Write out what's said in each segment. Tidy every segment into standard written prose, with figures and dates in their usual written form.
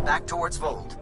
Back towards Vault.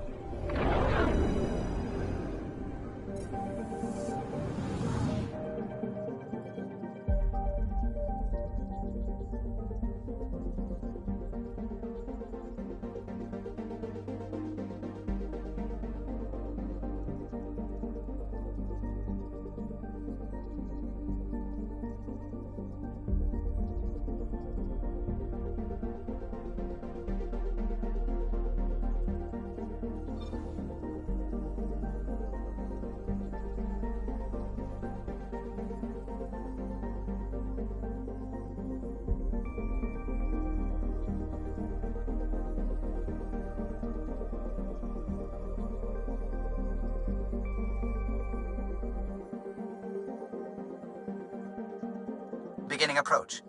Beginning approach.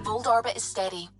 Vault orbit is steady.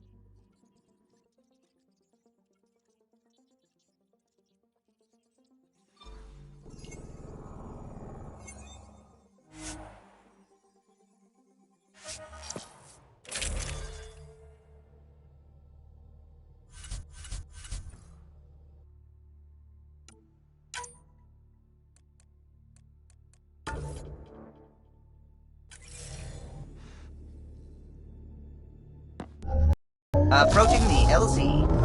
Approaching the LZ.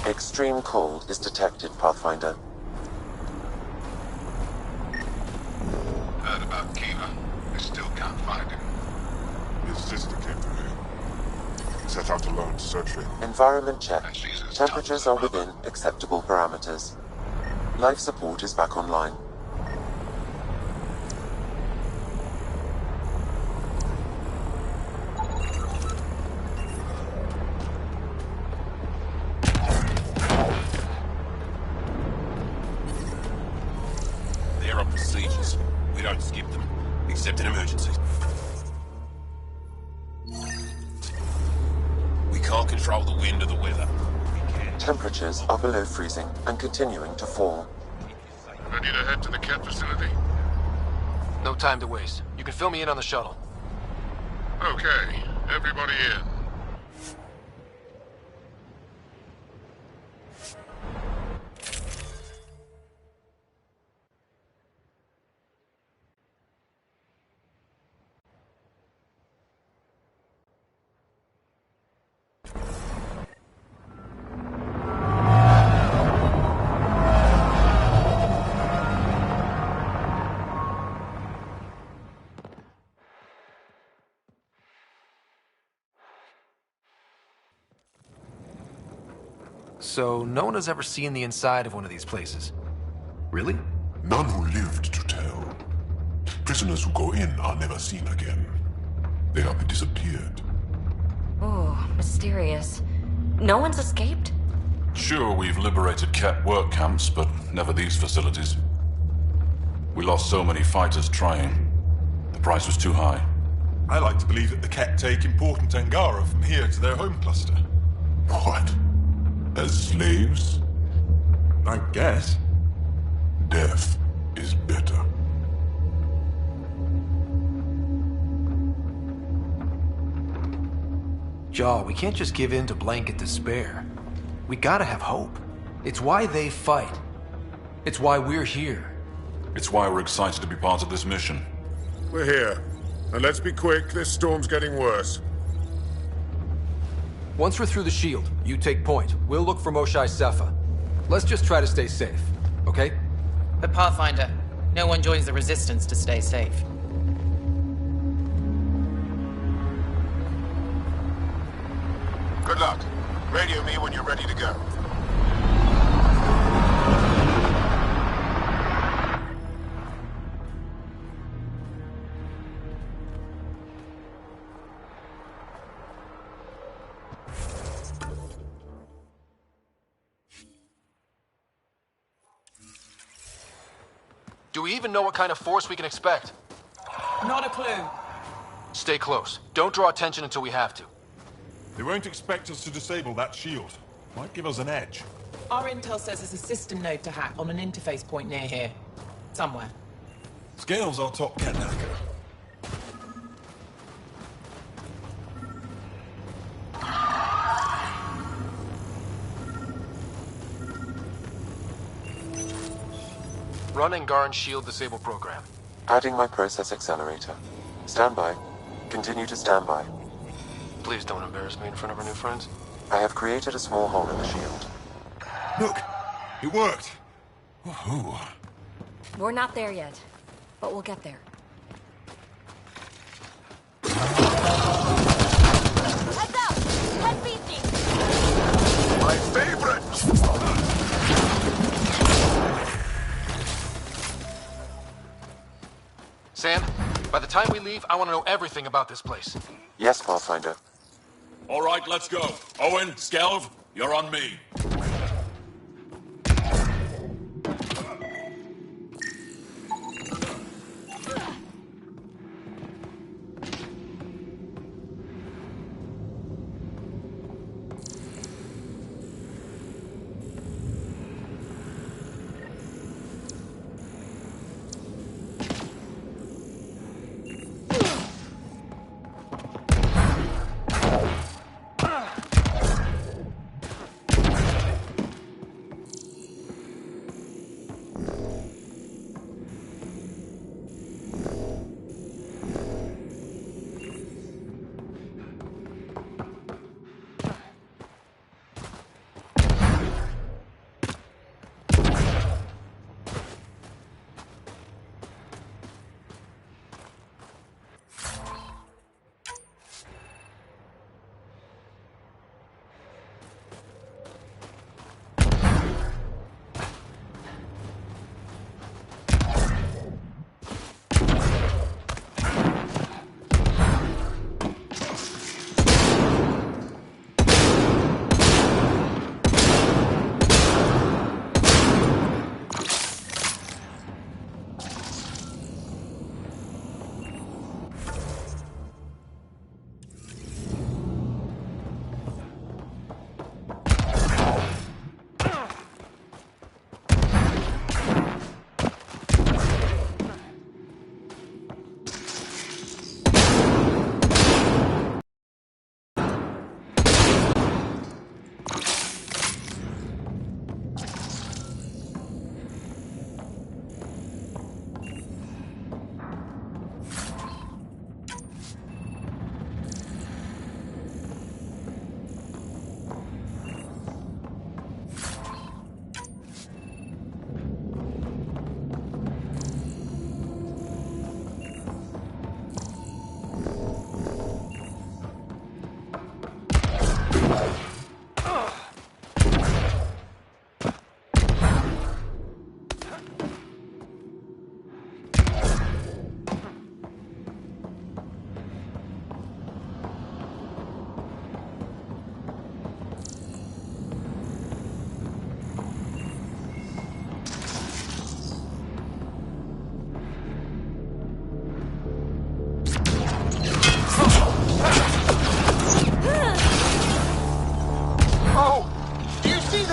Extreme cold is detected, Pathfinder. Heard about Kiva. We still can't find him. His sister came to me. Set out alone to search for him. Environment check. And she's as Temperatures tough are as her within acceptable parameters. Life support is back online. There are procedures. We don't skip them, except in emergencies. We can't control the wind or the weather. We can temperatures are below freezing and continuing to fall. Ready to head to the cat facility? No time to waste. You can fill me in on the shuttle. Okay, everybody in. So, no one has ever seen the inside of one of these places. Really? None who lived to tell. Prisoners who go in are never seen again. They have disappeared. Oh, mysterious. No one's escaped? Sure, we've liberated cat work camps, but never these facilities. We lost so many fighters trying. The price was too high. I like to believe that the Ket take important Angara from here to their home cluster. What? As slaves? I guess. Death is better. Jaw, we can't just give in to blanket despair. We gotta have hope. It's why they fight. It's why we're here. It's why we're excited to be part of this mission. We're here. And let's be quick, this storm's getting worse. Once we're through the shield, you take point. We'll look for Moshai Sepha. Let's just try to stay safe, okay? But Pathfinder, no one joins the Resistance to stay safe. Good luck. Radio me when you're ready to go. Do we even know what kind of force we can expect? Not a clue. Stay close. Don't draw attention until we have to. They won't expect us to disable that shield. Might give us an edge. Our intel says there's a system node to hack on an interface point near here. Somewhere. Scales our top cat hacker. Run Angaran shield disable program. Adding my process accelerator. Stand by. Continue to stand by. Please don't embarrass me in front of our new friends. I have created a small hole in the shield. Look! It worked! Woohoo! We're not there yet, but we'll get there. Heads up! Head beastie! My favorite! Sam, by the time we leave, I want to know everything about this place. Yes, Pathfinder. All right, let's go. Owen, Skelv, you're on me.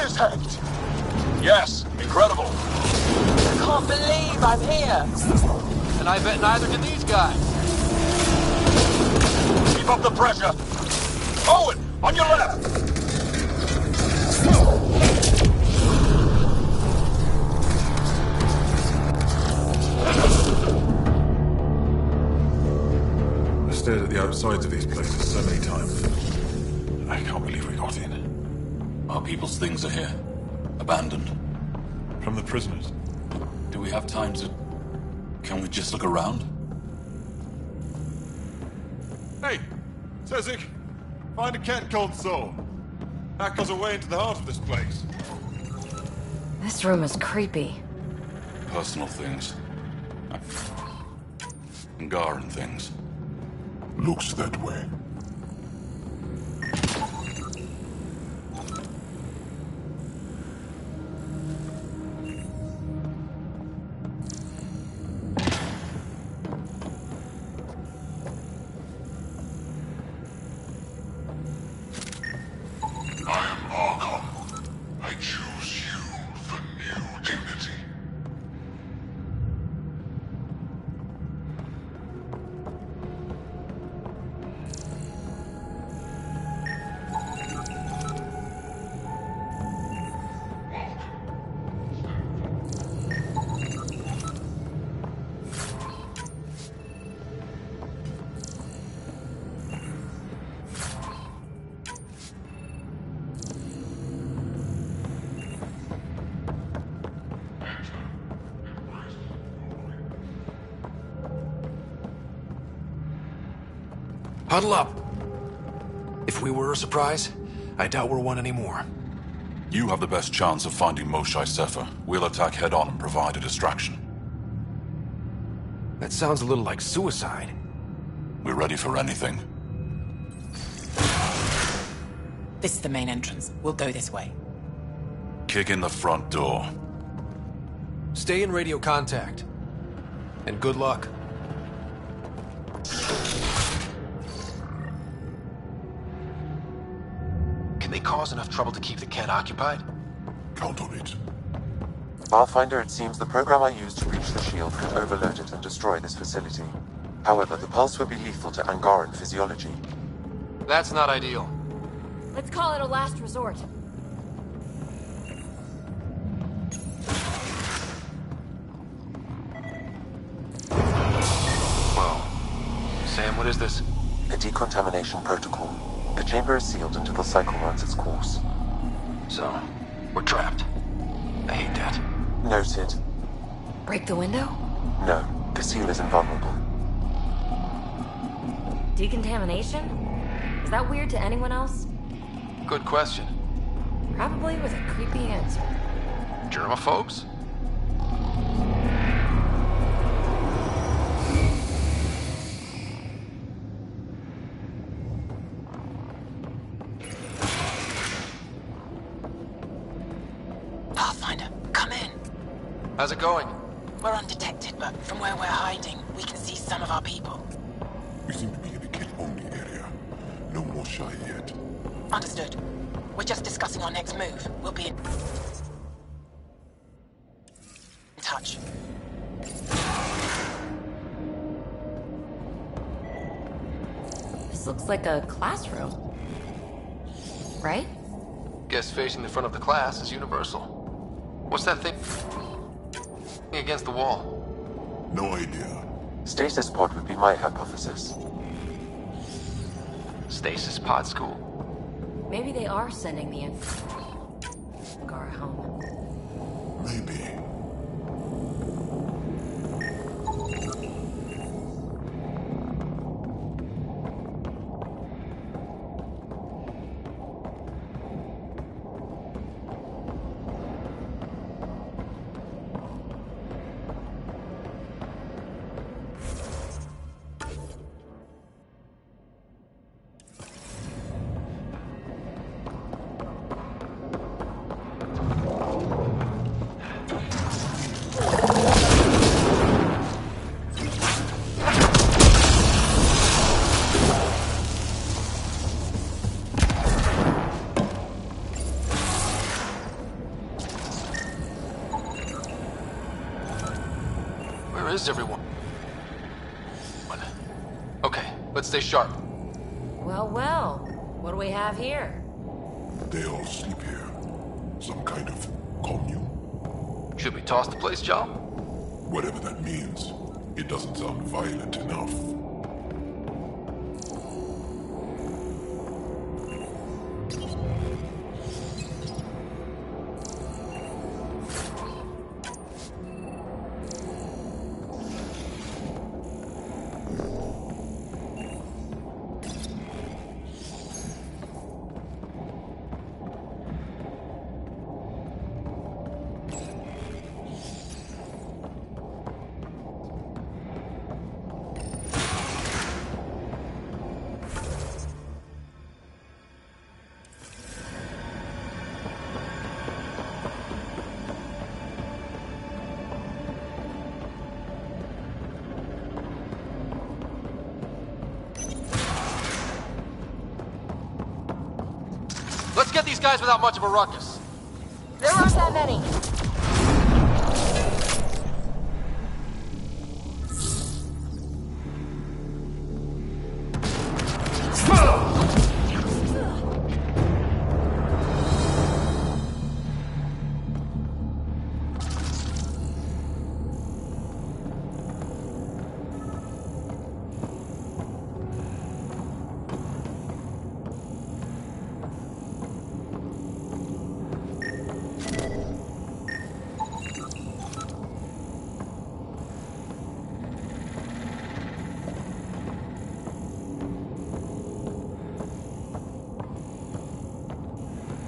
is hacked! Yes, incredible. I can't believe I'm here. And I bet neither can these guys. Keep up the pressure. Owen, on your left. I stared at the outsides of these places so many times. I can't believe we got in. Our people's things are here. Abandoned. From the prisoners. Do we have time to... Can we just look around? Hey, Tezik, find a cat called Soul. Hack us away into the heart of this place. This room is creepy. Personal things. Angaran things. Looks that way. Huddle up. If we were a surprise, I doubt we're one anymore. You have the best chance of finding Moshae Sefer. We'll attack head-on and provide a distraction. That sounds a little like suicide. We're ready for anything. This is the main entrance. We'll go this way. Kick in the front door. Stay in radio contact. And good luck. Can they cause enough trouble to keep the cat occupied? Count on it. Pathfinder, it seems the program I used to reach the shield could overload it and destroy this facility. However, the pulse would be lethal to Angaran physiology. That's not ideal. Let's call it a last resort. Whoa. Sam, what is this? A decontamination protocol. The chamber is sealed until the cycle runs its course. So, we're trapped. I hate that. Noted. Break the window? No, the seal is invulnerable. Decontamination? Is that weird to anyone else? Good question. Probably with a creepy answer. Germaphobes? Pathfinder, come in. How's it going? We're undetected, but from where we're hiding, we can see some of our people. We seem to be in the kid-only area. No more shy yet. Understood. We're just discussing our next move. We'll be in touch. This looks like a classroom. Right? Guess facing the front of the class is universal. What's that thing against the wall? No idea. Stasis pod would be my hypothesis. Stasis pod school? Maybe they are sending the Angara home. Maybe. is everyone? Okay, let's stay sharp. Well, well. What do we have here? They all sleep here. Some kind of commune? Should we toss the place, Joe? Whatever that means, it doesn't sound violent enough. Let's get these guys without much of a ruckus. There aren't that many.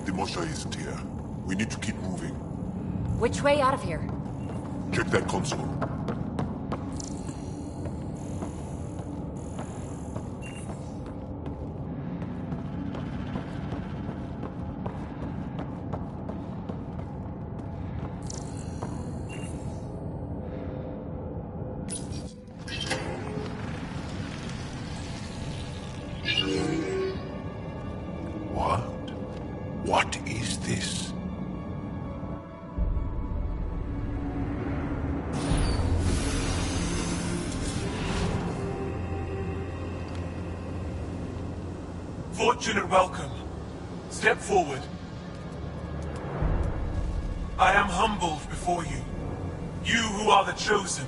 The Mosha isn't here. We need to keep moving. Which way out of here? Check that console. What? What is this? Fortune and welcome. Step forward. I am humbled before you. You who are the chosen.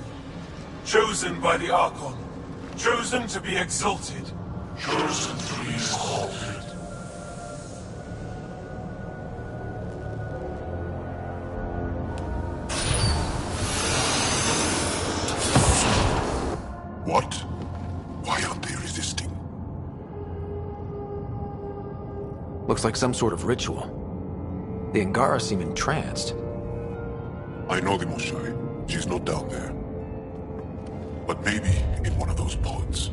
Chosen by the Archon. Chosen to be exalted. Chosen to be exalted. What? Why aren't they resisting? Looks like some sort of ritual. The Angara seem entranced. I know the Moshai. She's not down there. But maybe in one of those pods.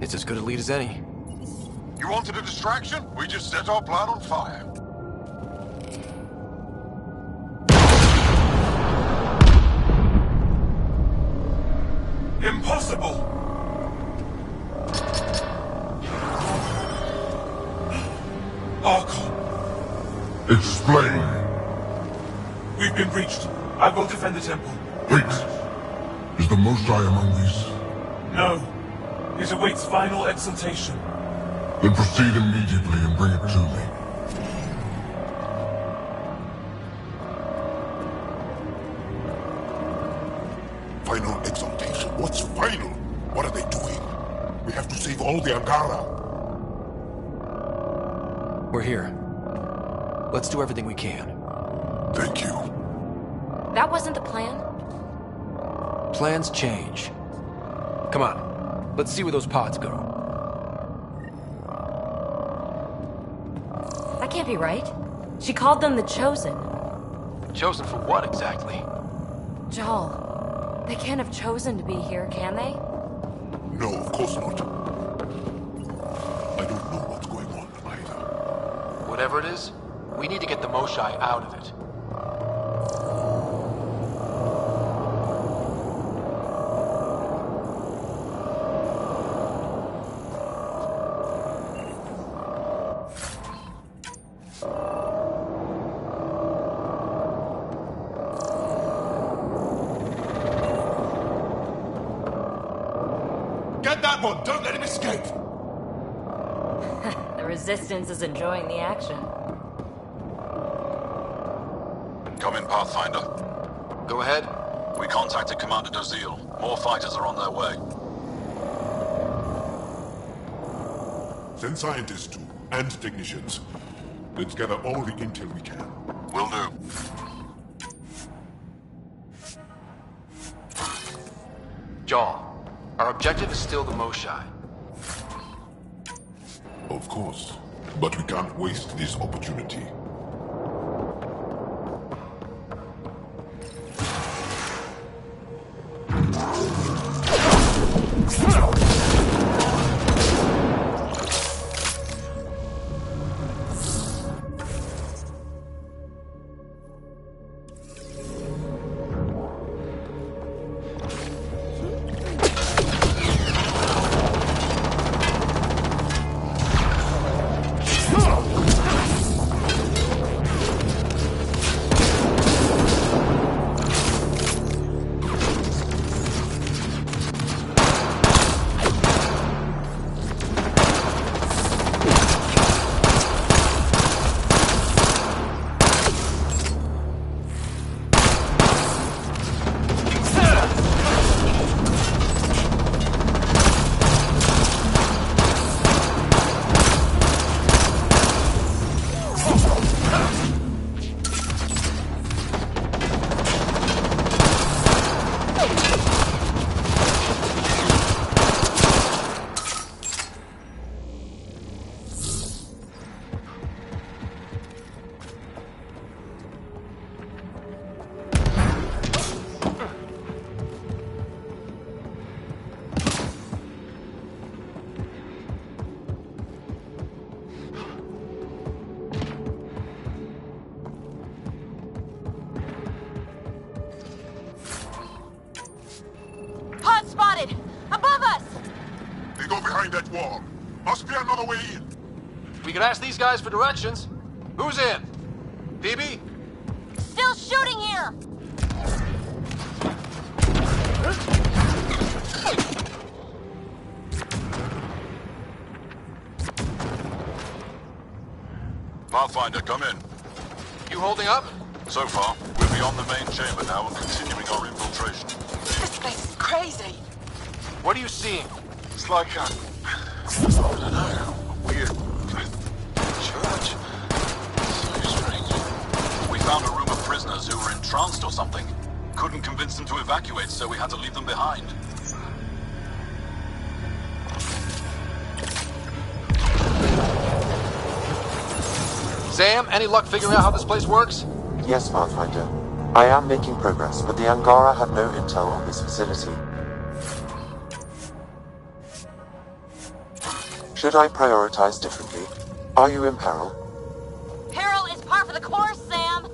It's as good a lead as any. You wanted a distraction? We just set our plan on fire. Impossible! Archon, Explain. we've been breached. I will defend the temple. Wait. Is the Moshai among these? No. It awaits final exaltation. Then proceed immediately and bring it to me. Final exaltation? What's final? What are they doing? We have to save all the Angara. We're here. Let's do everything we can. Thank you. That wasn't the plan. Plans change. Come on. Let's see where those pods go. That can't be right. She called them the Chosen. Chosen for what exactly? Joel, they can't have chosen to be here, can they? No, of course not. I don't know what's going on either. Whatever it is, we need to get the Moshai out of it. that one! Don't let him escape! The Resistance is enjoying the action. Come in, Pathfinder. Go ahead. We contacted Commander Dozil. More fighters are on their way. Send scientists too, and technicians. Let's gather all the intel we can. Will do. Jaw, our objective is still the Moshai. Of course. But we can't waste this opportunity. Spotted! Above us! They go behind that wall. Must be another way in. We could ask these guys for directions. Who's in? DB? Still shooting here! Pathfinder, come in. You holding up? So far, we're beyond the main chamber now and continuing our infiltration. This place is crazy. What are you seeing? It's like I don't know, a weird church. So strange. We found a room of prisoners who were entranced or something. Couldn't convince them to evacuate, so we had to leave them behind. Sam, any luck figuring out how this place works? Yes, Pathfinder. I am making progress, but the Angara have no intel on this facility. Should I prioritize differently? Are you in peril? Peril is par for the course, Sam!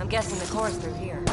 I'm guessing the core's through here.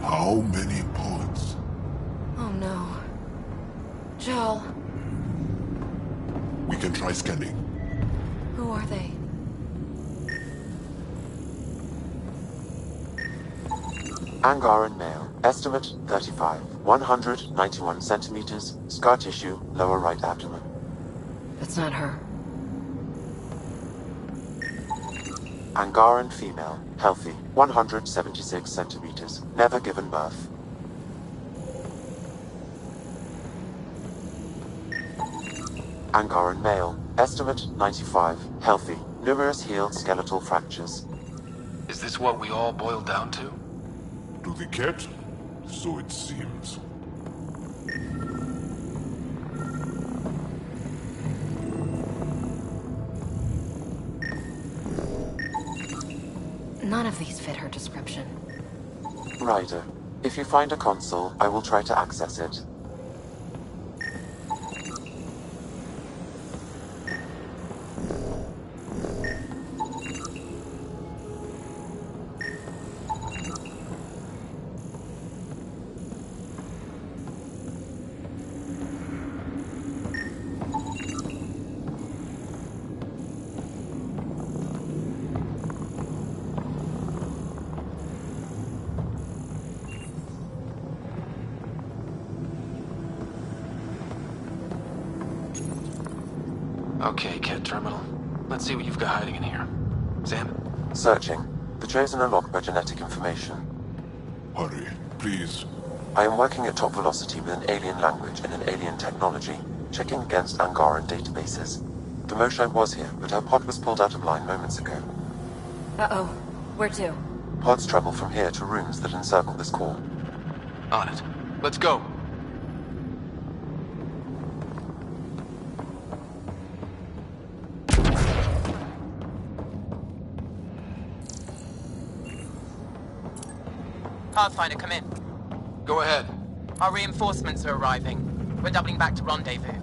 How many pods? Oh no. Joel, We can try scanning. who are they? Angaran male. Estimate 35. 191 centimeters. Scar tissue, lower right abdomen. That's not her. Angaran female. Healthy. 176 centimeters. Never given birth. Angaran male. Estimate 95. Healthy. Numerous healed skeletal fractures. Is this what we all boiled down to? To the cat? So it seems. None of these fit her description. Ryder, if you find a console, I will try to access it. Okay, Cat Terminal. Let's see what you've got hiding in here. Sam? Searching. The Chosen are locked by genetic information. Hurry, please. I am working at top velocity with an alien language and an alien technology, checking against Angaran databases. The Moshae was here, but her pod was pulled out of line moments ago. Uh-oh. Where to? Pods travel from here to rooms that encircle this core. On it. Let's go. Pathfinder, come in. Go ahead. Our reinforcements are arriving. We're doubling back to rendezvous.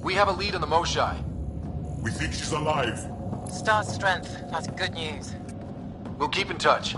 We have a lead on the Moshae. We think she's alive. Star strength. That's good news. We'll keep in touch.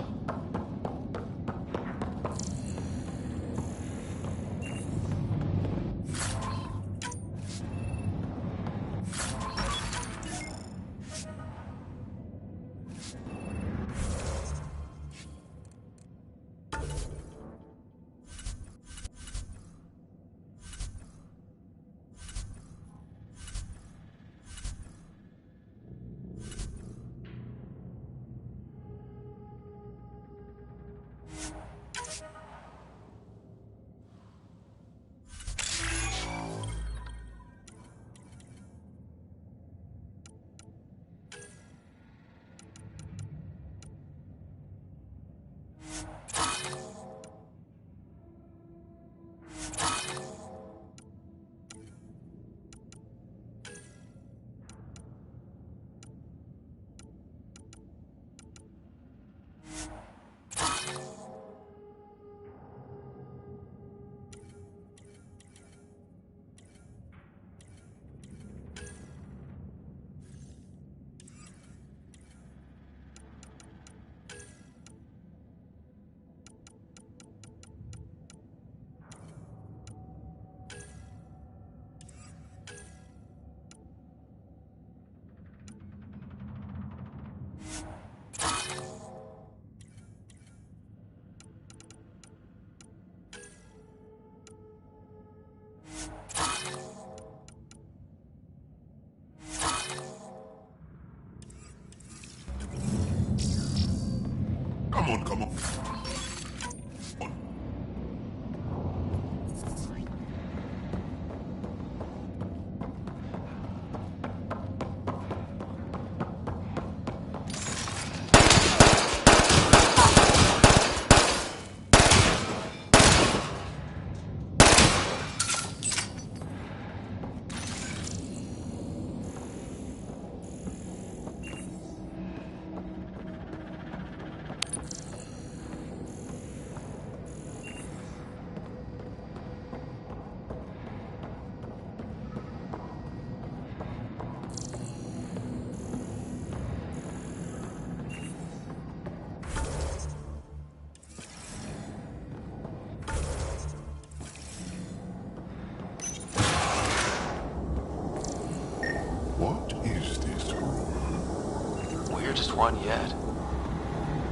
worst one yet.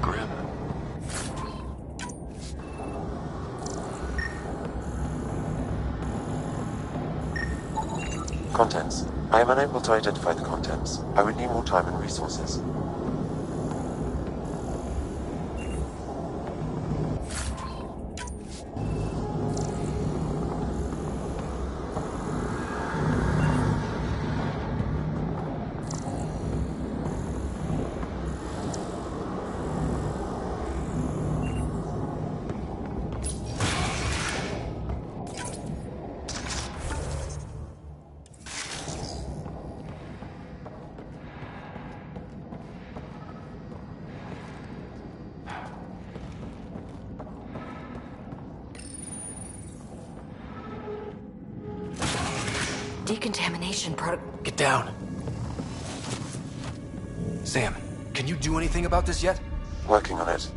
Grim. Contents. I am unable to identify the contents. I would need more time and resources. Decontamination product. Get down. Sam, can you do anything about this yet? Working on it.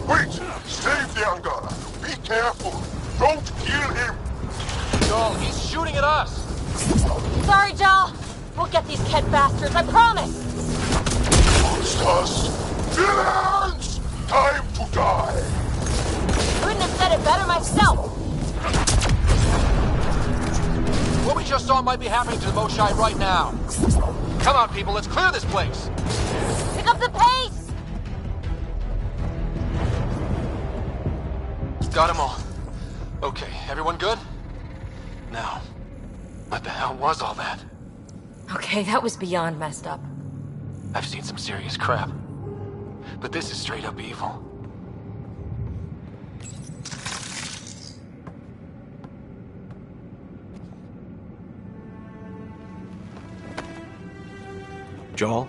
Wait! Save the Angara! Be careful! Don't kill him! Joel, he's shooting at us! Sorry, Joel. We'll get these Ked bastards, I promise! Monsters! Villains! Time to die! Couldn't have said it better myself! What we just saw might be happening to the Moshai right now. Come on, people, let's clear this place! Pick up the pace! Got them all. Okay, everyone good? Now, what the hell was all that? Okay, that was beyond messed up. I've seen some serious crap. But this is straight up evil. Joel?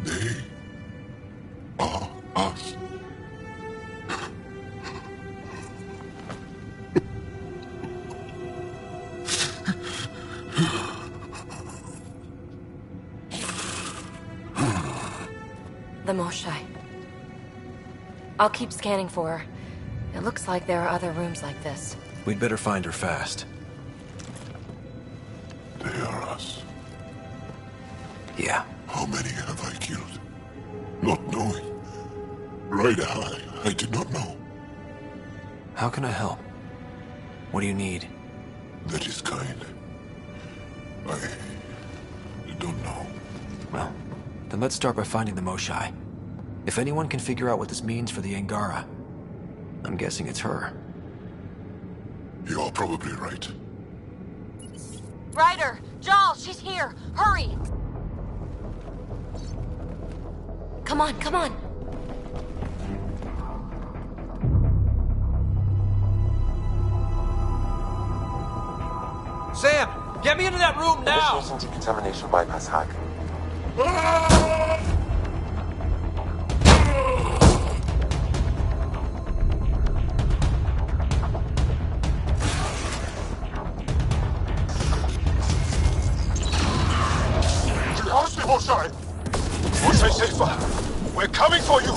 They are us. The Moshai. I'll keep scanning for her. It looks like there are other rooms like this. We'd better find her fast. They are us. Yeah. How many have I killed? Not knowing. Ryder, I did not know. How can I help? What do you need? That is kind. I don't know. Well, then let's start by finding the Moshai. If anyone can figure out what this means for the Angara, I'm guessing it's her. You are probably right. Ryder! Joel, she's here! Hurry! Come on, come on! Sam! Get me into that room now! Initiating decontamination bypass hack. Moshai! Moshai safer! We're coming for you!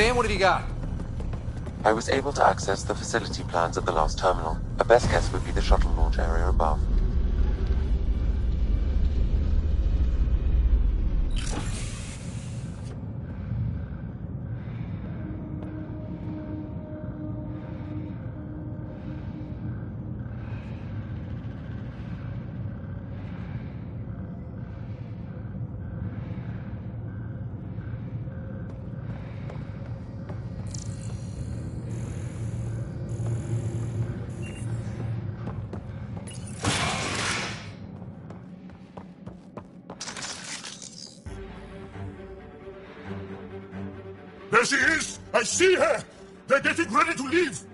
Sam, what have you got? I was able to access the facility plans at the last terminal. A best guess would be the shuttle launch area above. There she is! I see her! They're getting ready to leave!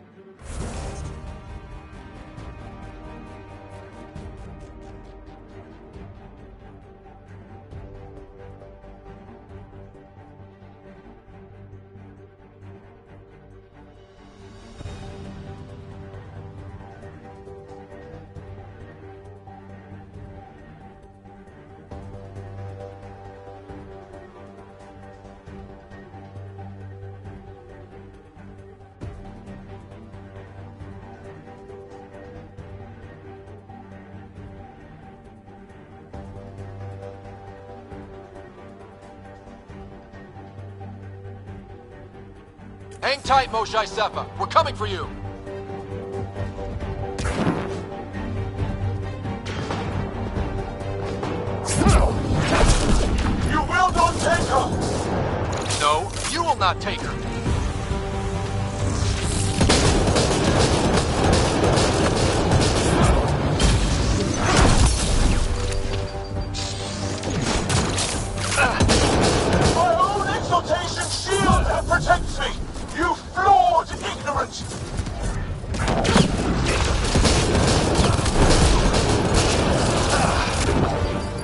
Hang tight, Moshae Sepa. We're coming for you. You will not take her! No, you will not take her. My own exaltation shields and protects me! You flawed ignorant!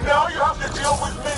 Now you have to deal with me!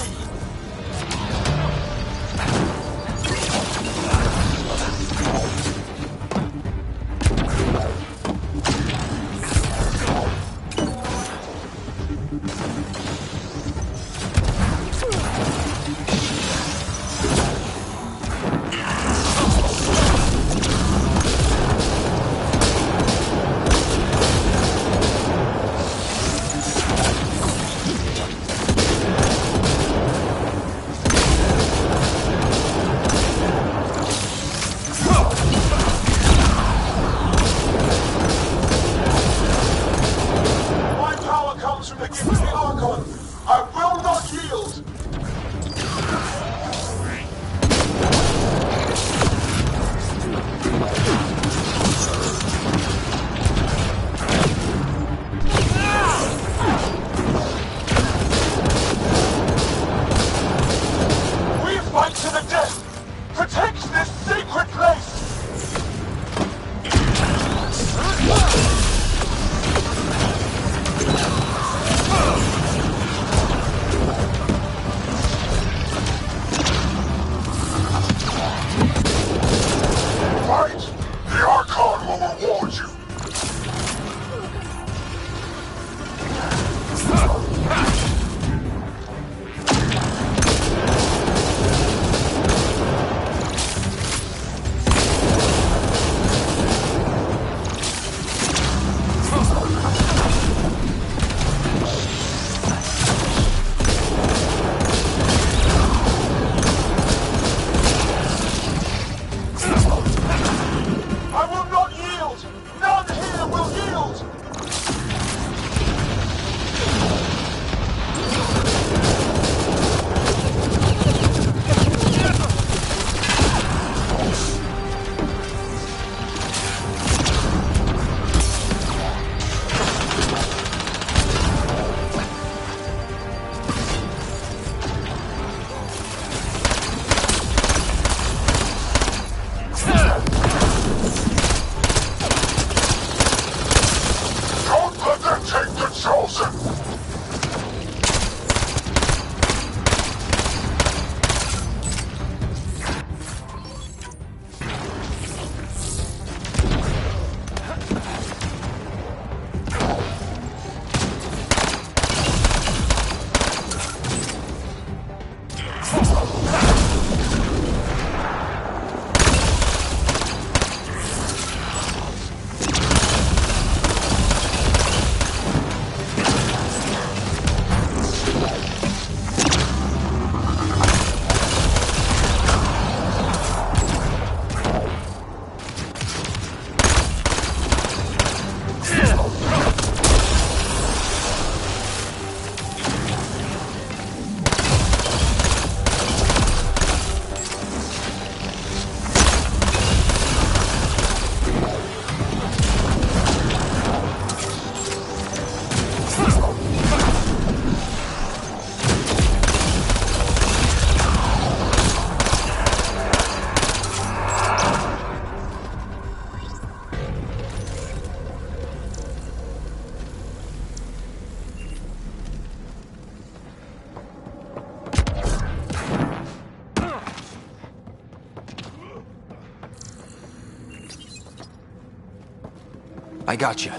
I got you.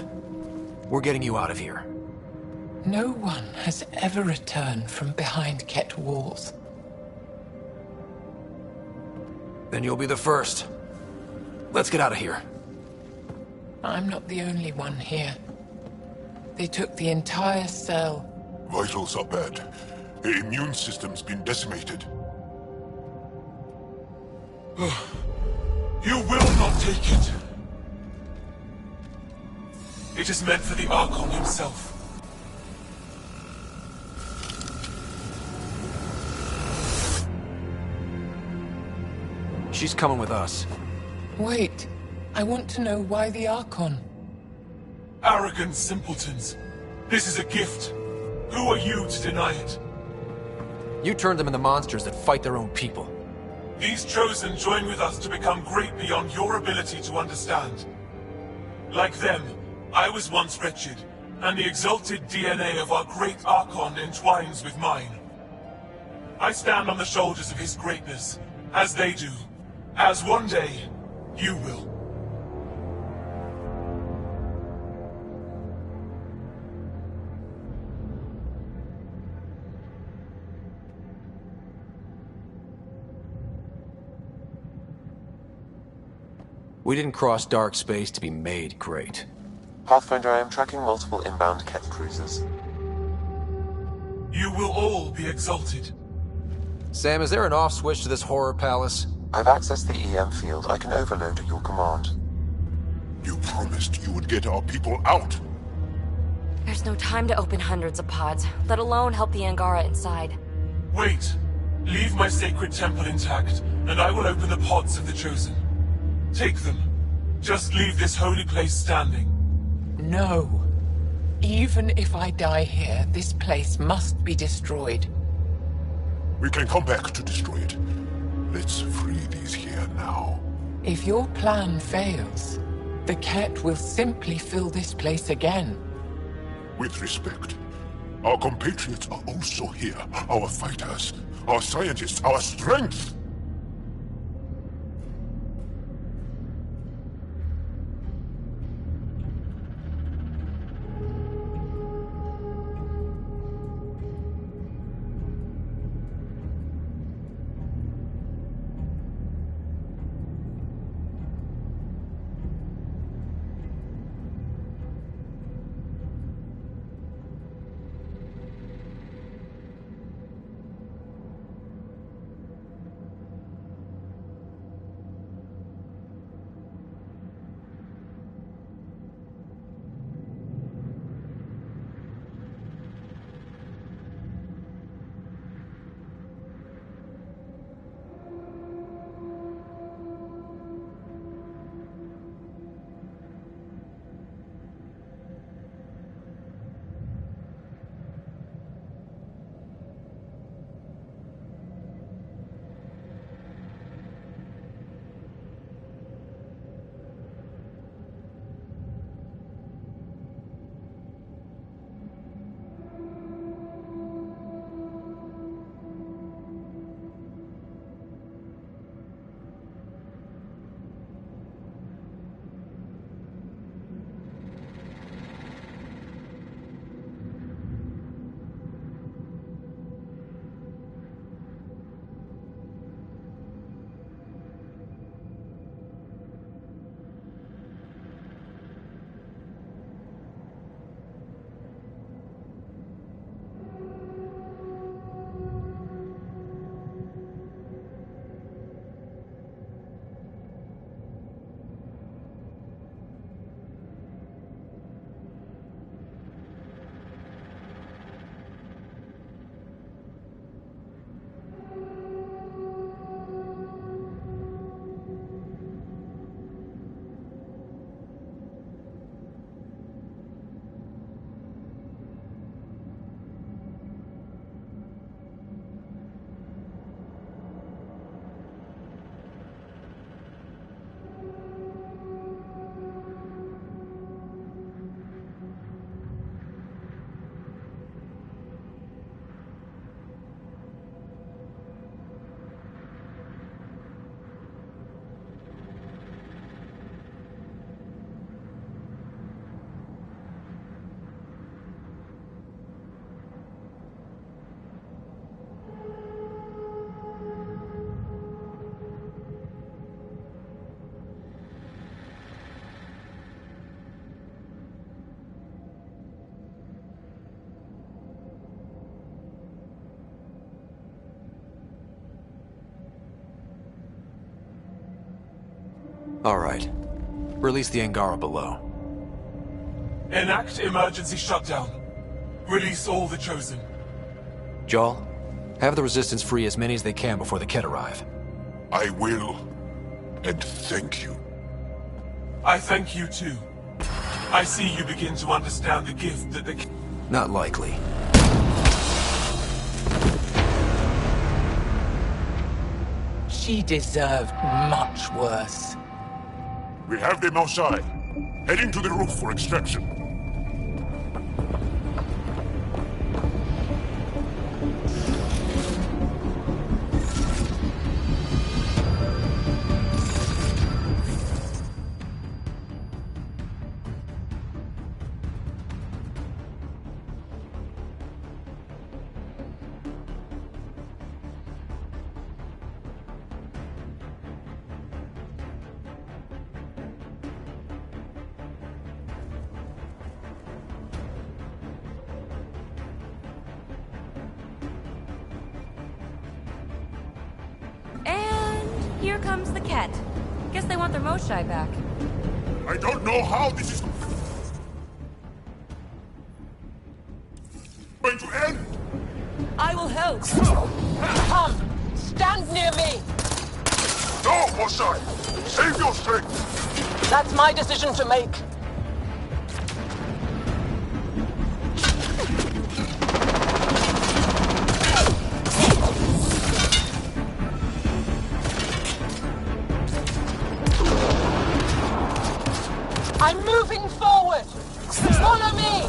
We're getting you out of here. No one has ever returned from behind Ket walls. Then you'll be the first. Let's get out of here. I'm not the only one here. They took the entire cell. Vitals are bad. The immune system's been decimated. You will not take it. It is meant for the Archon himself. She's coming with us. Wait. I want to know why the Archon. Arrogant simpletons. This is a gift. Who are you to deny it? You turned them into monsters that fight their own people. These Chosen join with us to become great beyond your ability to understand. Like them, I was once wretched, and the exalted DNA of our great Archon entwines with mine. I stand on the shoulders of his greatness, as they do, as one day, you will. We didn't cross dark space to be made great. Pathfinder, I am tracking multiple inbound Ket cruisers. You will all be exalted. Sam, is there an off switch to this horror palace? I've accessed the EM field. I can overload at your command. You promised you would get our people out. There's no time to open hundreds of pods, let alone help the Angara inside. Wait. Leave my sacred temple intact, and I will open the pods of the Chosen. Take them. Just leave this holy place standing. No. Even if I die here, this place must be destroyed. We can come back to destroy it. Let's free these here now. If your plan fails, the Ket will simply fill this place again. With respect, our compatriots are also here. Our fighters, our scientists, our strength. All right. Release the Angara below. Enact emergency shutdown. Release all the Chosen. Jarl, have the Resistance free as many as they can before the Kett arrive. I will. And thank you. I thank you too. I see you begin to understand the gift that the... Not likely. She deserved much worse. We have them outside. Heading to the roof for extraction. Here comes the Kett. Guess they want their Moshai back. I don't know how this is going to end. I will help. Come, stand near me. No, Moshai! Save your strength! That's my decision to make. I'm moving forward! Follow me!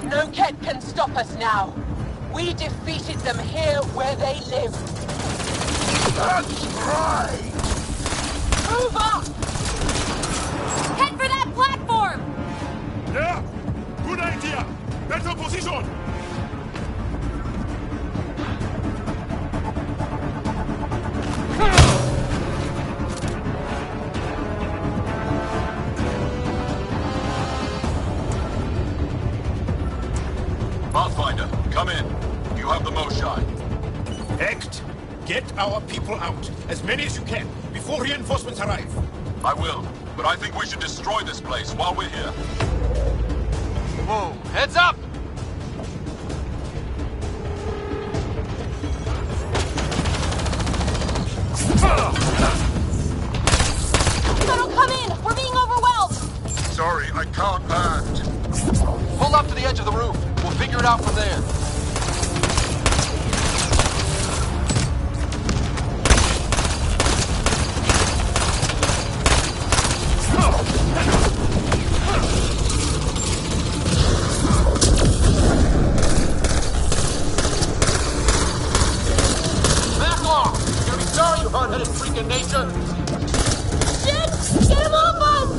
No Kett can stop us now. We defeated them here where they live. That's right! Move up! Head for that platform! Yeah! Good idea! Better position! Pathfinder, come in. You have the Moshai. Act! Get our people out. As many as you can, before reinforcements arrive. I will, but I think we should destroy this place while we're here. Whoa, heads up! Colonel, come in! We're being overwhelmed! Sorry, I can't land. Pull up to the edge of the roof. We'll figure it out from there. Back off! You're gonna be sorry, you hard-headed freak of nature! Shit! Get him off us!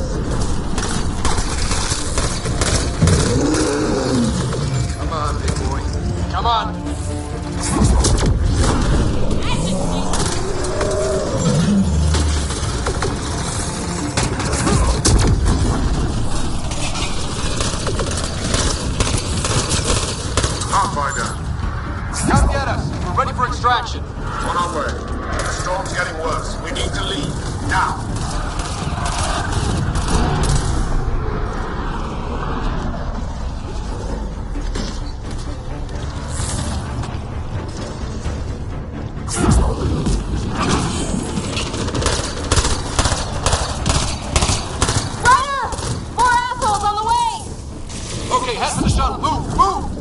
Come on, big boy. Come on. Pathfinder, Come get us. We're ready for extraction. on our way. The storm's getting worse. We need to leave. Now! Ryder! More assholes on the way! Okay, head for the shuttle. Move, move!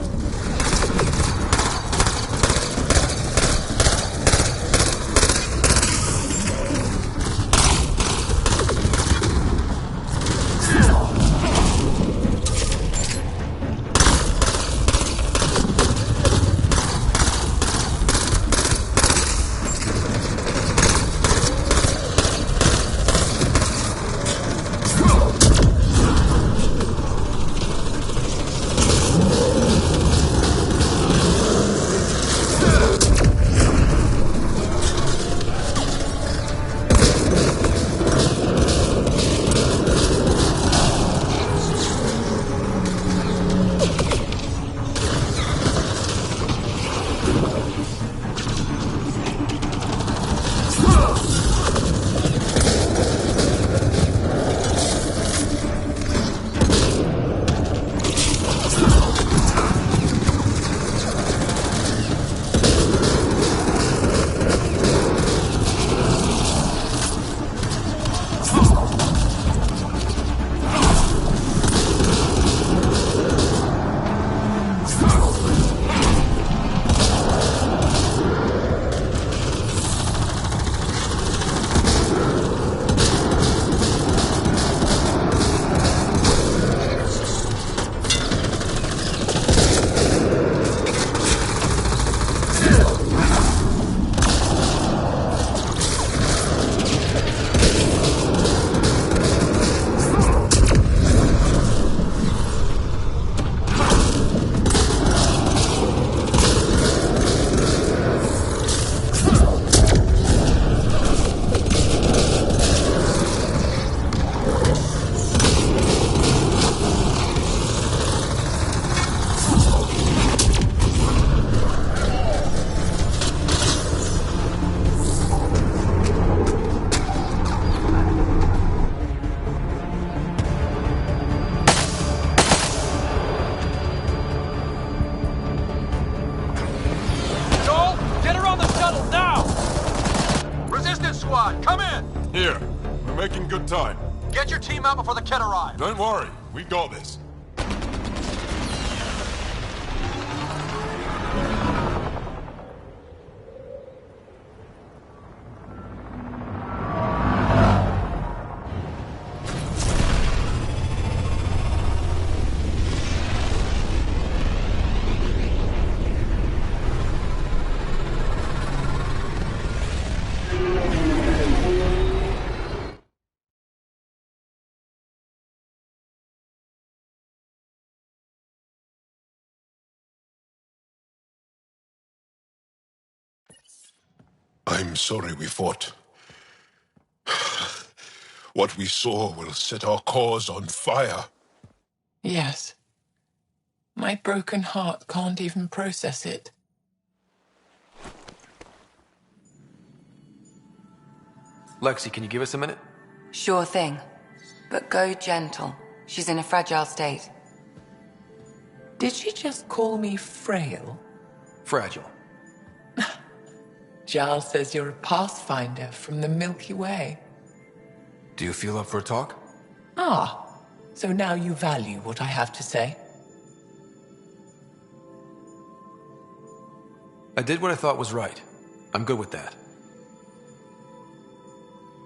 Making good time. Get your team out before the kid arrives. Don't worry, we got this. I'm sorry we fought. What we saw will set our cause on fire. Yes. My broken heart can't even process it. Lexi, can you give us a minute? Sure thing. But go gentle. She's in a fragile state. Did she just call me frail? Fragile. Giles says you're a pathfinder from the Milky Way. Do you feel up for a talk? Ah, so now you value what I have to say? I did what I thought was right. I'm good with that.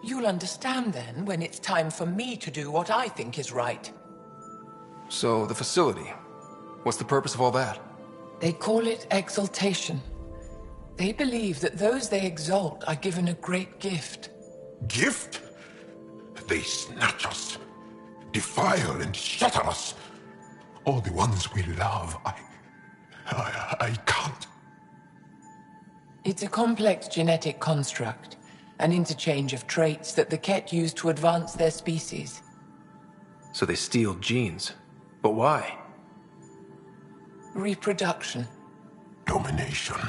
You'll understand then when it's time for me to do what I think is right. So, the facility. What's the purpose of all that? They call it exaltation. They believe that those they exalt are given a great gift. Gift? They snatch us, defile and shatter us. All the ones we love, I can't. It's a complex genetic construct, an interchange of traits that the Ket use to advance their species. So they steal genes. But why? Reproduction. Domination,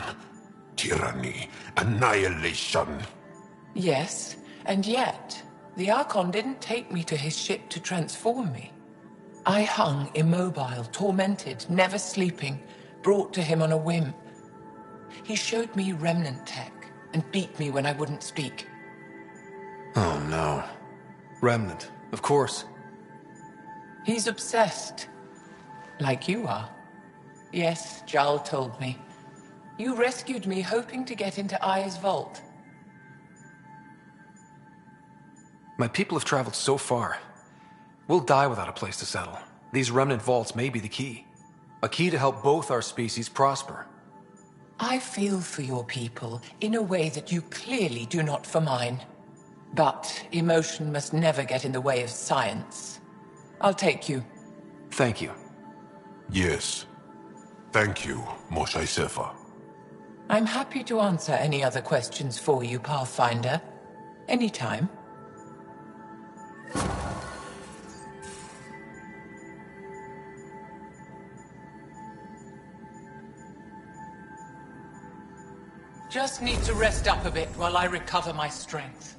tyranny, annihilation. Yes, and yet, the Archon didn't take me to his ship to transform me. I hung immobile, tormented, never sleeping, brought to him on a whim. He showed me remnant tech and beat me when I wouldn't speak. Oh no. Remnant, of course. He's obsessed. Like you are. Yes, Jarl told me. You rescued me hoping to get into Aya's vault. My people have traveled so far. We'll die without a place to settle. These remnant vaults may be the key. A key to help both our species prosper. I feel for your people in a way that you clearly do not for mine. But emotion must never get in the way of science. I'll take you. Thank you. Yes. Thank you, Moshe Sefer. I'm happy to answer any other questions for you, Pathfinder. Anytime. Just need to rest up a bit while I recover my strength.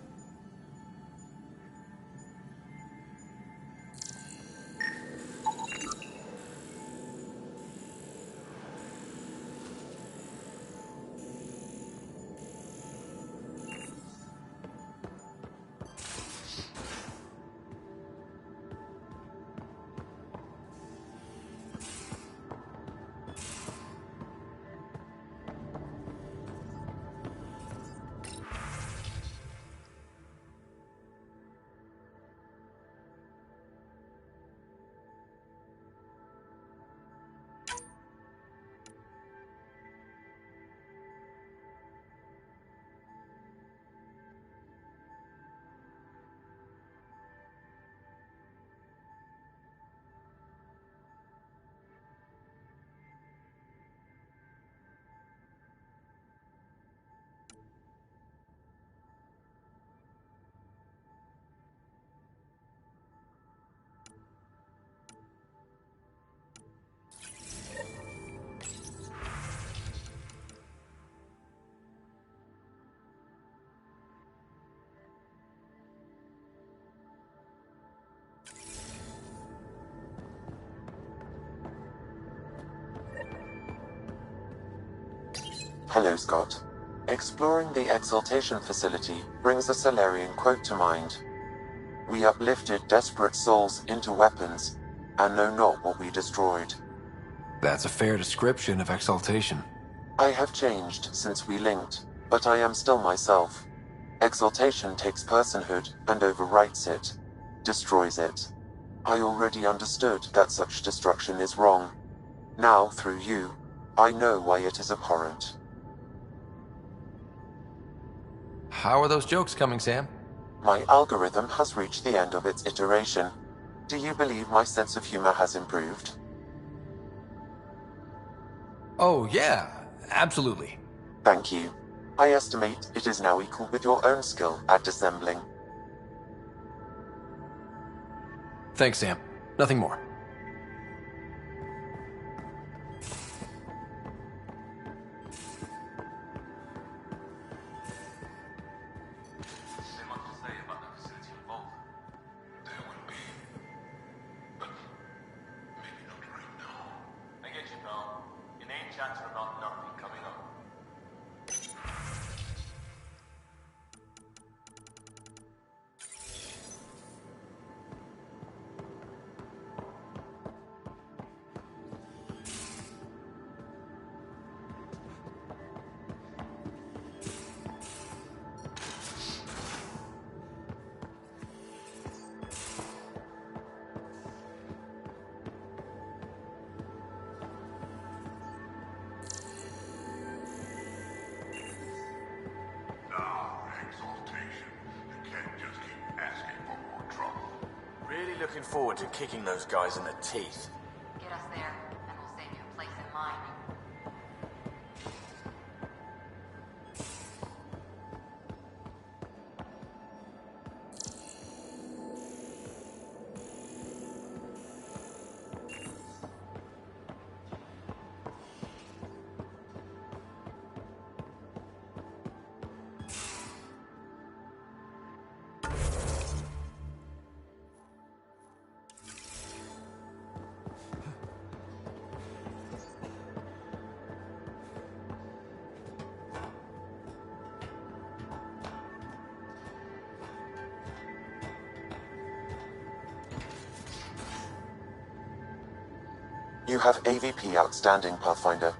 Hello, Scott. Exploring the Exaltation facility brings a Solarian quote to mind. We uplifted desperate souls into weapons, and know not what we destroyed. That's a fair description of exaltation. I have changed since we linked, but I am still myself. Exaltation takes personhood and overwrites it, destroys it. I already understood that such destruction is wrong. Now, through you, I know why it is abhorrent. How are those jokes coming, Sam? My algorithm has reached the end of its iteration. Do you believe my sense of humor has improved? Oh, yeah, absolutely. Thank you. I estimate it is now equal with your own skill at dissembling. Thanks, Sam. Nothing more. Looking forward to kicking those guys in the teeth. Get us there, and we'll save you a place in line. You have AVP outstanding, Pathfinder.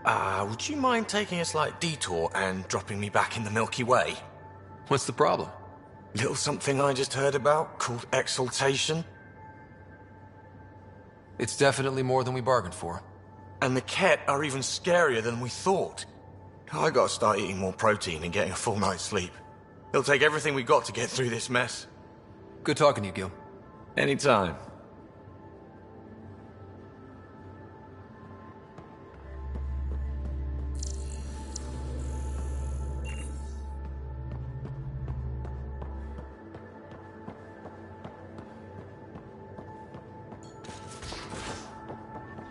Would you mind taking a slight detour and dropping me back in the Milky Way? What's the problem? Little something I just heard about called exaltation. It's definitely more than we bargained for. And the Ket are even scarier than we thought. I gotta start eating more protein and getting a full night's sleep. It'll take everything we got to get through this mess. Good talking to you, Gil. Anytime.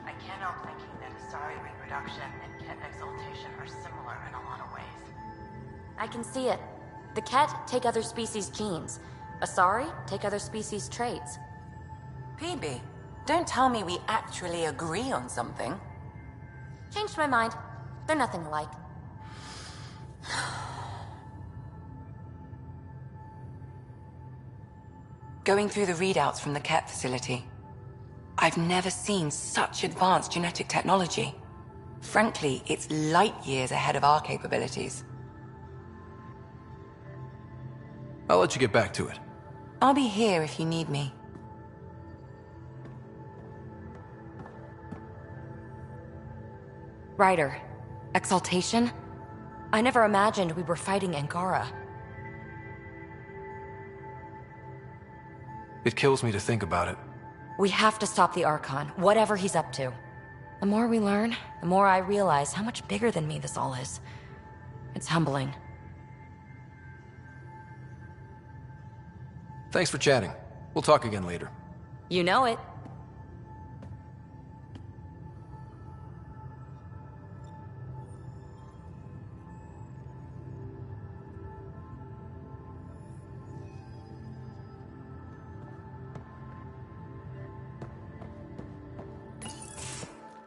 I can't help thinking that Asari reproduction and Ket exaltation are similar in a lot of ways. I can see it. The Ket take other species' genes. Asari take other species' traits. PB, don't tell me we actually agree on something. Changed my mind. They're nothing alike. Going through the readouts from the Ket facility, I've never seen such advanced genetic technology. Frankly, it's light years ahead of our capabilities. I'll let you get back to it. I'll be here if you need me. Ryder, exaltation? I never imagined we were fighting Angara. It kills me to think about it. We have to stop the Archon, whatever he's up to. The more we learn, the more I realize how much bigger than me this all is. It's humbling. Thanks for chatting. We'll talk again later. You know it.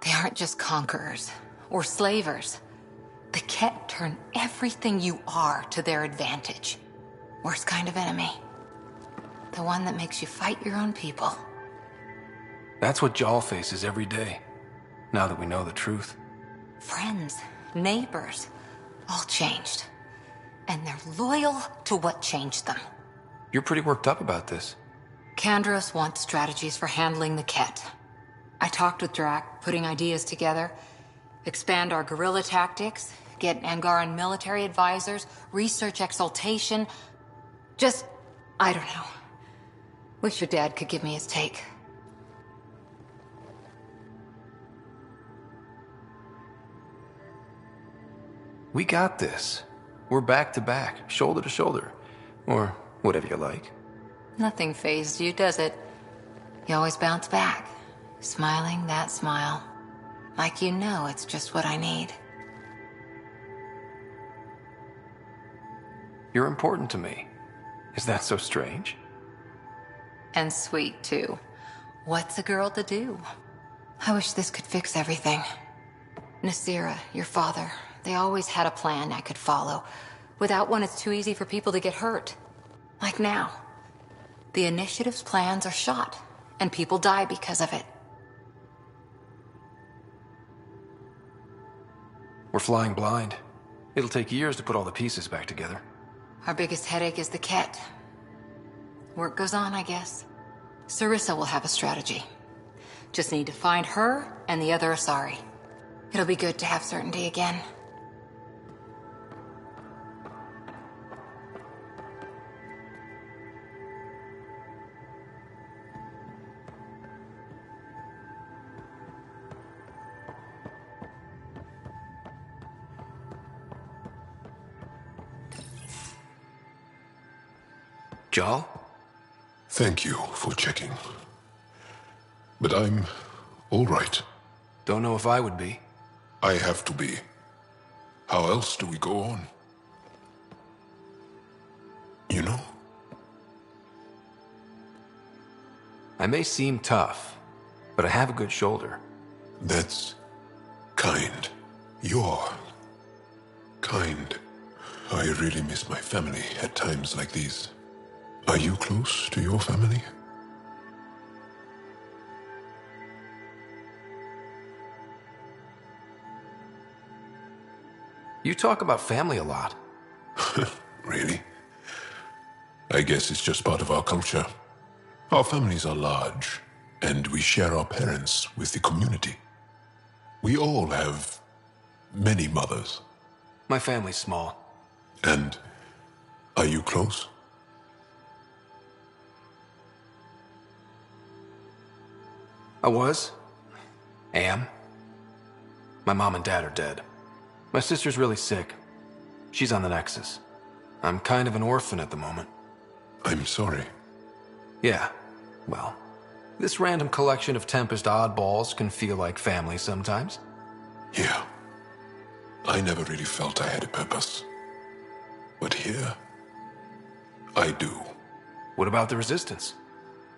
They aren't just conquerors or slavers. The Ket turn everything you are to their advantage. Worst kind of enemy. The one that makes you fight your own people. That's what Jal faces every day, now that we know the truth. Friends, neighbors, all changed. And they're loyal to what changed them. You're pretty worked up about this. Kandros wants strategies for handling the Ket. I talked with Drac, putting ideas together. Expand our guerrilla tactics, get Angaran military advisors, research exaltation. Just, I don't know. Wish your dad could give me his take. We got this. We're back to back, shoulder to shoulder. Or whatever you like. Nothing fazed you, does it? You always bounce back, smiling that smile. Like you know it's just what I need. You're important to me. Is that so strange? And sweet, too. What's a girl to do? I wish this could fix everything. Nasira, your father, they always had a plan I could follow. Without one, it's too easy for people to get hurt. Like now. The Initiative's plans are shot, and people die because of it. We're flying blind. It'll take years to put all the pieces back together. Our biggest headache is the Ket. Work goes on, I guess. Sarissa will have a strategy. Just need to find her and the other Asari. It'll be good to have certainty again. Jal? Thank you for checking. But I'm all right. Don't know if I would be. I have to be. How else do we go on? You know? I may seem tough, but I have a good shoulder. That's kind. You're kind. I really miss my family at times like these. Are you close to your family? You talk about family a lot. Really? I guess it's just part of our culture. Our families are large, and we share our parents with the community. We all have many mothers. My family's small. And are you close? I was. Am. My mom and dad are dead. My sister's really sick. She's on the Nexus. I'm kind of an orphan at the moment. I'm sorry. Yeah, well, this random collection of Tempest oddballs can feel like family sometimes. Yeah. I never really felt I had a purpose. But here, I do. What about the Resistance?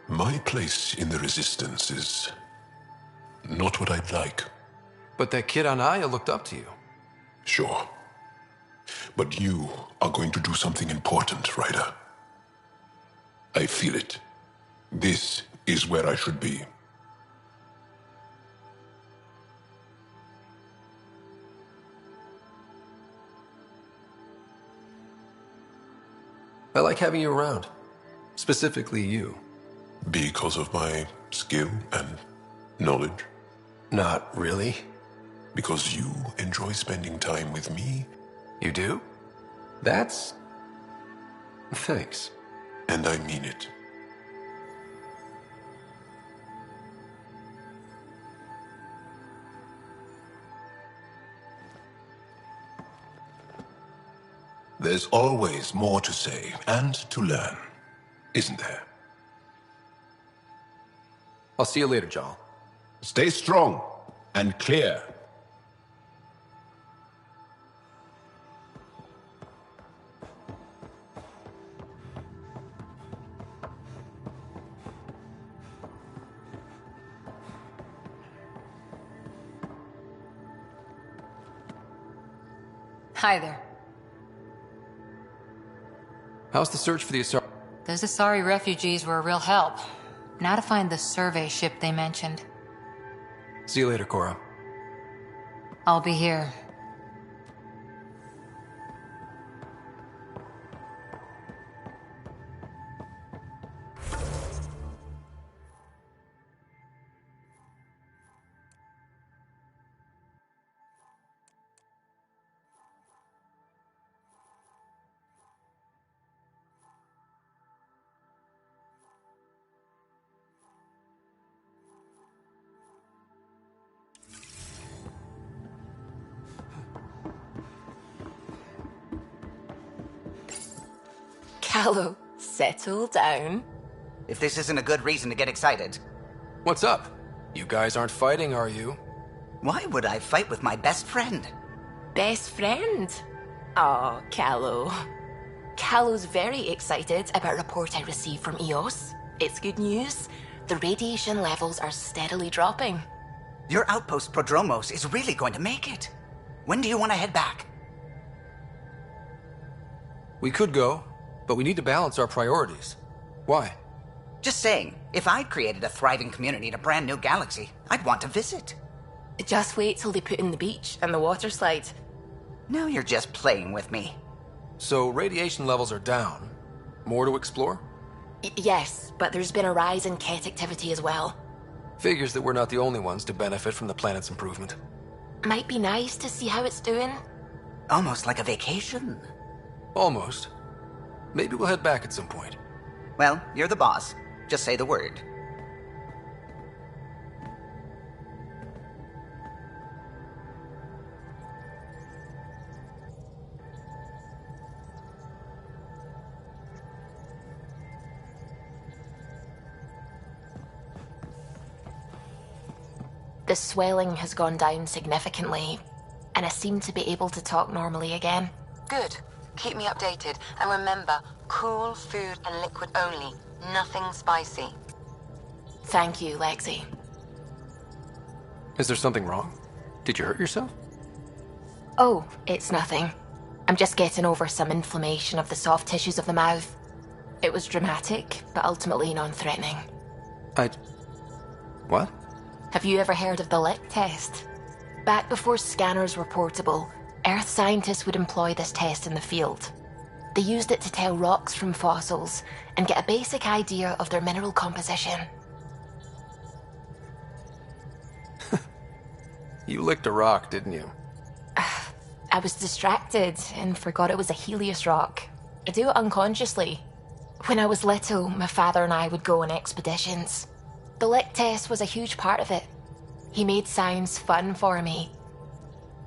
My place in the Resistance is not what I'd like. But that kid on Aya looked up to you. Sure. But you are going to do something important, Ryder. I feel it. This is where I should be. I like having you around. Specifically you. Because of my skill and knowledge? Not really. Because you enjoy spending time with me? You do? That's... Thanks. And I mean it. There's always more to say and to learn, isn't there? I'll see you later, Jarl. Stay strong and clear. Hi there. How's the search for the Asari? Those Asari refugees were a real help. Now to find the survey ship they mentioned. See you later, Cora. I'll be here. Callow, settle down. If this isn't a good reason to get excited. What's up? You guys aren't fighting, are you? Why would I fight with my best friend? Best friend? Oh, Callow. Callow's very excited about a report I received from EOS. It's good news. The radiation levels are steadily dropping. Your outpost Prodromos is really going to make it. When do you want to head back? We could go, but we need to balance our priorities. Why? Just saying, if I'd created a thriving community in a brand new galaxy, I'd want to visit. Just wait till they put in the beach and the water slide. Now you're just playing with me. So radiation levels are down. More to explore? Yes, but there's been a rise in Ket activity as well. Figures that we're not the only ones to benefit from the planet's improvement. Might be nice to see how it's doing. Almost like a vacation. Almost. Maybe we'll head back at some point. Well, you're the boss. Just say the word. The swelling has gone down significantly, and I seem to be able to talk normally again. Good. Keep me updated. And remember, cool food and liquid only. Nothing spicy. Thank you, Lexi. Is there something wrong? Did you hurt yourself? Oh, it's nothing. I'm just getting over some inflammation of the soft tissues of the mouth. It was dramatic, but ultimately non-threatening. What? Have you ever heard of the lick test? Back before scanners were portable, Earth scientists would employ this test in the field. They used it to tell rocks from fossils and get a basic idea of their mineral composition. You licked a rock, didn't you? I was distracted and forgot it was a Helios rock. I do it unconsciously. When I was little, my father and I would go on expeditions. The lick test was a huge part of it. He made science fun for me.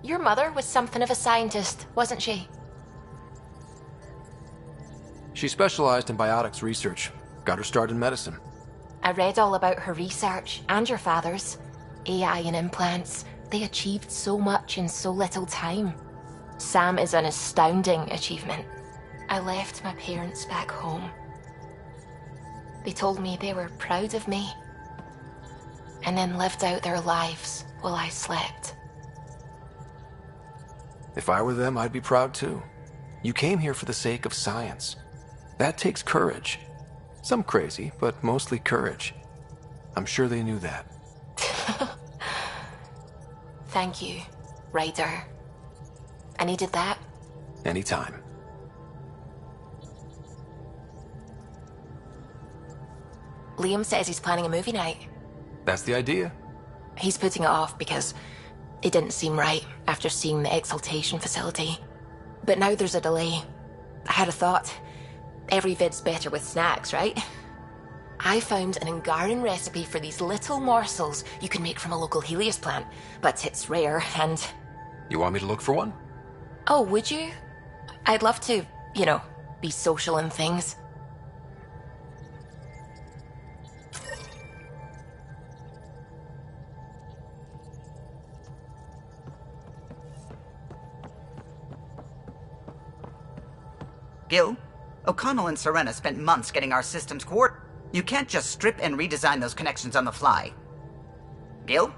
Your mother was something of a scientist, wasn't she? She specialized in biotics research. Got her start in medicine. I read all about her research, and your father's. AI and implants. They achieved so much in so little time. Sam is an astounding achievement. I left my parents back home. They told me they were proud of me, and then lived out their lives while I slept. If I were them, I'd be proud too. You came here for the sake of science. That takes courage. Some crazy, but mostly courage. I'm sure they knew that. Thank you, Ryder. I needed that. Anytime. Liam says he's planning a movie night. That's the idea. He's putting it off because it didn't seem right after seeing the exaltation facility. But now there's a delay. I had a thought. Every vid's better with snacks, right? I found an Angaran recipe for these little morsels you can make from a local Helios plant, but it's rare and... You want me to look for one? Oh, would you? I'd love to, be social and things. Gil, O'Connell and Serena spent months getting our systems coordinated. You can't just strip and redesign those connections on the fly. Gil?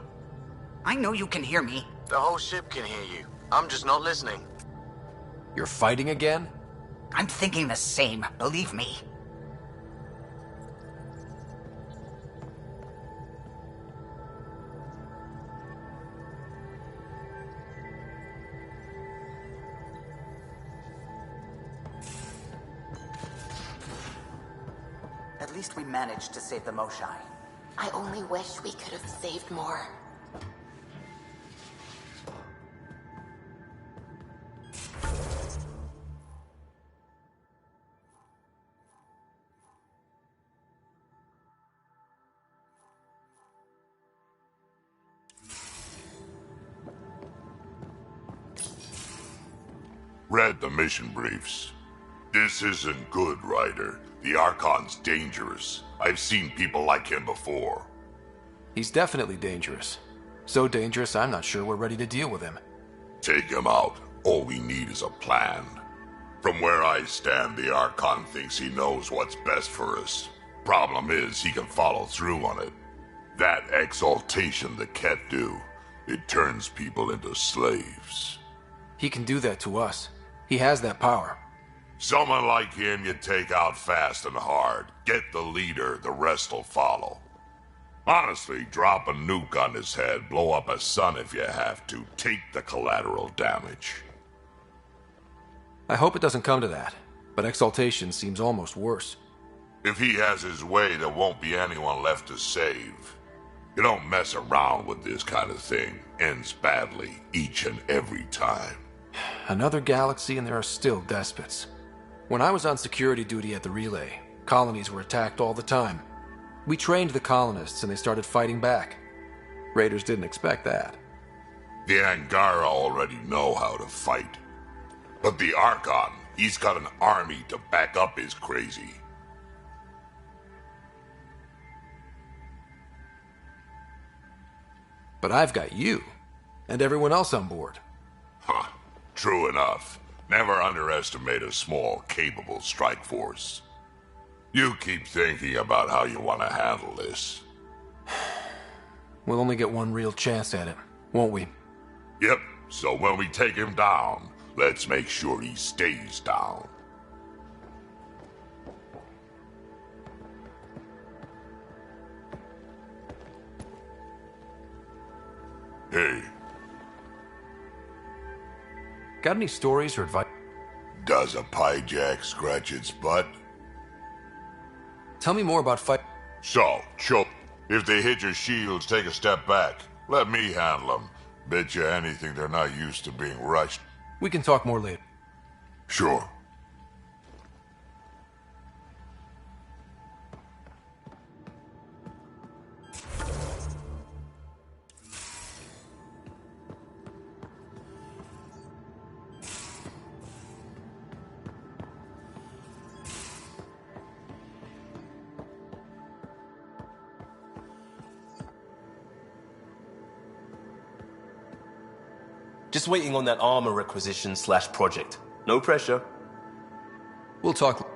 I know you can hear me. The whole ship can hear you. I'm just not listening. You're fighting again? I'm thinking the same, believe me. At least we managed to save the Moshai. I only wish we could have saved more. Read the mission briefs. This isn't good, Ryder. The Archon's dangerous. I've seen people like him before. He's definitely dangerous. So dangerous, I'm not sure we're ready to deal with him. Take him out. All we need is a plan. From where I stand, the Archon thinks he knows what's best for us. Problem is, he can follow through on it. That exaltation the Ket do, it turns people into slaves. He can do that to us. He has that power. Someone like him you take out fast and hard. Get the leader, the rest'll follow. Honestly, drop a nuke on his head, blow up a sun if you have to. Take the collateral damage. I hope it doesn't come to that, but exaltation seems almost worse. If he has his way, there won't be anyone left to save. You don't mess around with this kind of thing. Ends badly, each and every time. Another galaxy and there are still despots. When I was on security duty at the relay, colonies were attacked all the time. We trained the colonists and they started fighting back. Raiders didn't expect that. The Angara already know how to fight. But the Archon, he's got an army to back up his crazy. But I've got you, and everyone else on board. Huh. True enough. Never underestimate a small, capable strike force. You keep thinking about how you want to handle this. We'll only get one real chance at it, won't we? Yep, so when we take him down, let's make sure he stays down. Hey. Got any stories or advice? Does a pyjak scratch its butt? Tell me more about fight. So, choke. If they hit your shields, take a step back. Let me handle them. Bet you anything they're not used to being rushed. We can talk more later. Sure. Just waiting on that armor requisition / project. No pressure. We'll talk.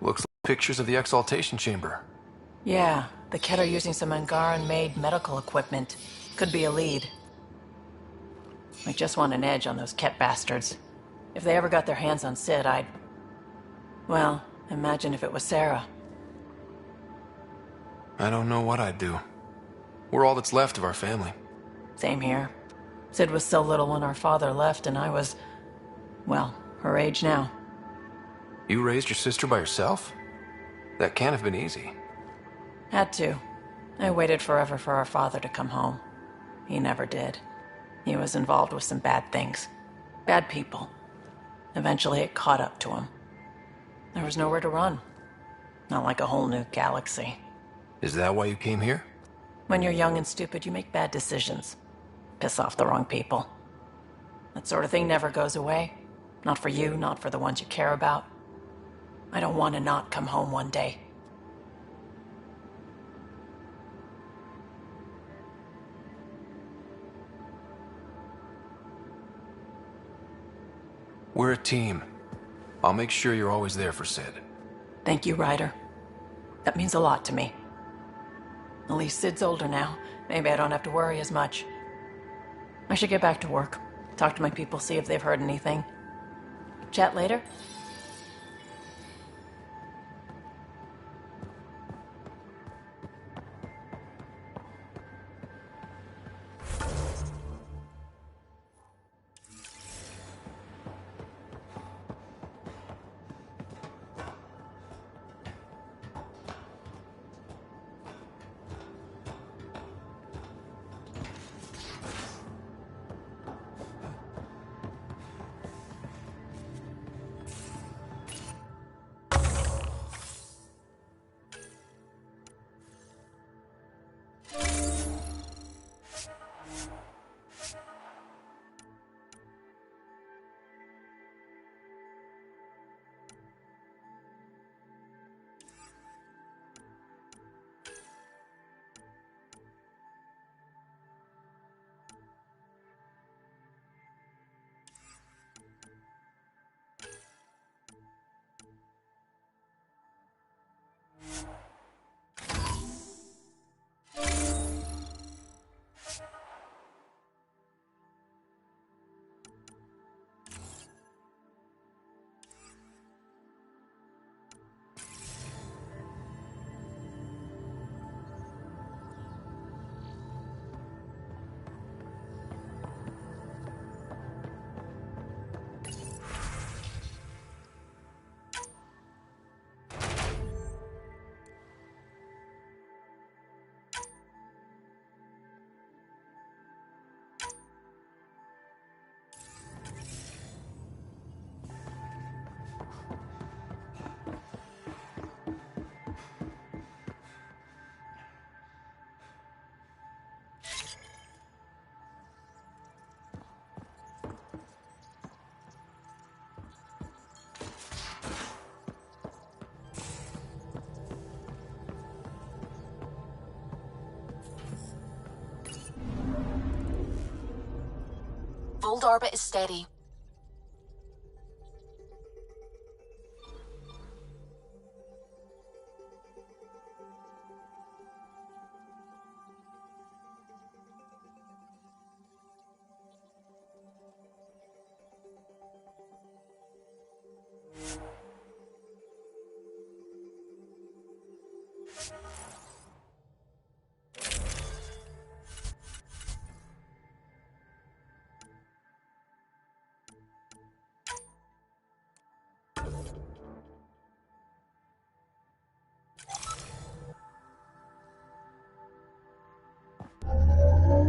Looks like pictures of the exaltation chamber. Yeah, the Ket are using some Angaran-made medical equipment. Could be a lead. I just want an edge on those Ket bastards. If they ever got their hands on Sid, I'd... Well, imagine if it was Sarah. I don't know what I'd do. We're all that's left of our family. Same here. Sid was so little when our father left, and I was... well, her age now. You raised your sister by yourself? That can't have been easy. Had to. I waited forever for our father to come home. He never did. He was involved with some bad things. Bad people. Eventually it caught up to him. There was nowhere to run. Not like a whole new galaxy. Is that why you came here? When you're young and stupid, you make bad decisions. Piss off the wrong people. That sort of thing never goes away. Not for you, not for the ones you care about. I don't want to not come home one day. We're a team. I'll make sure you're always there for Sid. Thank you, Ryder. That means a lot to me. At least Sid's older now. Maybe I don't have to worry as much. I should get back to work. Talk to my people, see if they've heard anything. Chat later? Fold orbit is steady.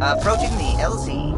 Approaching the LZ.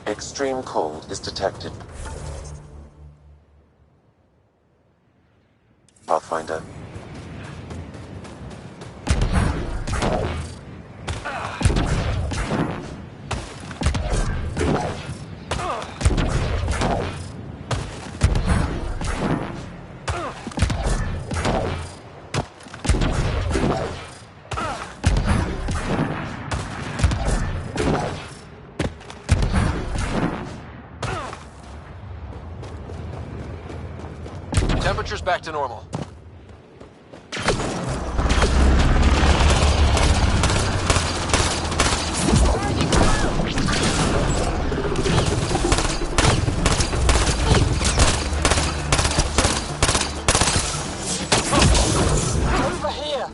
Extreme cold is detected. Pathfinder. Temperature's back to normal. Over here!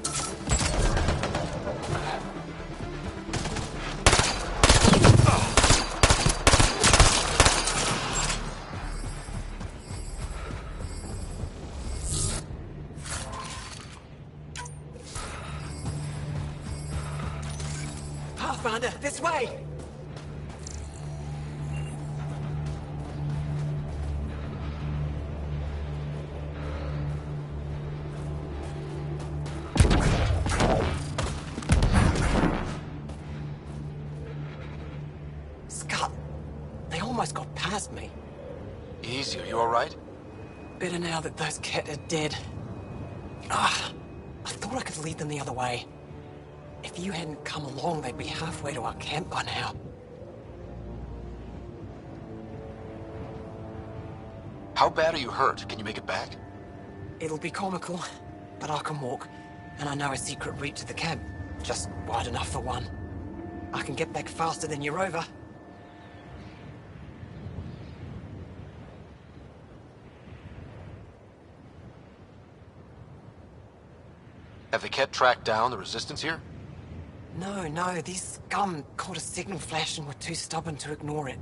Pathfinder, this way! Scott, they almost got past me. Easy, are you alright? Better now that those Ket are dead. Ah, I thought I could lead them the other way. If you hadn't come along, they'd be halfway to our camp by now. How bad are you hurt? Can you make it back? It'll be comical, but I can walk, and I know a secret route to the camp. Just wide enough for one. I can get back faster than your rover. Have the Ket tracked down the resistance here? No, these scum caught a signal flash and were too stubborn to ignore it.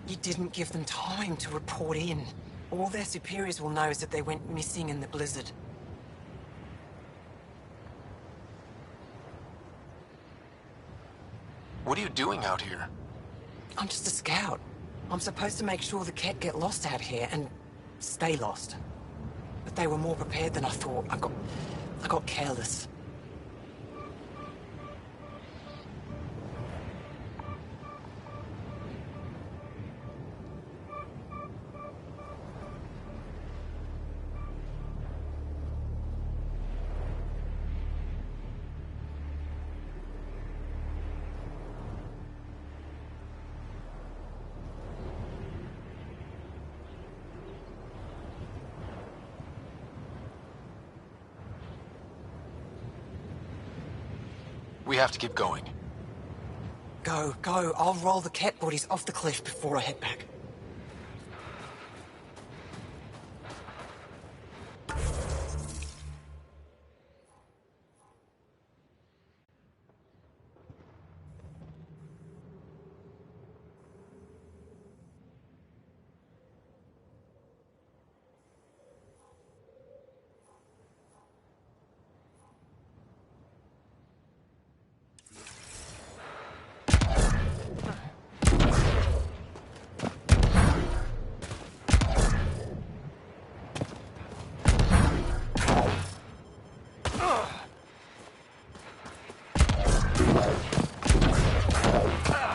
You didn't give them time to report in. All their superiors will know is that they went missing in the blizzard. What are you doing out here? I'm just a scout. I'm supposed to make sure the Ket get lost out here and stay lost. But they were more prepared than I thought. I got careless. We have to keep going. Go. I'll roll the Ket bodies off the cliff before I head back.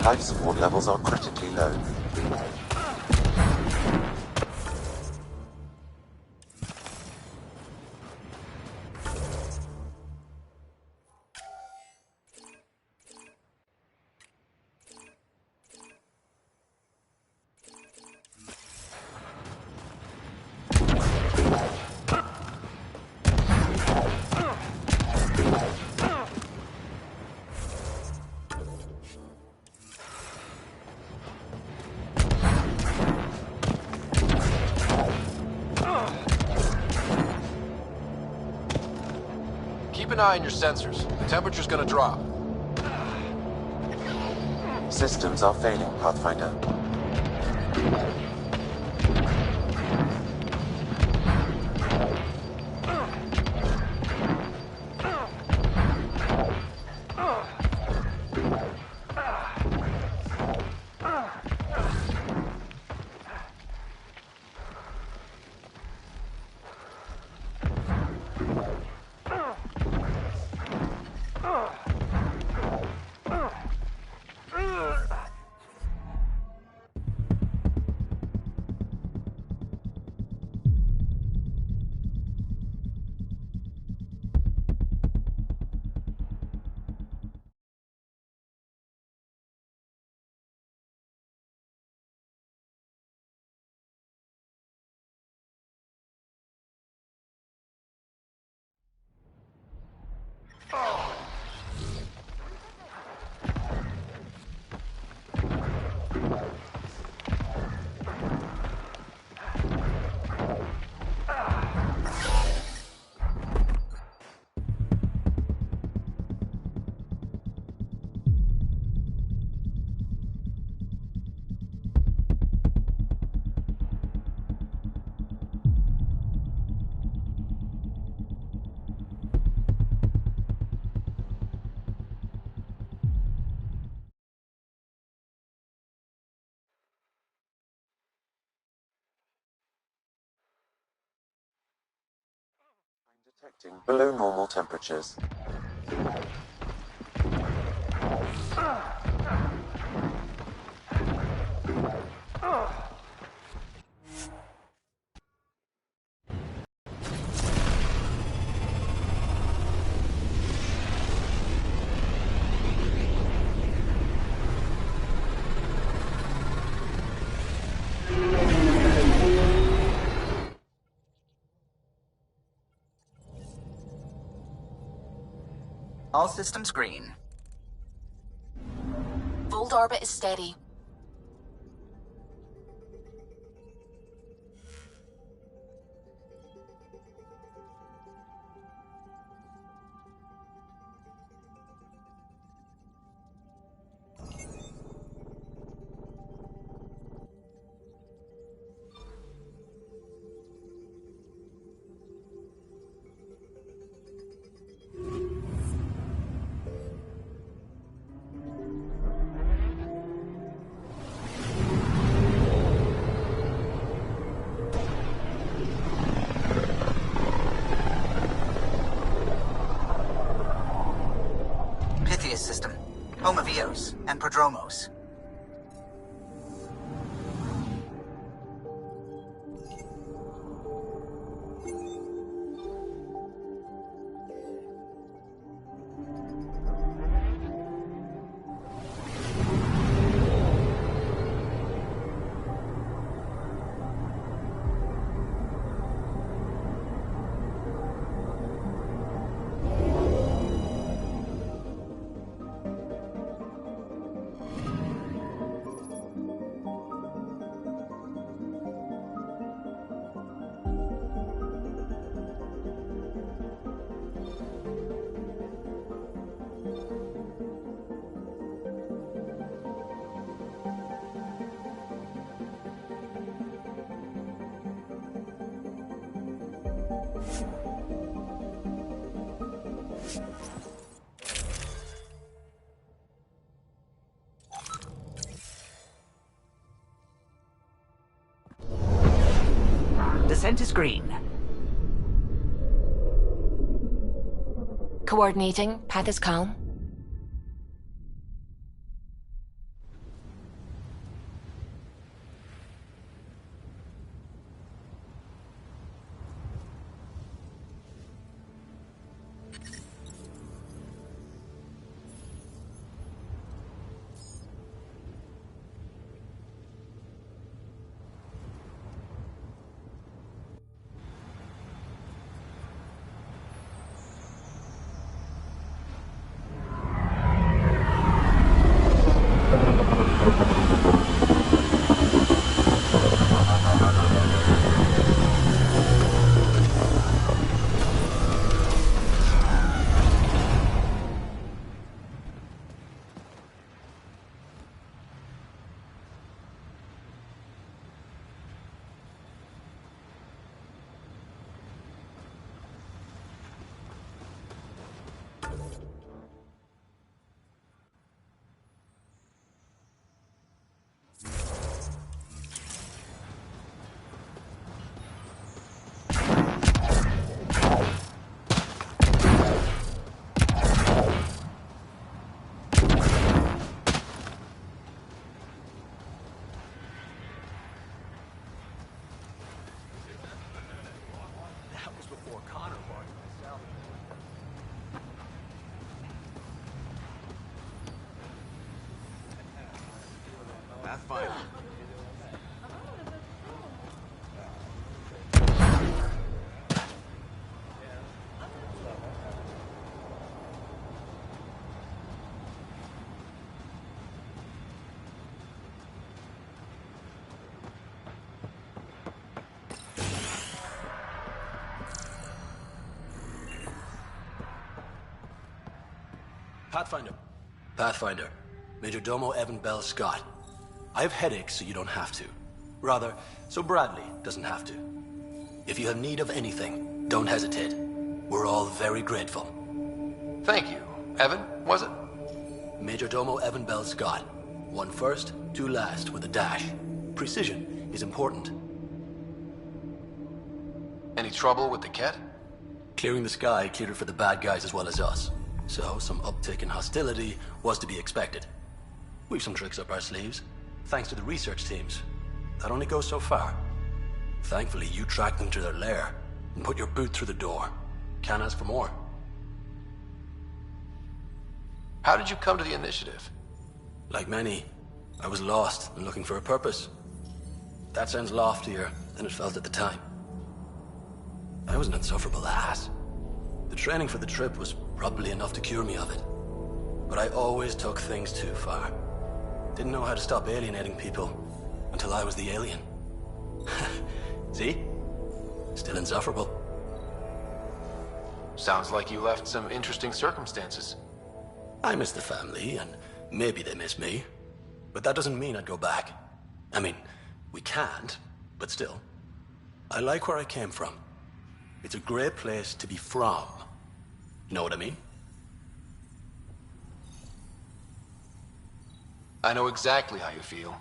Life support levels are critically low. Keep an eye on your sensors. The temperature's gonna drop. Systems are failing, Pathfinder. Detecting below normal temperatures. All systems green. Fold orbit is steady. System, home of Eos and Prodromos. Descent is green. Coordinating. Path is calm. was before Connor barred myself. Pathfinder. Pathfinder. Major Domo Evan Bell Scott. I have headaches, so you don't have to. Rather, so Bradley doesn't have to. If you have need of anything, don't hesitate. We're all very grateful. Thank you. Evan, was it? Major Domo Evan Bell Scott. One first, two last, with a dash. Precision is important. Any trouble with the Ket? Clearing the sky cleared it for the bad guys as well as us. So, some uptick in hostility was to be expected. We've some tricks up our sleeves, thanks to the research teams. That only goes so far. Thankfully, you tracked them to their lair and put your boot through the door. Can't ask for more. How did you come to the initiative? Like many, I was lost and looking for a purpose. That sounds loftier than it felt at the time. I was an insufferable ass. The training for the trip was probably enough to cure me of it. But I always took things too far. Didn't know how to stop alienating people until I was the alien. See? Still insufferable. Sounds like you left some interesting circumstances. I miss the family, and maybe they miss me. But that doesn't mean I'd go back. I mean, we can't, but still. I like where I came from. It's a great place to be from. Know what I mean? I know exactly how you feel.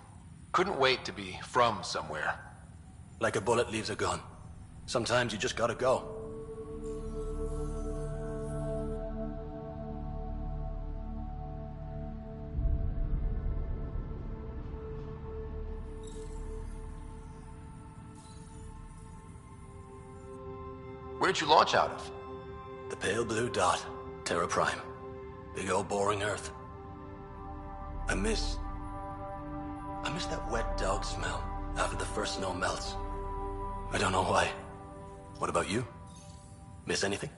Couldn't wait to be from somewhere. Like a bullet leaves a gun. Sometimes you just gotta go. Where'd you launch out of? The pale blue dot, Terra Prime. Big old boring Earth. I miss that wet dog smell after the first snow melts. I don't know why. What about you? Miss anything?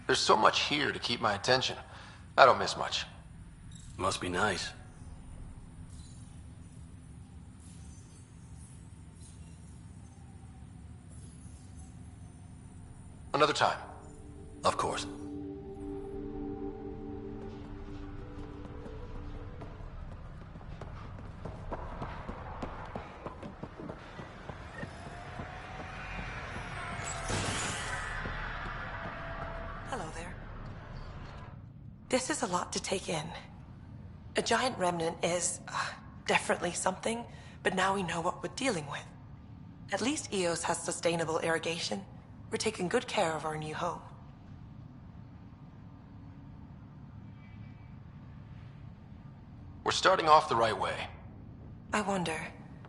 There's so much here to keep my attention. I don't miss much. Must be nice. Another time. Of course. Hello there. This is a lot to take in. A giant remnant is definitely something, but now we know what we're dealing with. At least Eos has sustainable irrigation. We're taking good care of our new home. We're starting off the right way. I wonder,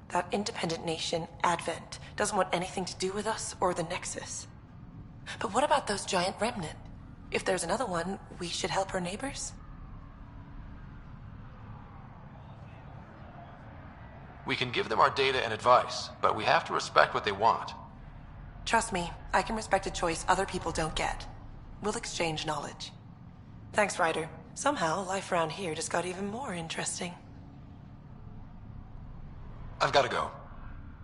that independent nation, Advent, doesn't want anything to do with us or the Nexus. But what about those giant remnant? If there's another one, we should help our neighbors? We can give them our data and advice, but we have to respect what they want. Trust me, I can respect a choice other people don't get. We'll exchange knowledge. Thanks, Ryder. Somehow, life around here just got even more interesting. I've got to go.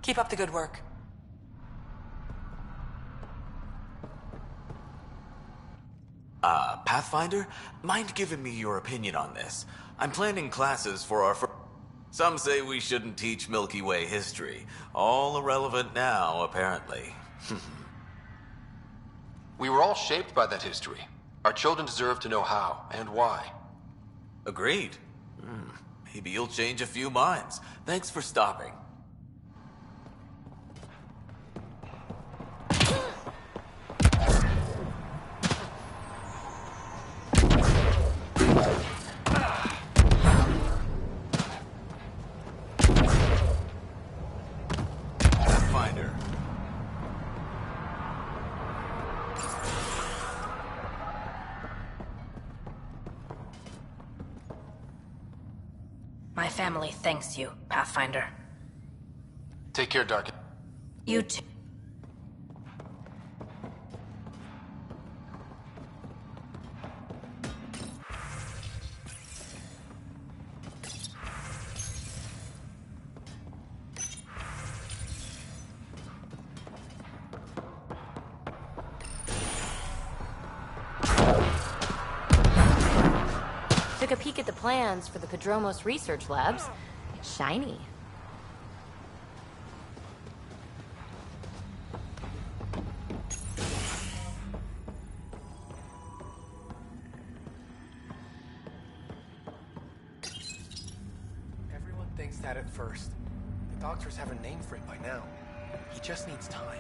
Keep up the good work. Pathfinder? Mind giving me your opinion on this? I'm planning classes for our Some say we shouldn't teach Milky Way history. All irrelevant now, apparently. We were all shaped by that history. Our children deserve to know how and why. Agreed. Maybe you'll change a few minds. Thanks for stopping. family thanks you, Pathfinder. Take care, Darkin. You too. Took a peek at the plans for the Padromos research labs. It's shiny. Everyone thinks that at first. The doctors have a name for it by now. He just needs time.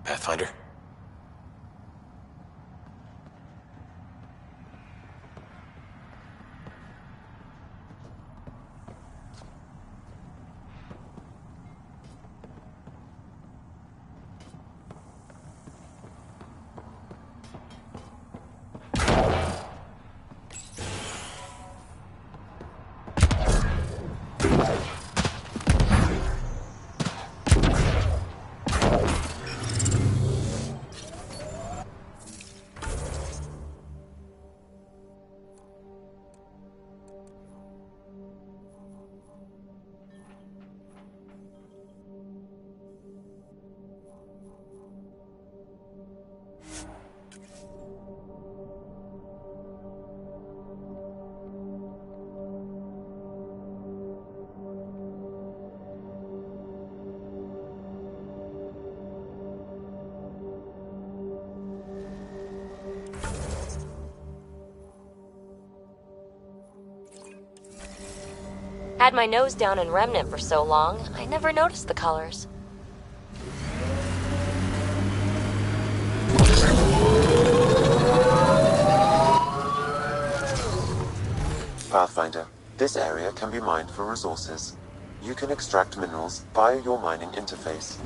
Pathfinder? Had my nose down in Remnant for so long, I never noticed the colors. Pathfinder, this area can be mined for resources. You can extract minerals via your mining interface.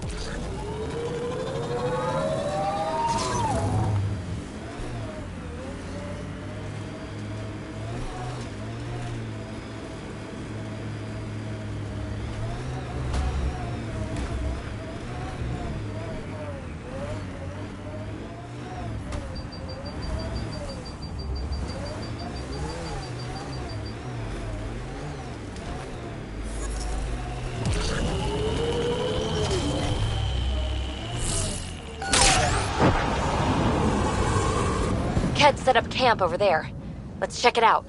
Ked set up camp over there. Let's check it out.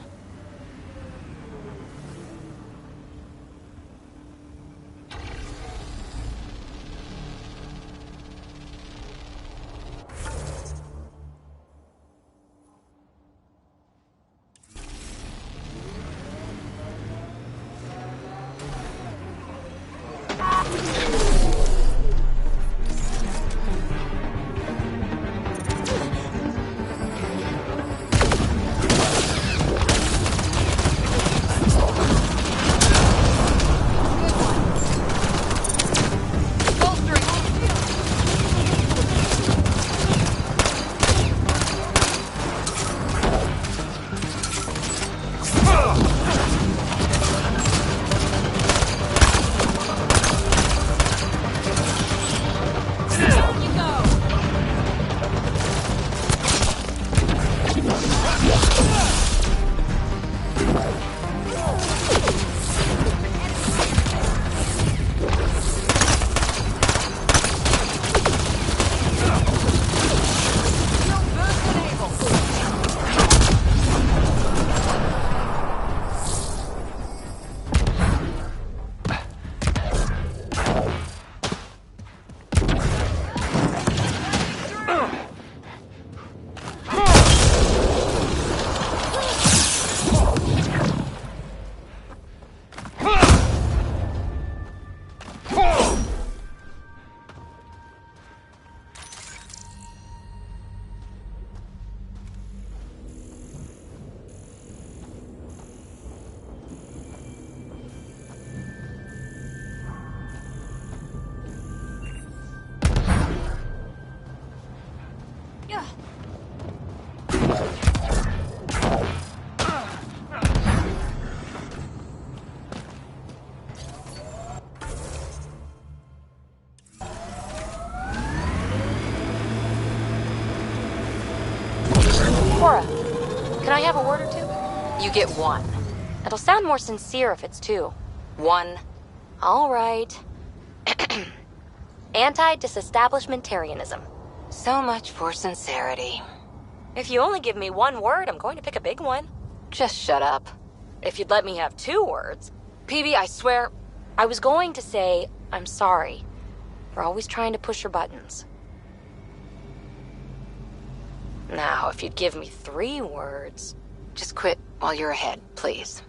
Cora, can I have a word or two? You get one. It'll sound more sincere if it's two. One. All right. Anti-disestablishmentarianism. So much for sincerity. If you only give me one word, I'm going to pick a big one. Just shut up. If you'd let me have 2 words. PB, I swear, I was going to say, I'm sorry for always trying to push your buttons. Now, if you'd give me 3 words... Just quit while you're ahead, please.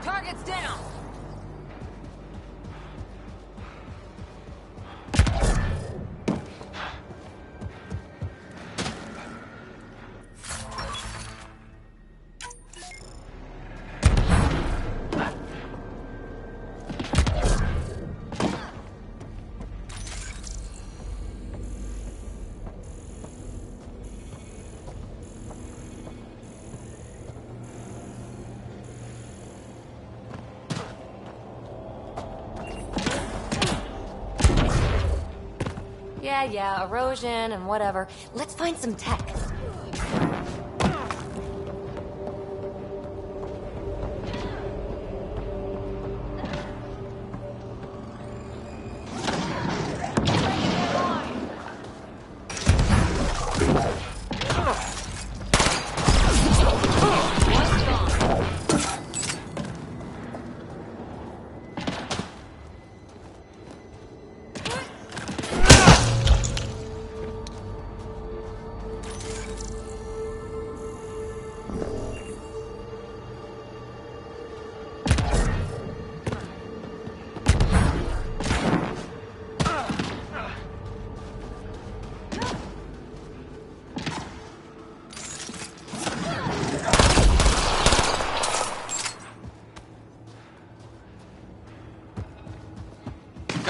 Target's down! Yeah, erosion and whatever. Let's find some tech.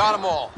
Got them all.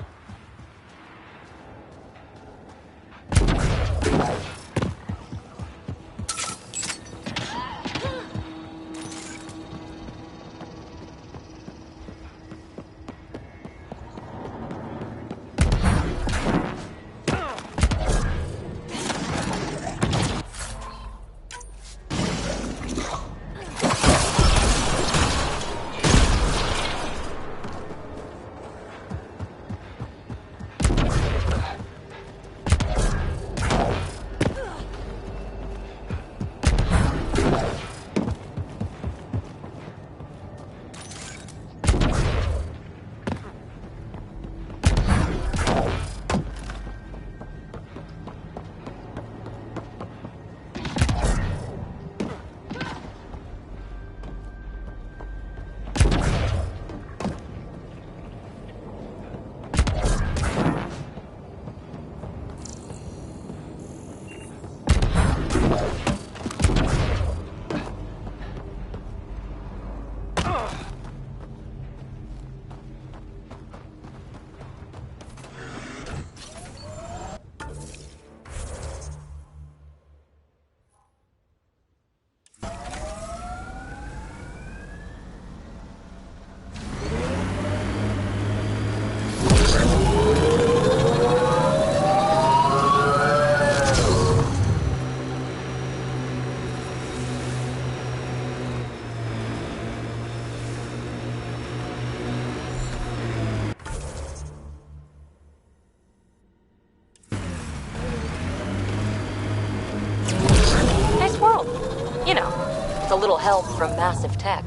A little help from massive tech.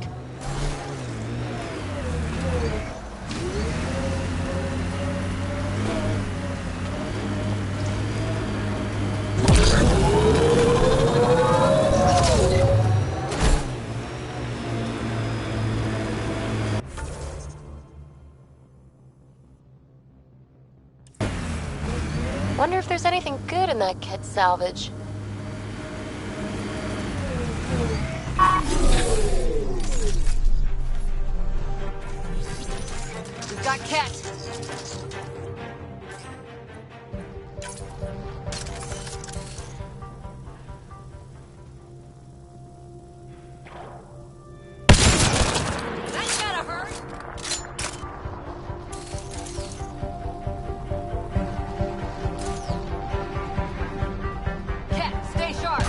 Wonder if there's anything good in that kit salvage. We've got Ket. That's gotta hurt. Ket, stay sharp.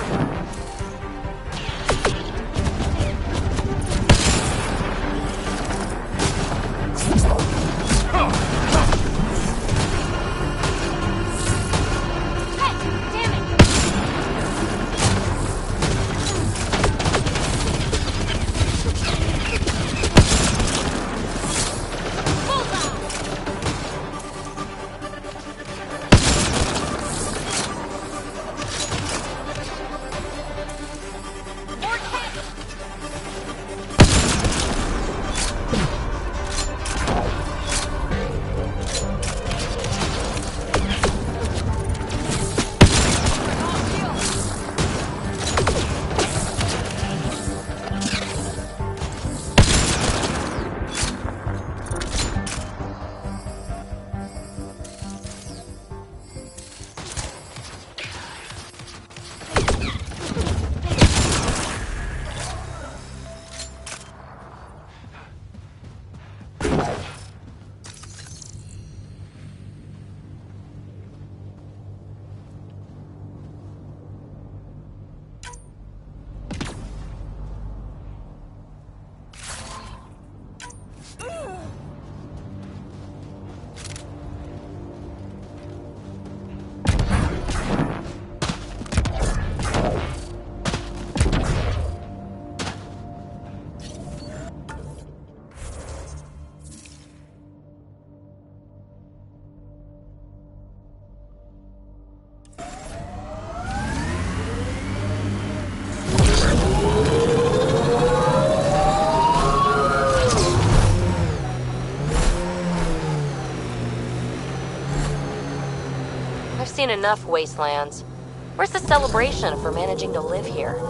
I've seen enough wastelands. Where's the celebration for managing to live here?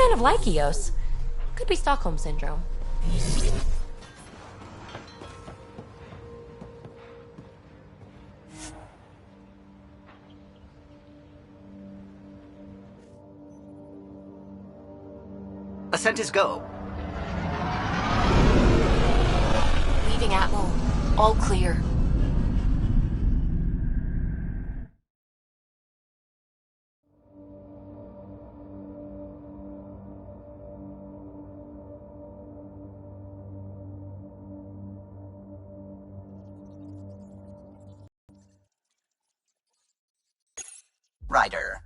kind of like Eos. Could be Stockholm Syndrome. Ascent is go. Leaving Atmo. All clear. Ryder.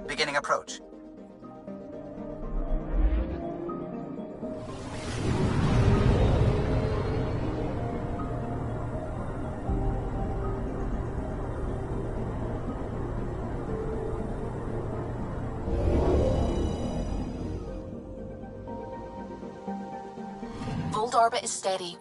Beginning approach. Volt orbit is steady.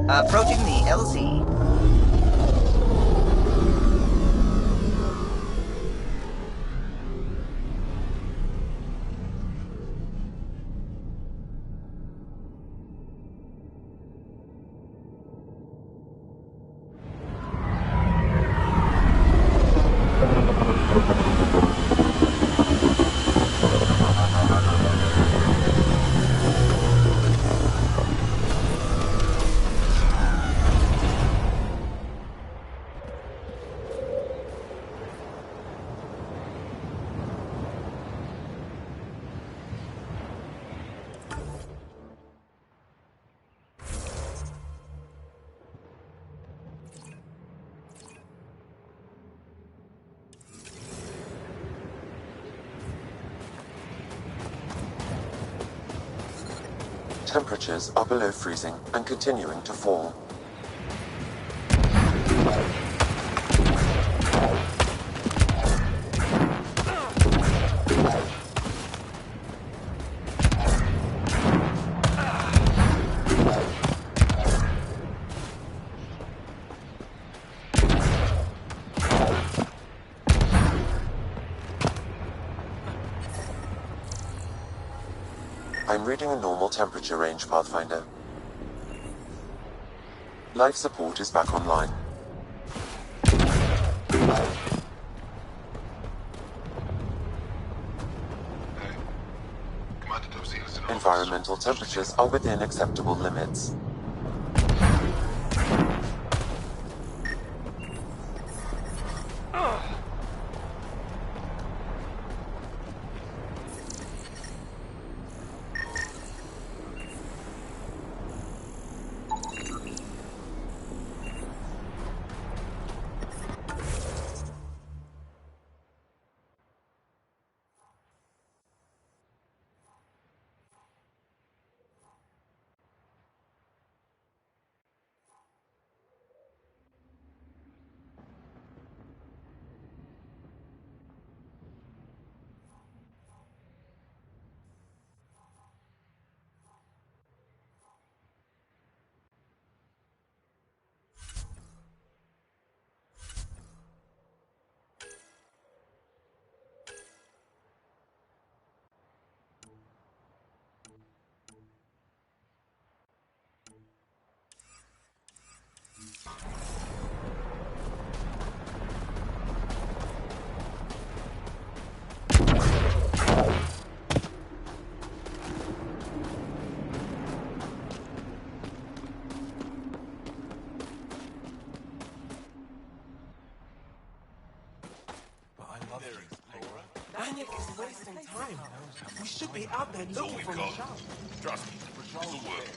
Approaching the LZ. Temperatures are below freezing and continuing to fall. I'm reading a normal temperature range, Pathfinder. Life support is back online. Environmental temperatures are within acceptable limits. panic is wasting time. We should be out there looking for a shot. Trust me, this'll work.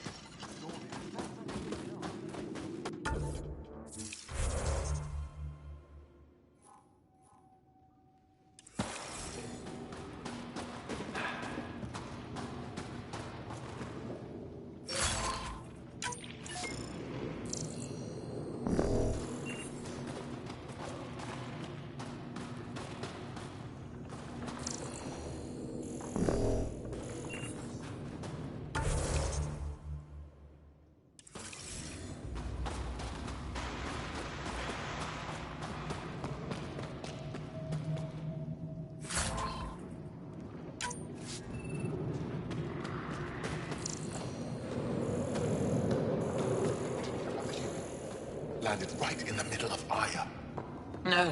Landed right in the middle of Aya. No.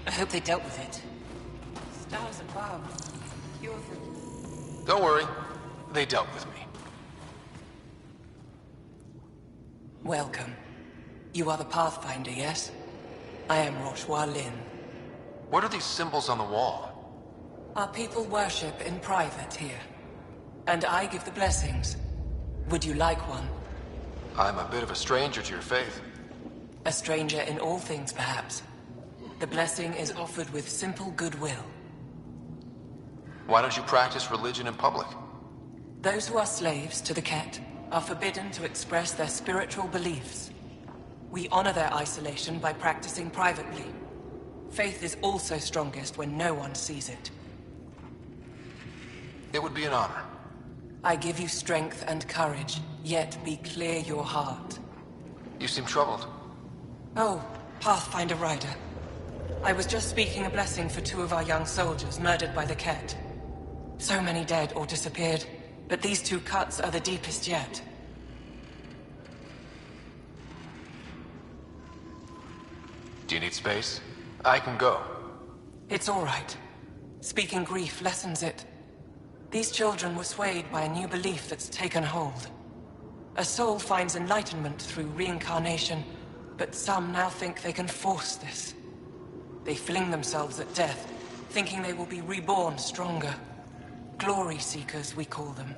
I hope they dealt with it. Stars above. You're the... Don't worry. They dealt with me. Welcome. You are the Pathfinder, yes? I am Roshua Lin. What are these symbols on the wall? Our people worship in private here. And I give the blessings. Would you like one? I'm a bit of a stranger to your faith. A stranger in all things, perhaps. The blessing is offered with simple goodwill. Why don't you practice religion in public? Those who are slaves to the Ket are forbidden to express their spiritual beliefs. We honor their isolation by practicing privately. Faith is also strongest when no one sees it. It would be an honor. I give you strength and courage, yet be clear your heart. You seem troubled. Oh, Pathfinder Rider. I was just speaking a blessing for 2 of our young soldiers murdered by the Ket. So many dead or disappeared, but these 2 cuts are the deepest yet. Do you need space? I can go. It's all right. Speaking grief lessens it. These children were swayed by a new belief that's taken hold. A soul finds enlightenment through reincarnation, but some now think they can force this. They fling themselves at death, thinking they will be reborn stronger. Glory seekers, we call them.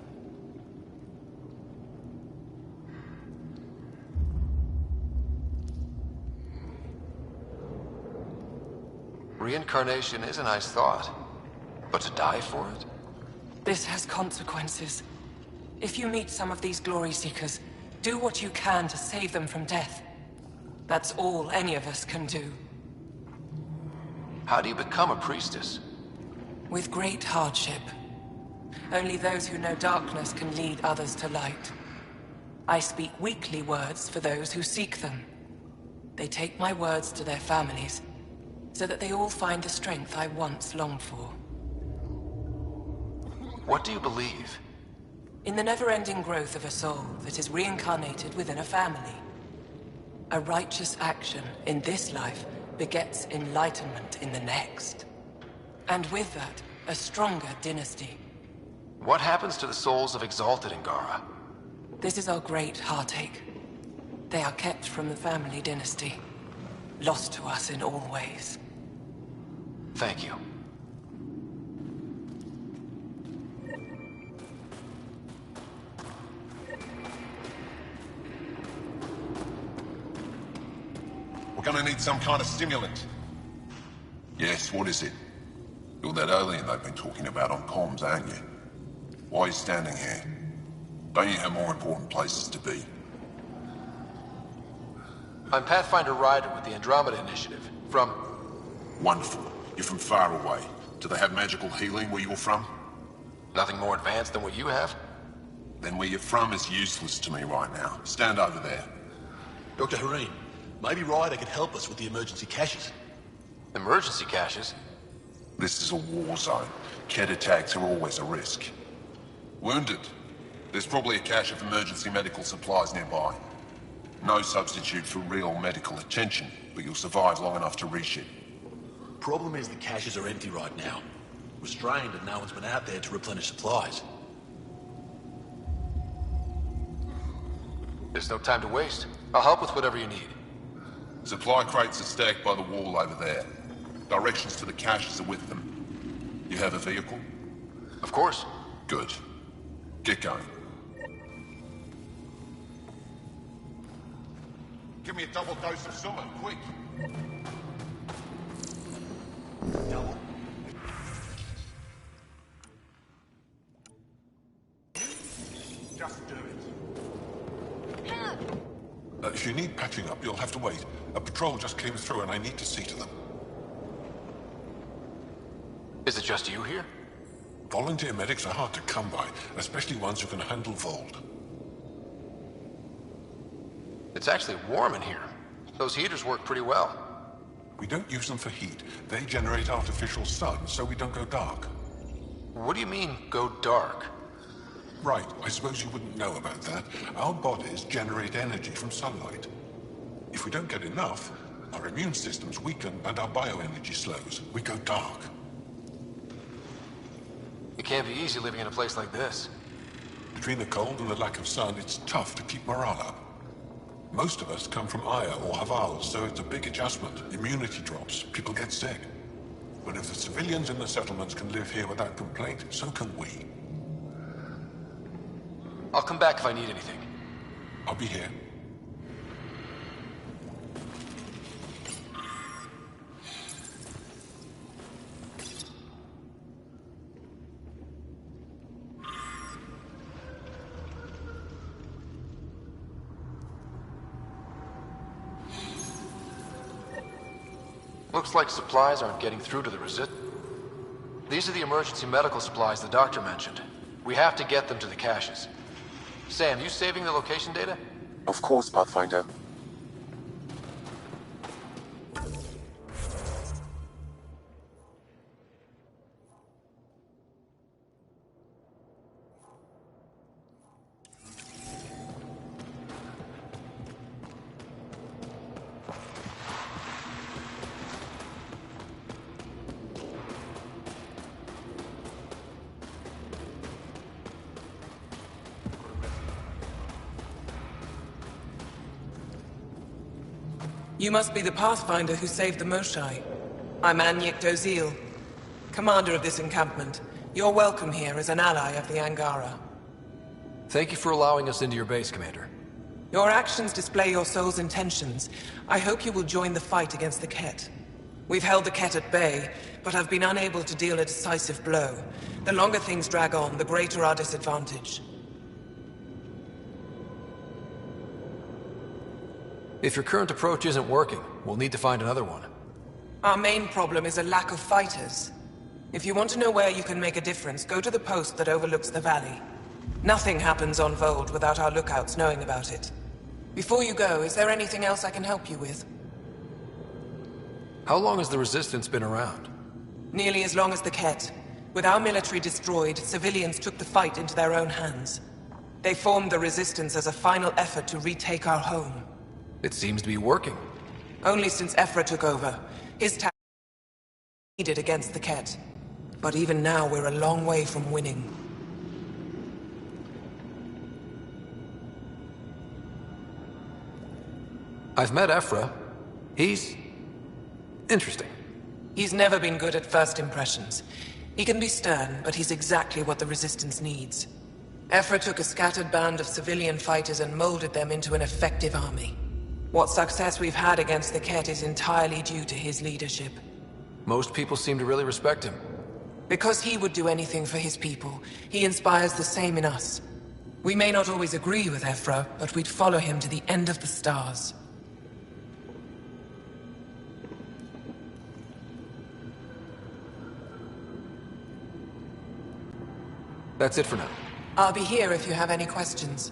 Reincarnation is a nice thought, but to die for it? This has consequences. If you meet some of these glory seekers, do what you can to save them from death. That's all any of us can do. How do you become a priestess? With great hardship. Only those who know darkness can lead others to light. I speak weekly words for those who seek them. They take my words to their families, so that they all find the strength I once longed for. What do you believe? In the never-ending growth of a soul that is reincarnated within a family. A righteous action in this life begets enlightenment in the next. And with that, a stronger dynasty. What happens to the souls of Exalted Ingara? This is our great heartache. They are kept from the family dynasty. Lost to us in all ways. Thank you. We're gonna need some kind of stimulant. Yes, what is it? You're that alien they've been talking about on comms, aren't you? Why are you standing here? Don't you have more important places to be? I'm Pathfinder Ryder with the Andromeda Initiative. From... Wonderful. You're from far away. Do they have magical healing where you're from? Nothing more advanced than what you have? Then where you're from is useless to me right now. Stand over there. Dr. Hareen, maybe Ryder could help us with the emergency caches. Emergency caches? This is a war zone. Ket attacks are always a risk. Wounded? There's probably a cache of emergency medical supplies nearby. No substitute for real medical attention, but you'll survive long enough to reship. Problem is the caches are empty right now. We're strained and no one's been out there to replenish supplies. There's no time to waste. I'll help with whatever you need. Supply crates are stacked by the wall over there. Directions to the caches are with them. You have a vehicle? Of course. Good. Get going. Give me a double dose of something, quick. Double. Just do it. If you need patching up, you'll have to wait. A patrol just came through and I need to see to them. Is it just you here? Volunteer medics are hard to come by, especially ones who can handle Vold. It's actually warm in here. Those heaters work pretty well. We don't use them for heat. They generate artificial sun, so we don't go dark. What do you mean, go dark? Right, I suppose you wouldn't know about that. Our bodies generate energy from sunlight. If we don't get enough, our immune systems weaken and our bioenergy slows. We go dark. It can't be easy living in a place like this. Between the cold and the lack of sun, it's tough to keep morale up. Most of us come from Aya or Haval, so it's a big adjustment. Immunity drops, people get sick. But if the civilians in the settlements can live here without complaint, so can we. I'll come back if I need anything. I'll be here. Looks like supplies aren't getting through to the resist. These are the emergency medical supplies the doctor mentioned. We have to get them to the caches. Sam, you saving the location data? Of course, Pathfinder. You must be the Pathfinder who saved the Moshai. I'm Anyik Dozil, commander of this encampment. You're welcome here as an ally of the Angara. Thank you for allowing us into your base, Commander. Your actions display your soul's intentions. I hope you will join the fight against the Ket. We've held the Ket at bay, but have been unable to deal a decisive blow. The longer things drag on, the greater our disadvantage. If your current approach isn't working, we'll need to find another one. Our main problem is a lack of fighters. If you want to know where you can make a difference, go to the post that overlooks the valley. Nothing happens on Vold without our lookouts knowing about it. Before you go, is there anything else I can help you with? How long has the Resistance been around? Nearly as long as the Ket. With our military destroyed, civilians took the fight into their own hands. They formed the Resistance as a final effort to retake our home. It seems to be working. Only since Ephra took over. His tactics needed against the Ket. But even now, we're a long way from winning. I've met Ephra. He's interesting. He's never been good at first impressions. He can be stern, but he's exactly what the Resistance needs. Ephra took a scattered band of civilian fighters and molded them into an effective army. What success we've had against the Ket is entirely due to his leadership. Most people seem to really respect him. Because he would do anything for his people, he inspires the same in us. We may not always agree with Ephra, but we'd follow him to the end of the stars. That's it for now. I'll be here if you have any questions.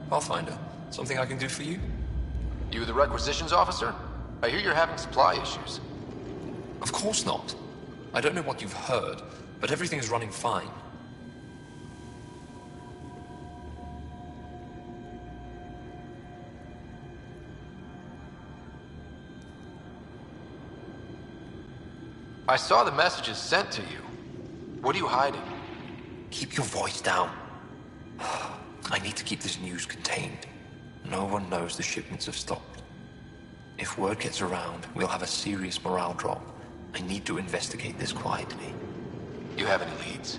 Pathfinder, something I can do for you? You the requisitions officer? I hear you're having supply issues. Of course not. I don't know what you've heard, but everything is running fine. I saw the messages sent to you. What are you hiding? Keep your voice down. I need to keep this news contained. No one knows the shipments have stopped. If word gets around, we'll have a serious morale drop. I need to investigate this quietly. You have any leads?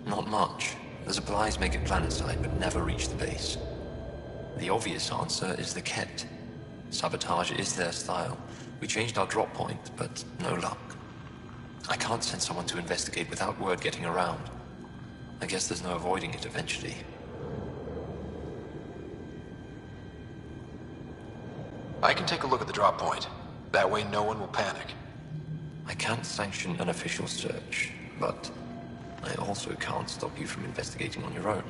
Not much. The supplies make it planetside, but never reach the base. The obvious answer is the Ket. Sabotage is their style. We changed our drop point, but no luck. I can't send someone to investigate without word getting around. I guess there's no avoiding it eventually. I can take a look at the drop point. That way no one will panic. I can't sanction an official search, but I also can't stop you from investigating on your own.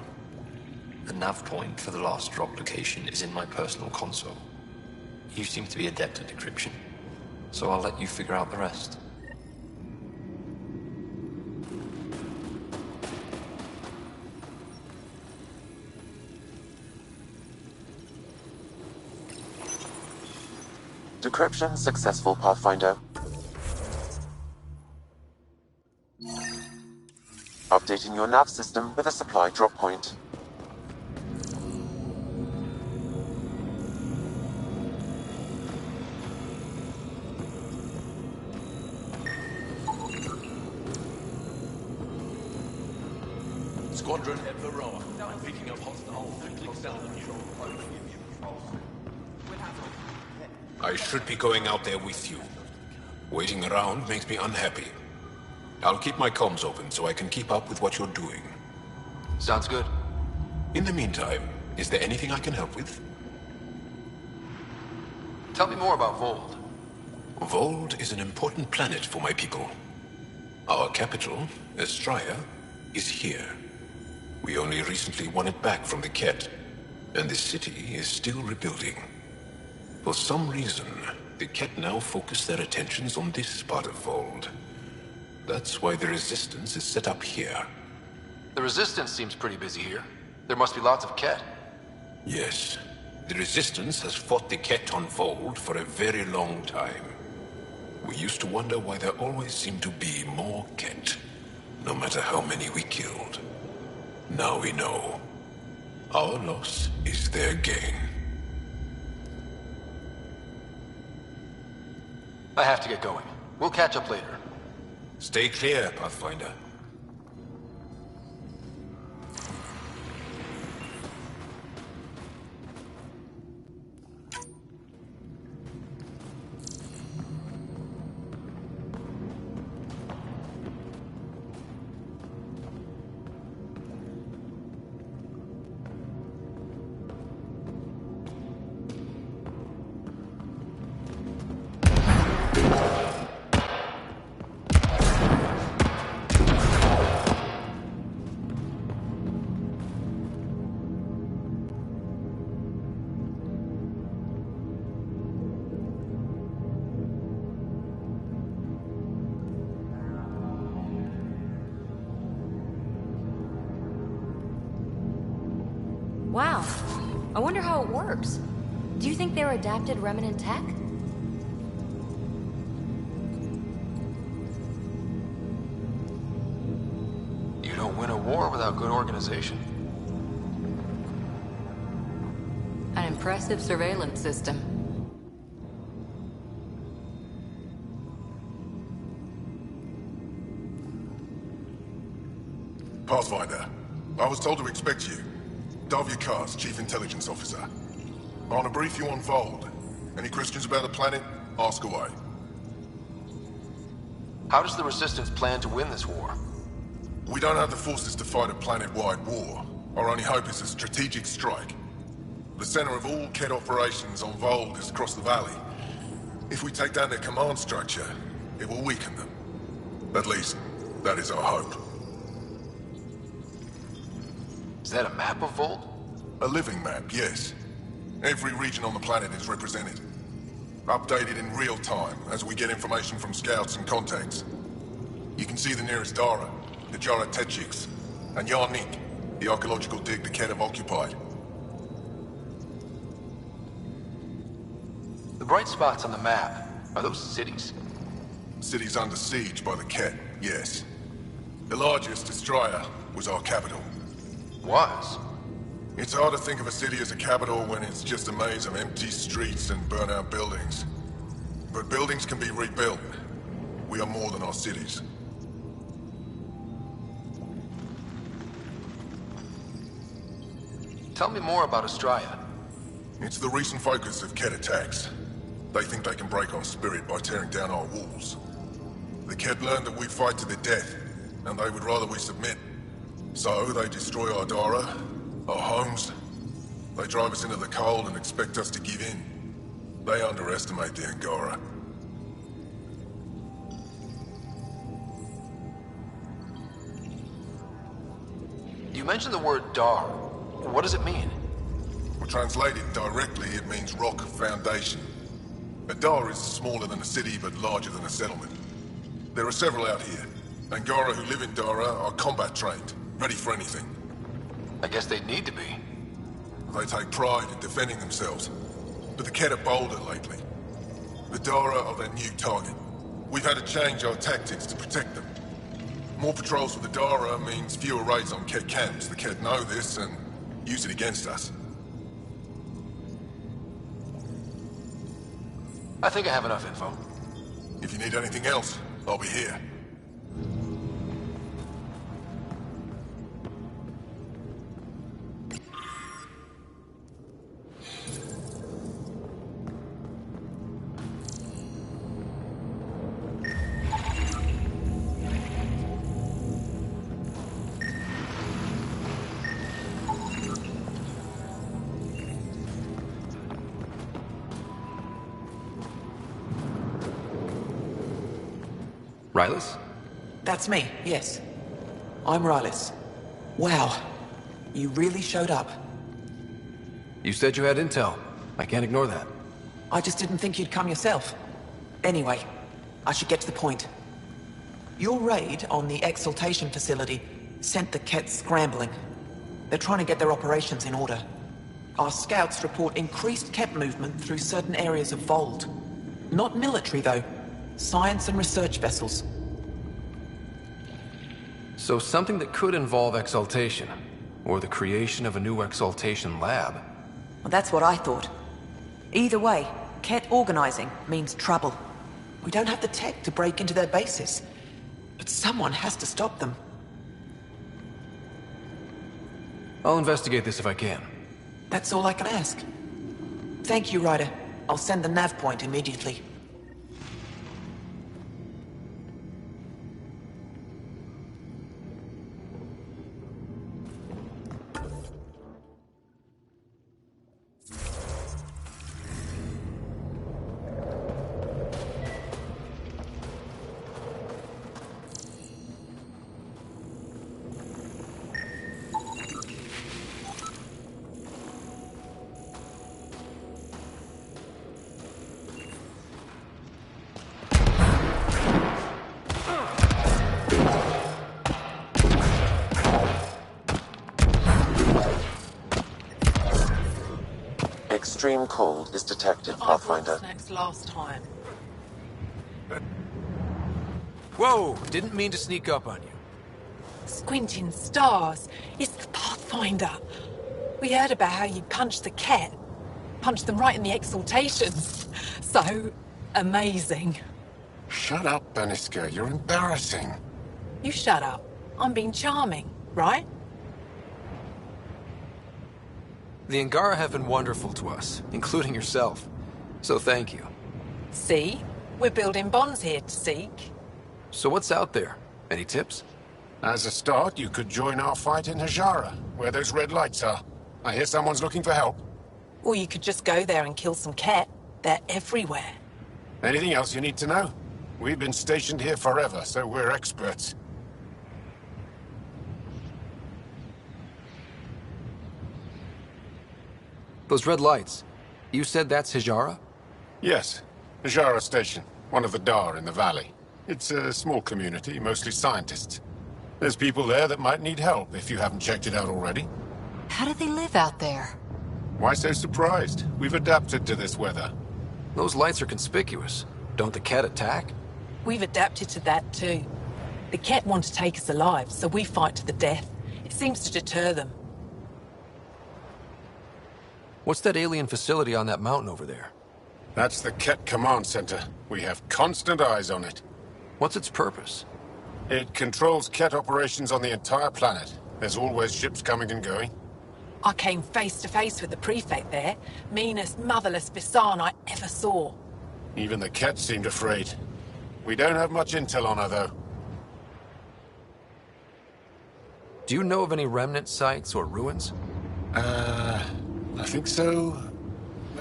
The nav point for the last drop location is in my personal console. You seem to be adept at decryption, so I'll let you figure out the rest. Decryption successful, Pathfinder. Updating your nav system with a supply drop point. Squadron at Varroa. I'm picking up hostile. Click down the neutral. I should be going out there with you. Waiting around makes me unhappy. I'll keep my comms open so I can keep up with what you're doing. Sounds good. In the meantime, is there anything I can help with? Tell me more about Vold. Vold is an important planet for my people. Our capital, Estraya, is here. We only recently won it back from the Ket, and the city is still rebuilding. For some reason, the Ket now focus their attentions on this part of Vold. That's why the Resistance is set up here. The Resistance seems pretty busy here. There must be lots of Ket. Yes. The Resistance has fought the Ket on Vold for a very long time. We used to wonder why there always seemed to be more Ket, no matter how many we killed. Now we know. Our loss is their gain. I have to get going. We'll catch up later. Stay clear, Pathfinder. Wow. I wonder how it works. Do you think they were adapted remnant tech? You don't win a war without good organization. An impressive surveillance system. Pathfinder, I was told to expect you. Davia Kars, Chief Intelligence Officer. I want to brief you on Vold. Any questions about the planet, ask away. How does the Resistance plan to win this war? We don't have the forces to fight a planet-wide war. Our only hope is a strategic strike. The center of all Ket operations on Vold is across the valley. If we take down their command structure, it will weaken them. At least, that is our hope. Is that a map of Vold? A living map, yes. Every region on the planet is represented. Updated in real time as we get information from scouts and contacts. You can see the nearest Dara, the Jara Tetchiks, and Yarnik, the archaeological dig the Ket have occupied. The bright spots on the map, are those cities? City's under siege by the Ket, yes. The largest, Destroyer, was our capital. Was? It's hard to think of a city as a capital when it's just a maze of empty streets and burnt-out buildings. But buildings can be rebuilt. We are more than our cities. Tell me more about Estrella. It's the recent focus of Ket attacks. They think they can break our spirit by tearing down our walls. The Ket learned that we fight to the death, and they would rather we submit. So they destroy our Dara, our homes. They drive us into the cold and expect us to give in. They underestimate the Angara. You mentioned the word Dar. What does it mean? Well, translated directly, it means rock foundation. A Dar is smaller than a city, but larger than a settlement. There are several out here. Angara who live in Dara are combat trained, ready for anything. I guess they'd need to be. They take pride in defending themselves. But the Ket are bolder lately. The Dara are their new target. We've had to change our tactics to protect them. More patrols for the Dara means fewer raids on Ket camps. The Ket know this and use it against us. I think I have enough info. If you need anything else, I'll be here. Rylas? That's me, yes. I'm Rylis. Wow. You really showed up. You said you had intel. I can't ignore that. I just didn't think you'd come yourself. Anyway, I should get to the point. Your raid on the Exaltation facility sent the Ket scrambling. They're trying to get their operations in order. Our scouts report increased Ket movement through certain areas of Vold. Not military, though. Science and research vessels. So something that could involve Exaltation, or the creation of a new Exaltation lab. Well, that's what I thought. Either way, Ket organizing means trouble. We don't have the tech to break into their bases. But someone has to stop them. I'll investigate this if I can. That's all I can ask. Thank you, Ryder. I'll send the nav point immediately. Extreme cold is detected, Pathfinder. Snacks last time. Whoa! Didn't mean to sneak up on you. Squinting stars. It's the Pathfinder. We heard about how you punched the Ket. Punched them right in the exaltations. So amazing. Shut up, Beniska. You're embarrassing. You shut up. I'm being charming, right? The Angara have been wonderful to us, including yourself. So thank you. See? We're building bonds here to seek. So what's out there? Any tips? As a start, you could join our fight in Hajara, where those red lights are. I hear someone's looking for help. Or you could just go there and kill some Ket. They're everywhere. Anything else you need to know? We've been stationed here forever, so we're experts. Those red lights. You said that's Hijara? Yes. Hajara Station, one of the Dar in the valley. It's a small community, mostly scientists. There's people there that might need help, if you haven't checked it out already. How do they live out there? Why so surprised? We've adapted to this weather. Those lights are conspicuous. Don't the Ket attack? We've adapted to that too. The Ket want to take us alive, so we fight to the death. It seems to deter them. What's that alien facility on that mountain over there? That's the Ket Command Center. We have constant eyes on it. What's its purpose? It controls Ket operations on the entire planet. There's always ships coming and going. I came face to face with the prefect there. Meanest, motherless Bisan I ever saw. Even the Ket seemed afraid. We don't have much intel on her, though. Do you know of any remnant sites or ruins? I think so.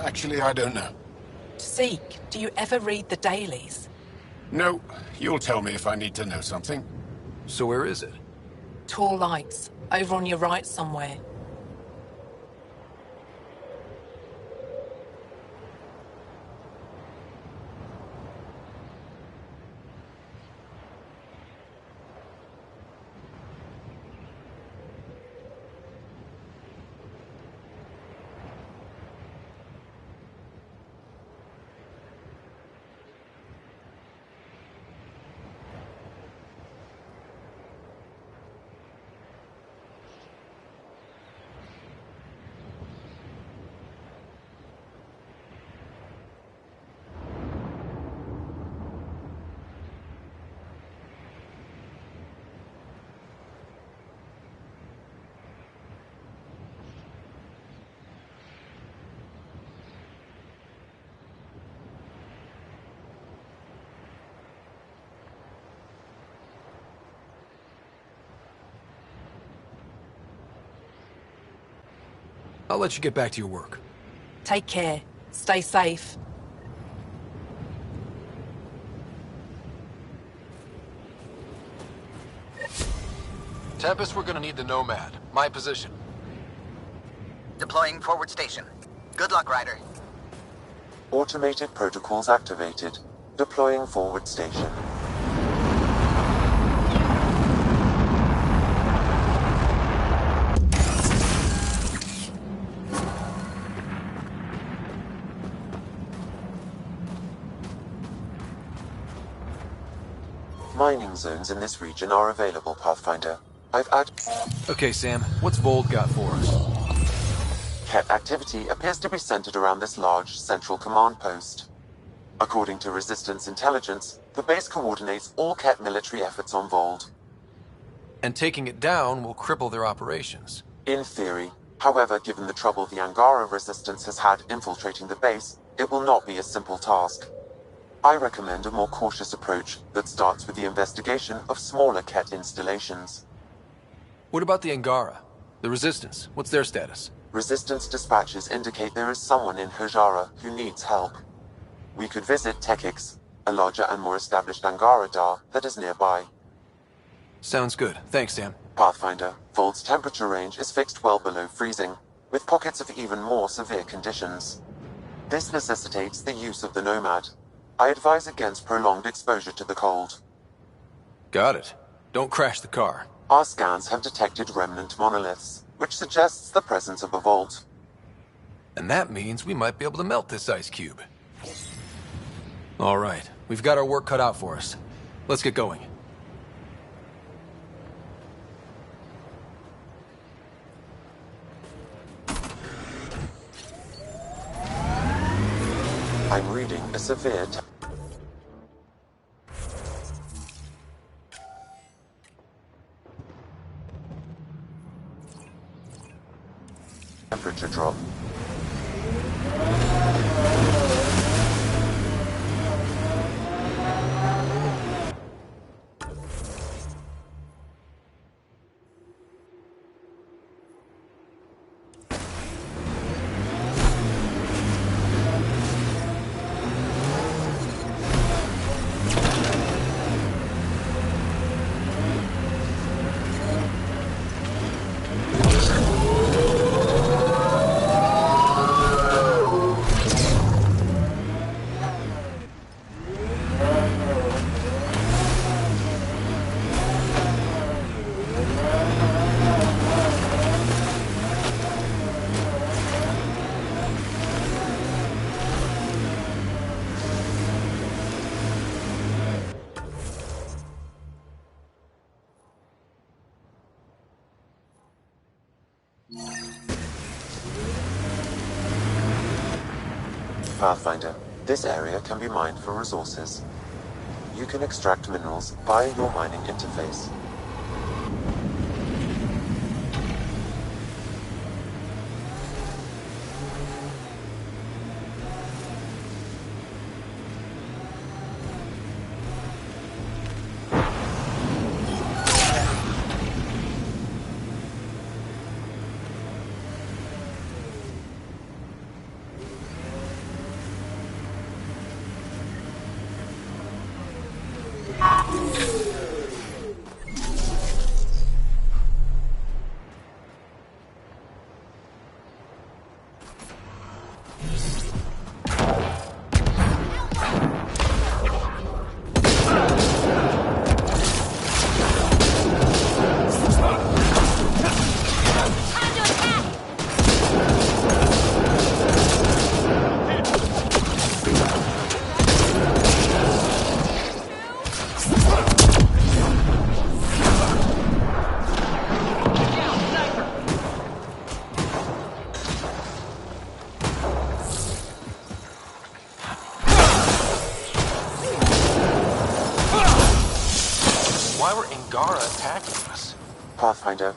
Actually, I don't know. Seek, do you ever read the dailies? No, you'll tell me if I need to know something. So where is it? Tall lights, over on your right somewhere. I'll let you get back to your work. Take care. Stay safe. Tempest, we're gonna need the Nomad. My position. Deploying forward station. Good luck, Ryder. Automated protocols activated. Deploying forward station. Mining zones in this region are available, Pathfinder. I've added... Okay, Sam. What's Vold got for us? Ket activity appears to be centered around this large central command post. According to Resistance intelligence, the base coordinates all Ket military efforts on Vold. And taking it down will cripple their operations. In theory. However, given the trouble the Angara Resistance has had infiltrating the base, it will not be a simple task. I recommend a more cautious approach that starts with the investigation of smaller Ket installations. What about the Angara? The Resistance, what's their status? Resistance dispatches indicate there is someone in Hajara who needs help. We could visit Tekix, a larger and more established Angara Dar that is nearby. Sounds good. Thanks, Sam. Pathfinder, Vold's temperature range is fixed well below freezing, with pockets of even more severe conditions. This necessitates the use of the Nomad. I advise against prolonged exposure to the cold. Got it. Don't crash the car. Our scans have detected remnant monoliths, which suggests the presence of a vault. And that means we might be able to melt this ice cube. All right, we've got our work cut out for us. Let's get going. I'm reading a severe temperature drop. Pathfinder, this area can be mined for resources. You can extract minerals via your mining interface. Why were Angara attacking us? Pathfinder,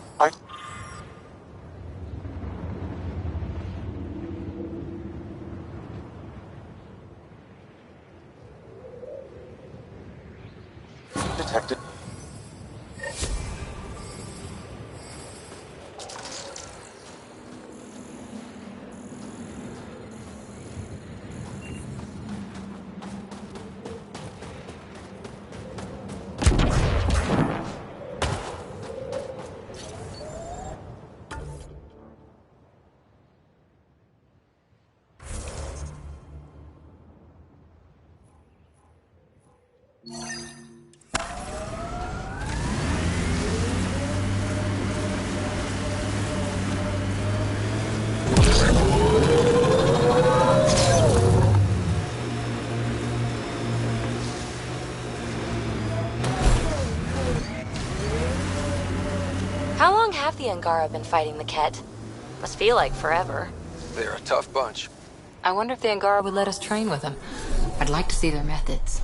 detected. How long have the Angara been fighting the Ket? Must feel like forever. They're a tough bunch. I wonder if the Angara would let us train with them. I'd like to see their methods.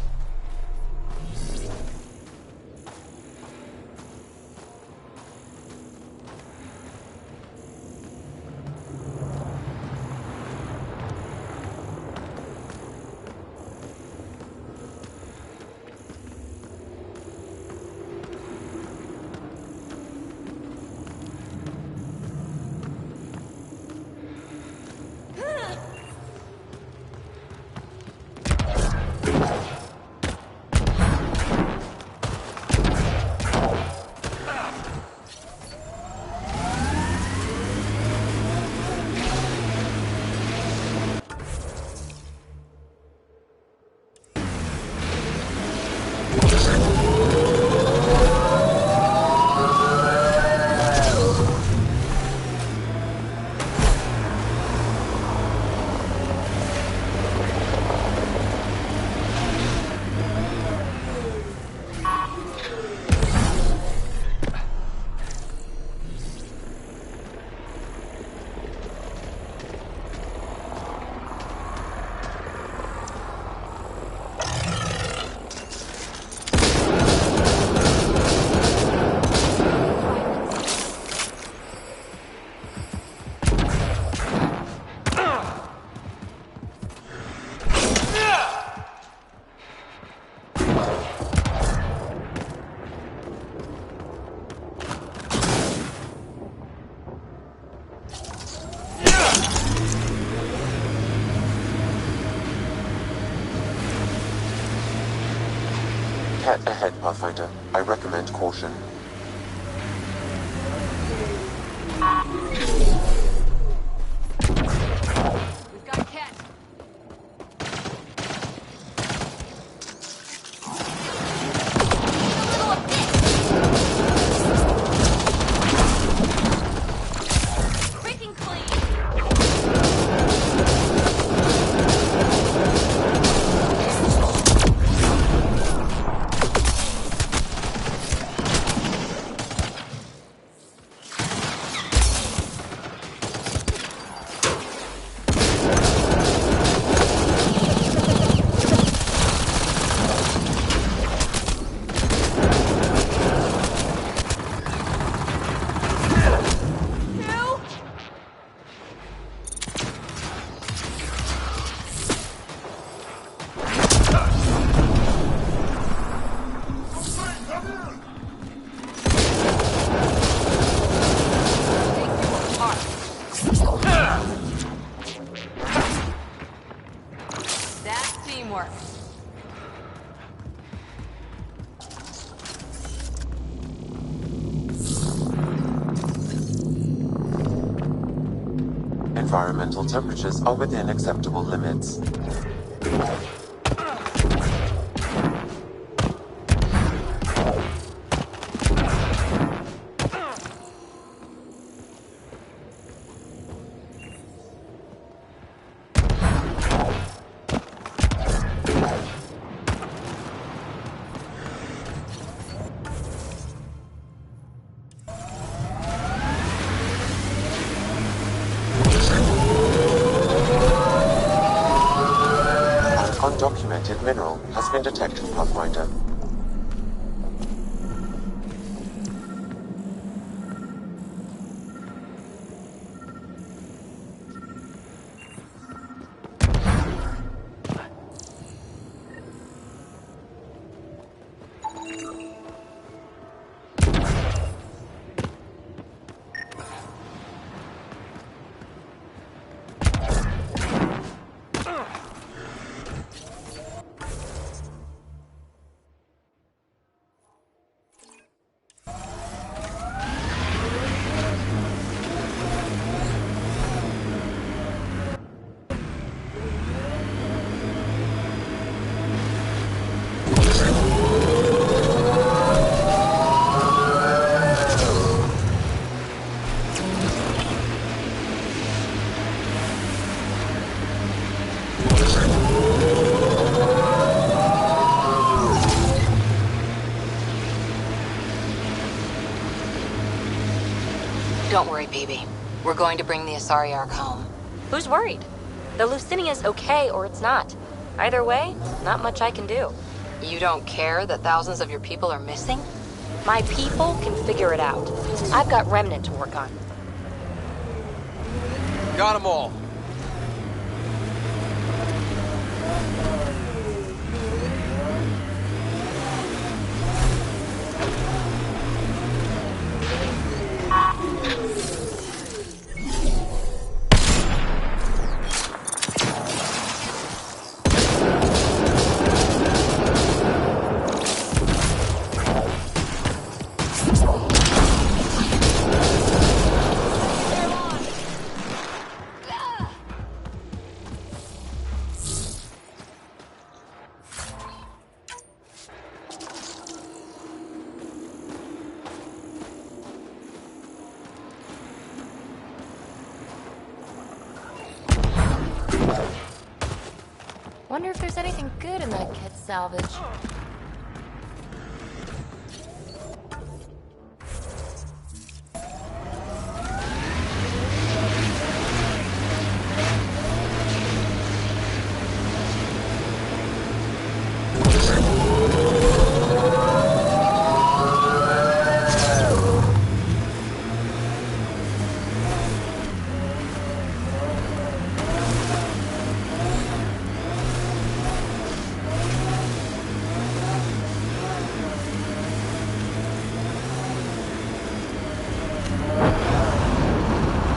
Cat ahead, Pathfinder. I recommend caution. We've got a cat. Quick and clean. teamwork. Environmental temperatures are within acceptable limits. Undocumented mineral has been detected, Pathfinder. Don't worry, BB. We're going to bring the Asari Ark home. Who's worried? The Lucinia's okay or it's not. Either way, not much I can do. You don't care that thousands of your people are missing? My people can figure it out. I've got Remnant to work on. Got them all. Wonder if there's anything good in that kit salvage.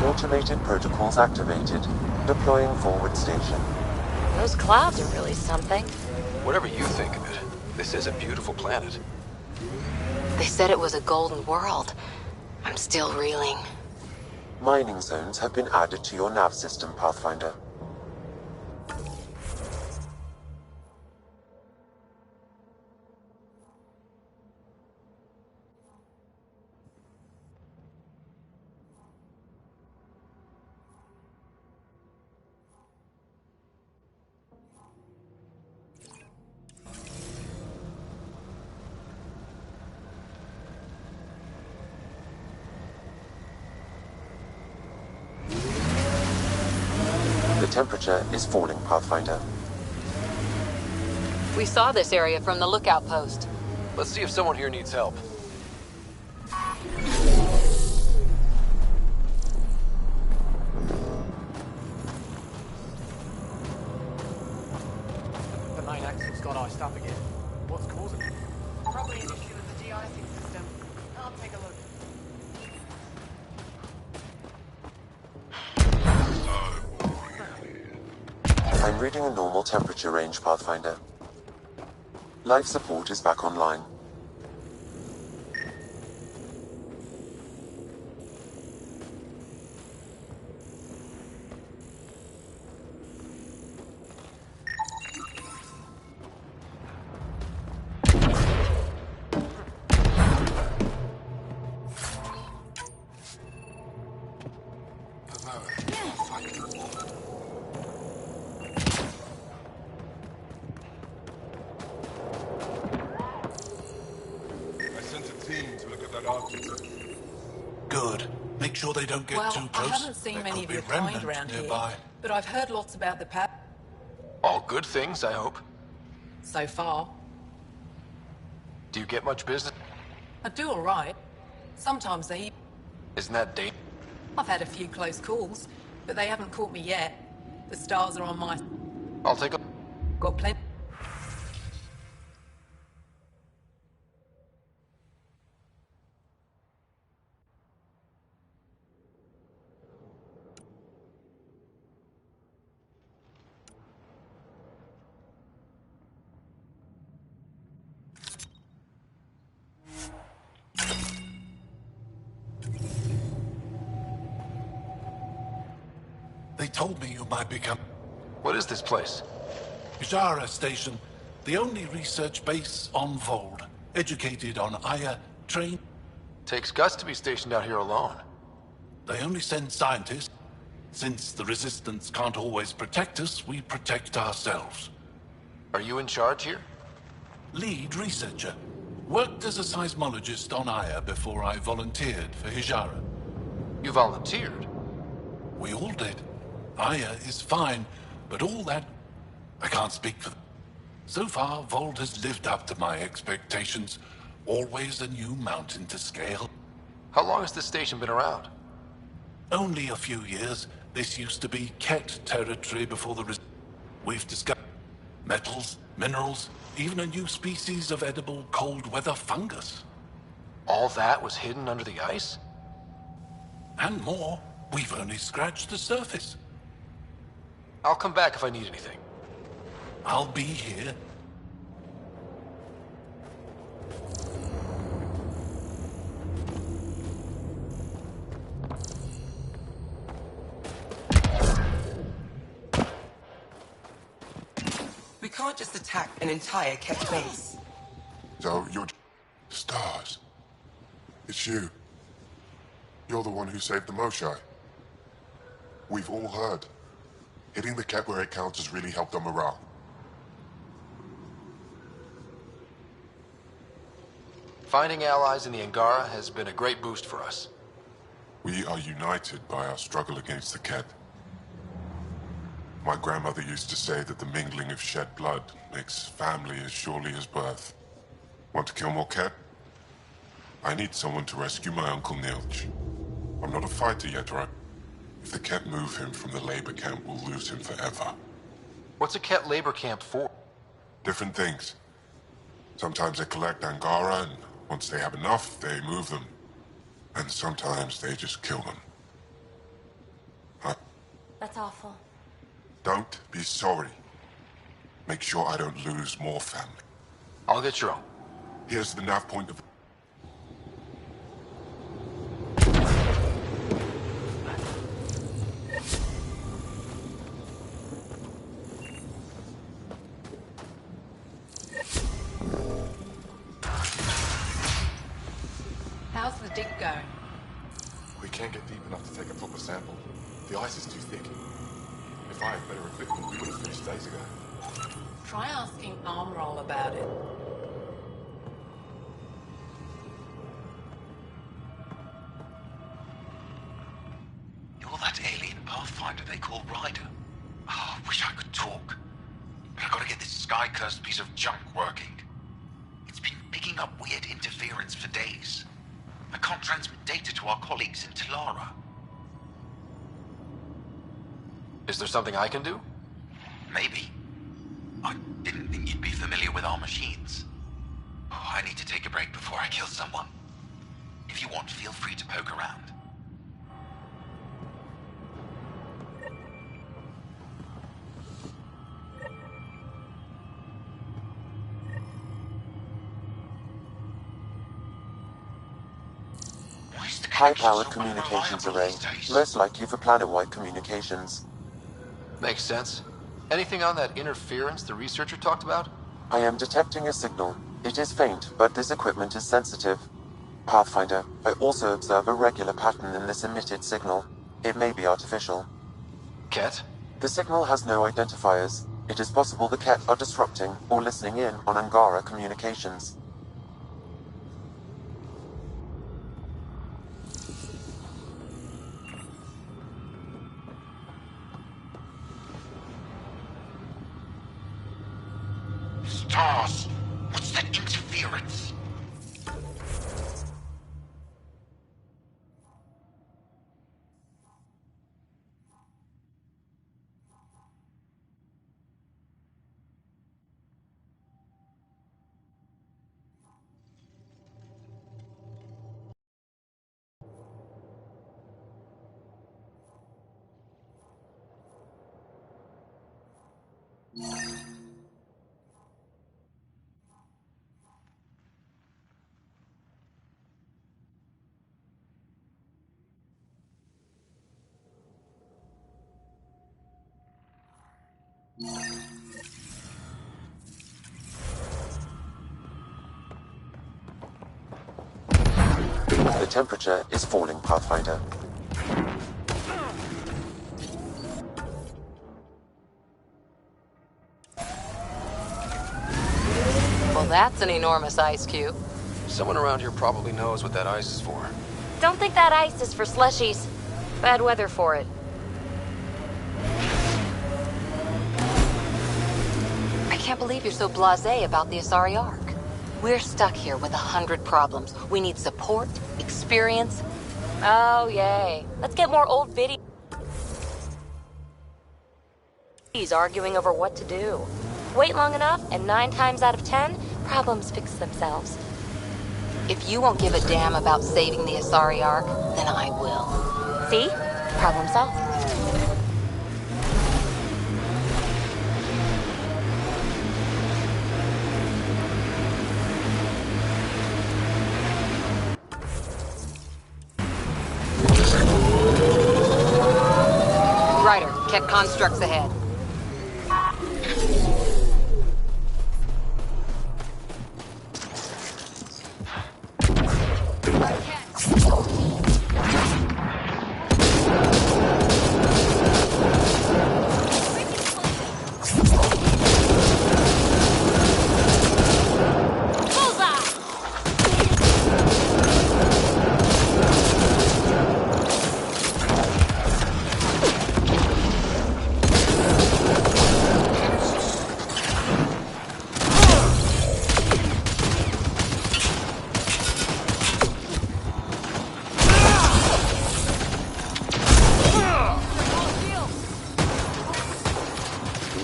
Automated protocols activated. Deploying forward station. Those clouds are really something. Whatever you think of it, this is a beautiful planet. They said it was a golden world. I'm still reeling. Mining zones have been added to your nav system, Pathfinder. The temperature is falling, Pathfinder. We saw this area from the lookout post. Let's see if someone here needs help. The main axle's got iced up again. What's causing it? Probably an issue with the de-icing system. I'll take a look. I'm Reading a normal temperature range, Pathfinder. Life support is back online. Good. Make sure they don't get too close. I haven't seen There many could of be your kind remnant around nearby. here, but I've heard lots about the All good things, I hope. so far. Do you get much business? I do all right. Sometimes they... Isn't that date? I've had a few close calls, but they haven't caught me yet. The stars are on my... I'll take a... Got plenty... They told me you might become... What is this place? Hijara Station, the only research base on Vold. Educated on Aya, trained... Takes guts to be stationed out here alone. They only send scientists. Since the Resistance can't always protect us, we protect ourselves. Are you in charge here? Lead researcher. Worked as a seismologist on Aya before I volunteered for Hijara. You volunteered? We all did. Aya is fine, but all that... I can't speak for them. So far, Vold has lived up to my expectations. Always a new mountain to scale. How long has this station been around? Only a few years. This used to be Ket territory before the... We've discovered metals, minerals, even a new species of edible cold weather fungus. All that was hidden under the ice? And more. We've only scratched the surface. I'll come back if I need anything. I'll be here. We can't just attack an entire Ket base. So, you're... Stars. It's you. You're the one who saved the Moshai. We've all heard. Hitting the Ket where it counts has really helped our morale. Finding allies in the Angara has been a great boost for us. We are united by our struggle against the Ket. My grandmother used to say that the mingling of shed blood makes family as surely as birth. Want to kill more Ket? I need someone to rescue my Uncle Nilch. I'm not a fighter yet, right? If the Ket move him from the labor camp, we'll lose him forever. What's a Ket labor camp for? Different things. Sometimes they collect Angara, and once they have enough, they move them. And sometimes they just kill them. That's awful. Don't be sorry. Make sure I don't lose more family. I'll get your own. Here's the nav point of... How's the dig going? We can't get deep enough to take a proper sample. The ice is too thick. If I had better equipment, we would have finished days ago. Try asking Armroll about it. You're that alien Pathfinder they call Ryder. Oh, I wish I could talk. But I gotta get this sky-cursed piece of junk working. It's been picking up weird interference for days. I can't transmit data to our colleagues in Talara. Is there something I can do? Maybe. I didn't think you'd be familiar with our machines. Oh, I need to take a break before I kill someone. If you want, feel free to poke around. High-powered communications array, most likely for planet-wide communications. Makes sense. Anything on that interference the researcher talked about? I am detecting a signal. It is faint, but this equipment is sensitive. Pathfinder, I also observe a regular pattern in this emitted signal. It may be artificial. Ket? The signal has no identifiers. It is possible the Ket are disrupting or listening in on Angara communications. Stars! What's that interference? The temperature is falling, Pathfinder. Well, that's an enormous ice cube. Someone around here probably knows what that ice is for. Don't think that ice is for slushies. Bad weather for it. I can't believe you're so blasé about the Asari Ark. We're stuck here with 100 problems. We need support, experience. Oh, yay. Let's get more old videos. He's arguing over what to do. Wait long enough, and 9 times out of 10, problems fix themselves. If you won't give a damn about saving the Asari Ark, then I will. See? Problem solved. Ryder, Ket constructs ahead.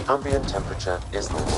Ambient temperature is normal.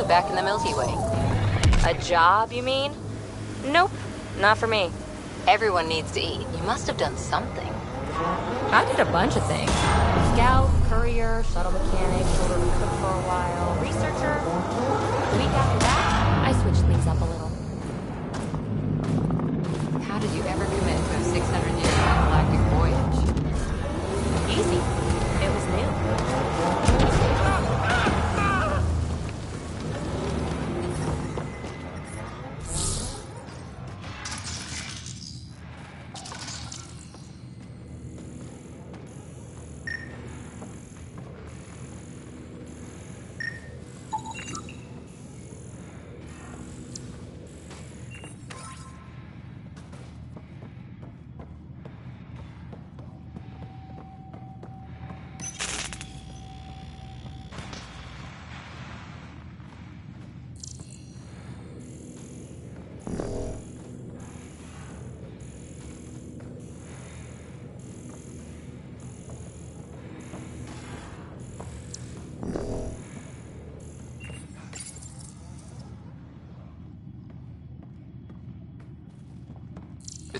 Back in the Milky Way. A job, you mean? Nope, not for me. Everyone needs to eat. You must have done something. I did a bunch of things. Scout, courier, shuttle mechanic, showed her to cook for a while, researcher. The week after that, I switched things up a little. How did you ever commit to a 600-year galactic voyage? Easy. It was new.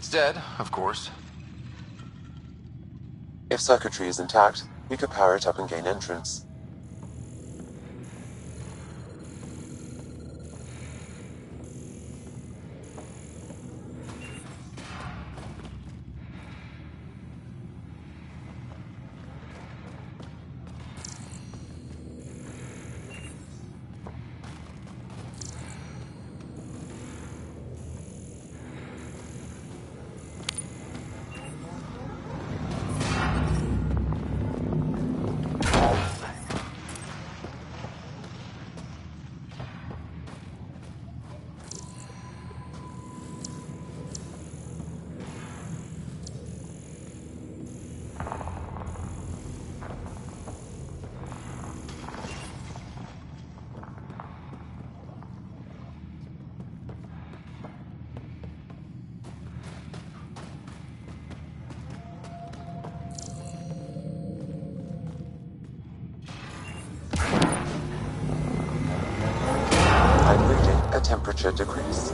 It's dead, of course. If circuitry is intact, we could power it up and gain entrance. I'm reading a temperature decrease.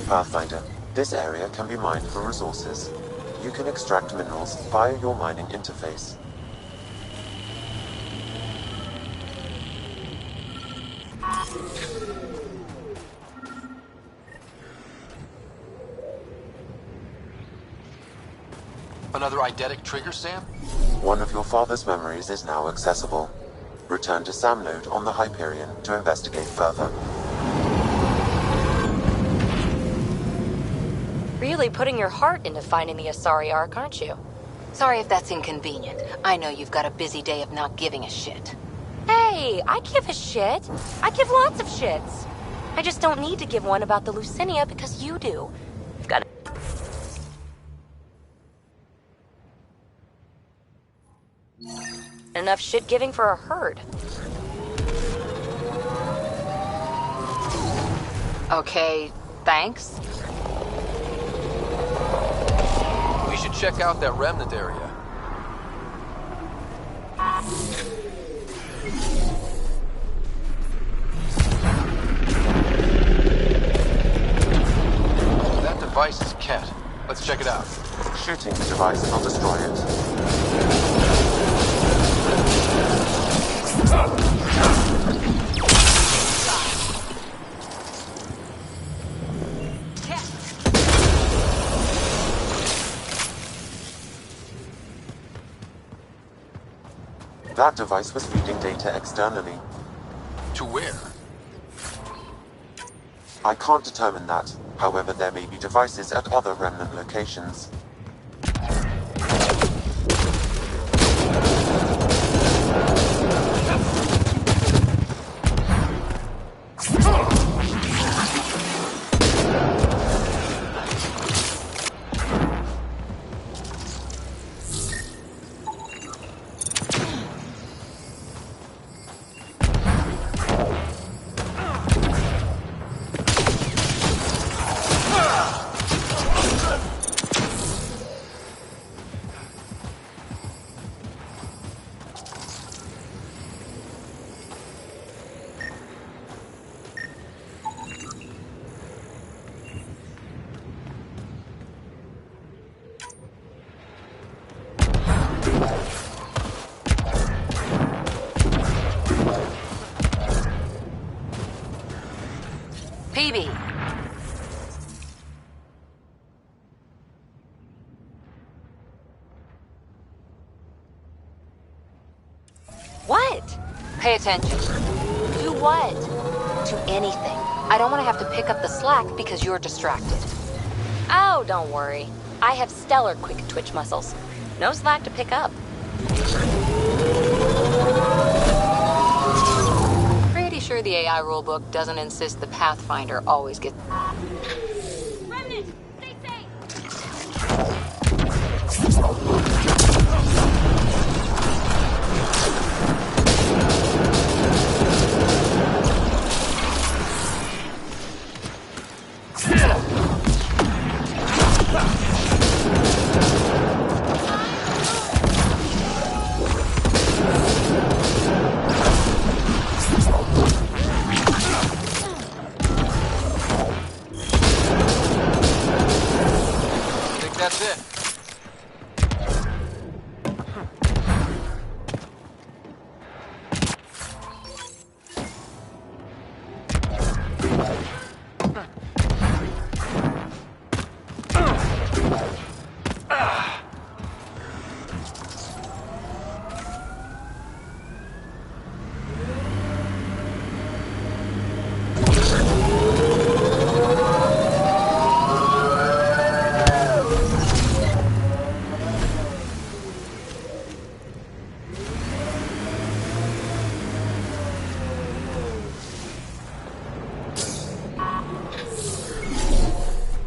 Pathfinder, this area can be mined for resources. You can extract minerals via your mining interface. Another eidetic trigger, Sam? One of your father's memories is now accessible. Return to Sam Node on the Hyperion to investigate further. Really putting your heart into finding the Asari Ark, aren't you? Sorry if that's inconvenient. I know you've got a busy day of not giving a shit. Hey, I give a shit. I give lots of shits. I just don't need to give one about the Lucinia because you do. You've got enough shit giving for a herd. Okay, thanks. We should check out that remnant area. That device is Ket. Let's check it out. Shooting the device will destroy it. That device was feeding data externally. To where? I can't determine that. However, there may be devices at other remnant locations. PB. What? Pay attention. To what? To anything. I don't want to have to pick up the slack because you're distracted. Oh, don't worry. I have stellar quick twitch muscles. No slack to pick up. Pretty sure the AI rulebook doesn't insist the Pathfinder always gets... Remnant, stay safe! That's it.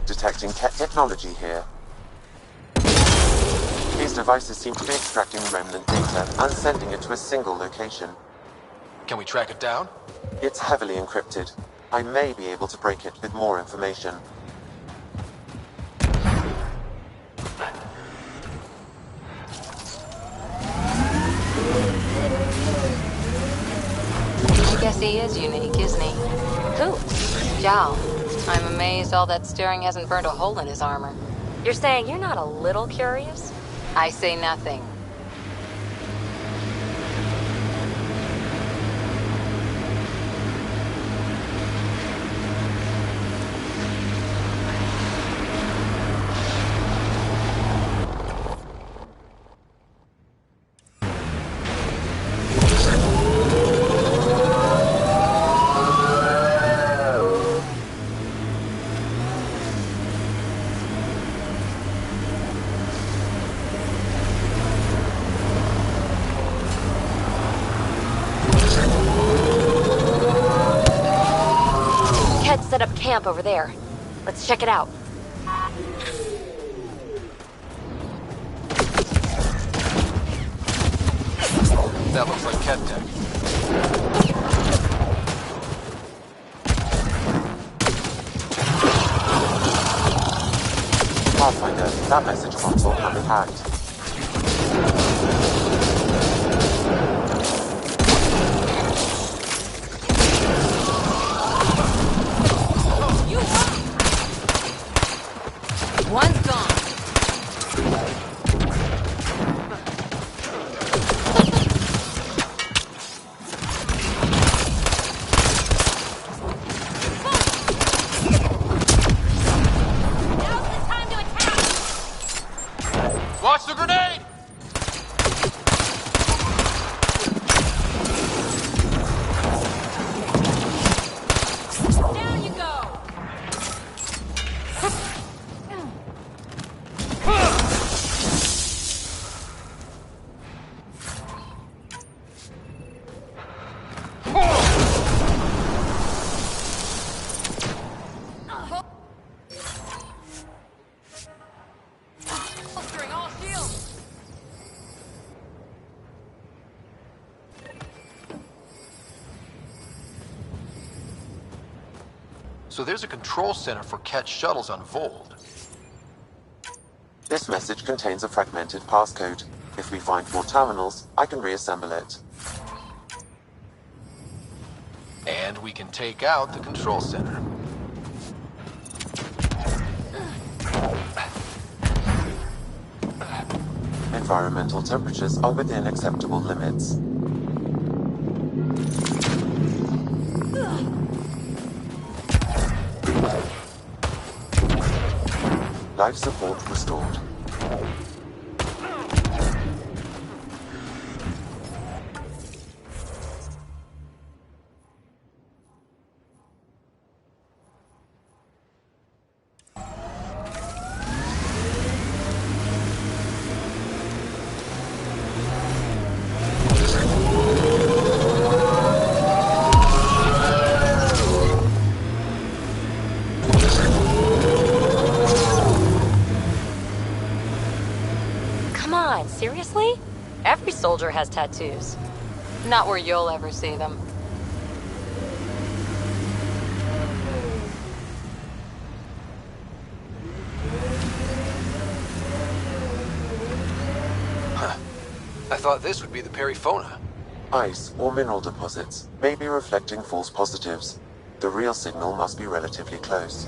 Detecting technology here. These devices seem to be extracting remnant data and sending it to a single location. Can we track it down? It's heavily encrypted. I may be able to break it with more information. I guess he is unique, isn't he? Who? Zhao. I'm amazed all that staring hasn't burned a hole in his armor. You're saying you're not a little curious? I say nothing. Set up camp over there. Let's check it out. That looks like Ket tech. Pathfinder, that message console can be hacked. One's gone. Watch the grenade! Down you go! Holstering all shields! So there's a control center for Ket shuttles on Vold. This message contains a fragmented passcode. If we find more terminals, I can reassemble it. And we can take out the control center. Environmental temperatures are within acceptable limits. Life support restored. Seriously? Every soldier has tattoos. Not where you'll ever see them. I thought this would be the Perifona. Ice or mineral deposits may be reflecting false positives. The real signal must be relatively close.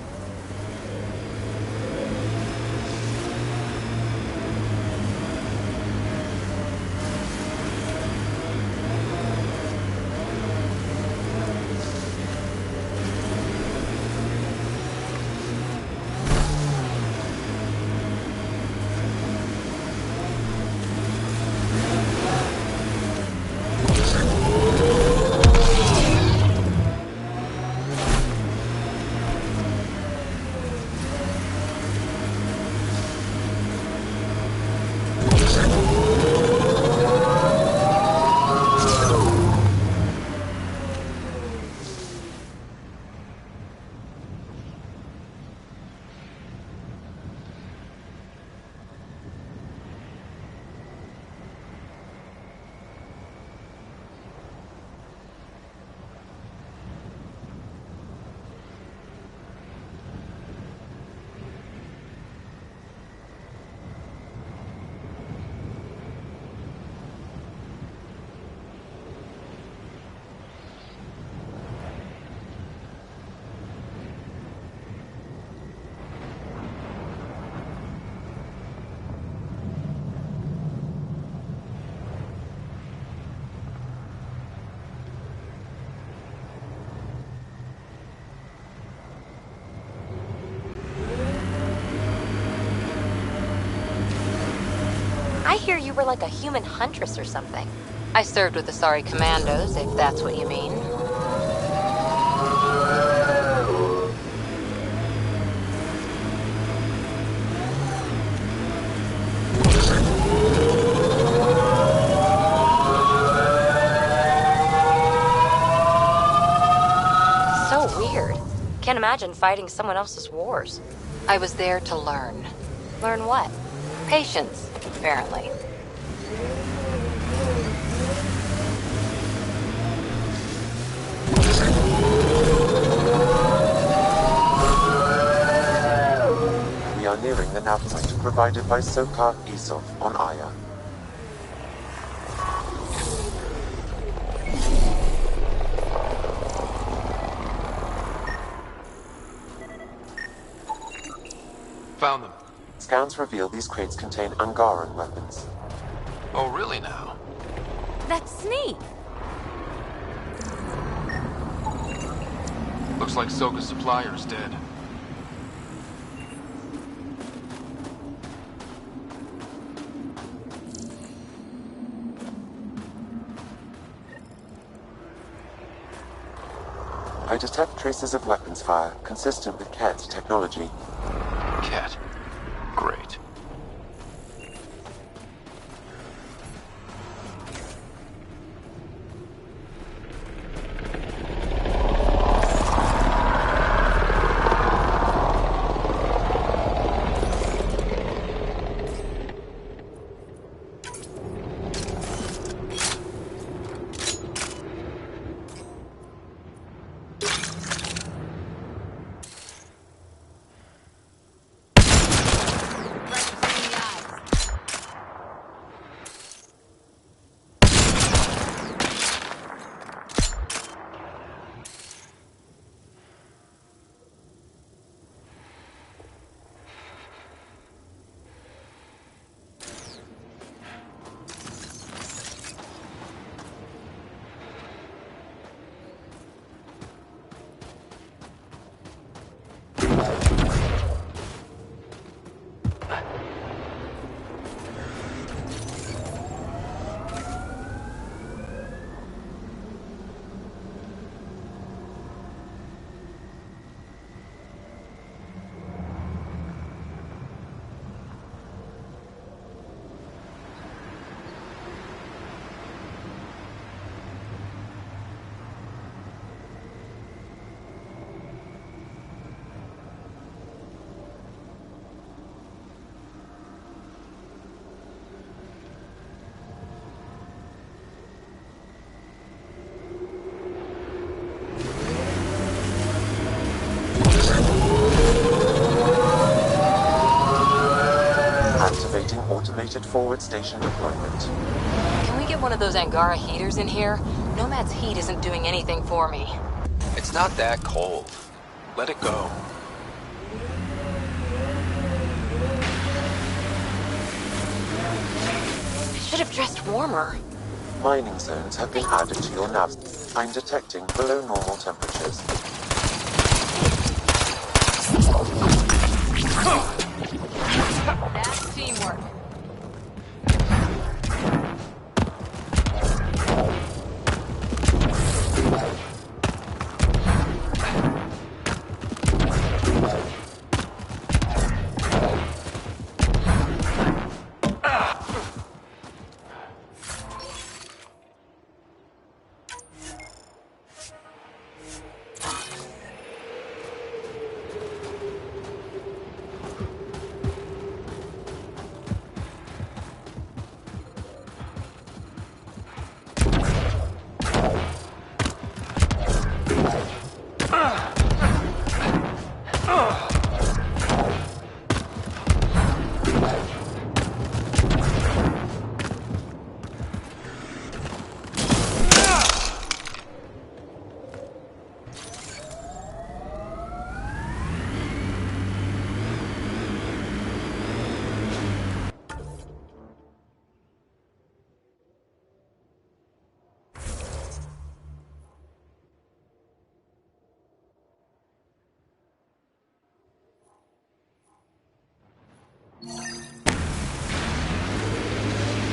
I hear you were like a human huntress or something. I served with the Sorry Commandos, if that's what you mean. So weird. Can't imagine fighting someone else's wars. I was there to learn. Learn what? Patience, apparently. We are nearing the nav point provided by Sokar Isov on Aya. Found them. Scans reveal these crates contain Angaran weapons. Oh, really now? That's neat. Looks like Soka's supplier is dead. I detect traces of weapons fire consistent with Ket's technology. Ket. Great. Activating automated forward station deployment. Can we get one of those Angara heaters in here? Nomad's heat isn't doing anything for me. It's not that cold. Let it go. I should have dressed warmer. Mining zones have been added to your nav. I'm detecting below normal temperatures. That's teamwork.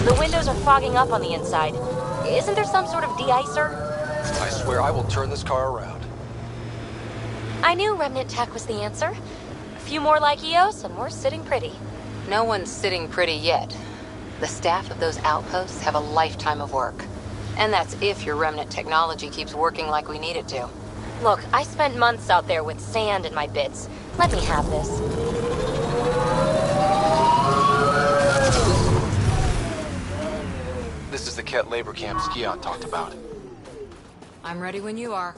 The windows are fogging up on the inside. Isn't there some sort of de-icer? I swear I will turn this car around. I knew Remnant Tech was the answer. A few more like EOS and we're sitting pretty. No one's sitting pretty yet. The staff of those outposts have a lifetime of work. And that's if your Remnant technology keeps working like we need it to. Look, I spent months out there with sand in my bits. Let me have this. This is the Ket labor camp Skion talked about. I'm ready when you are.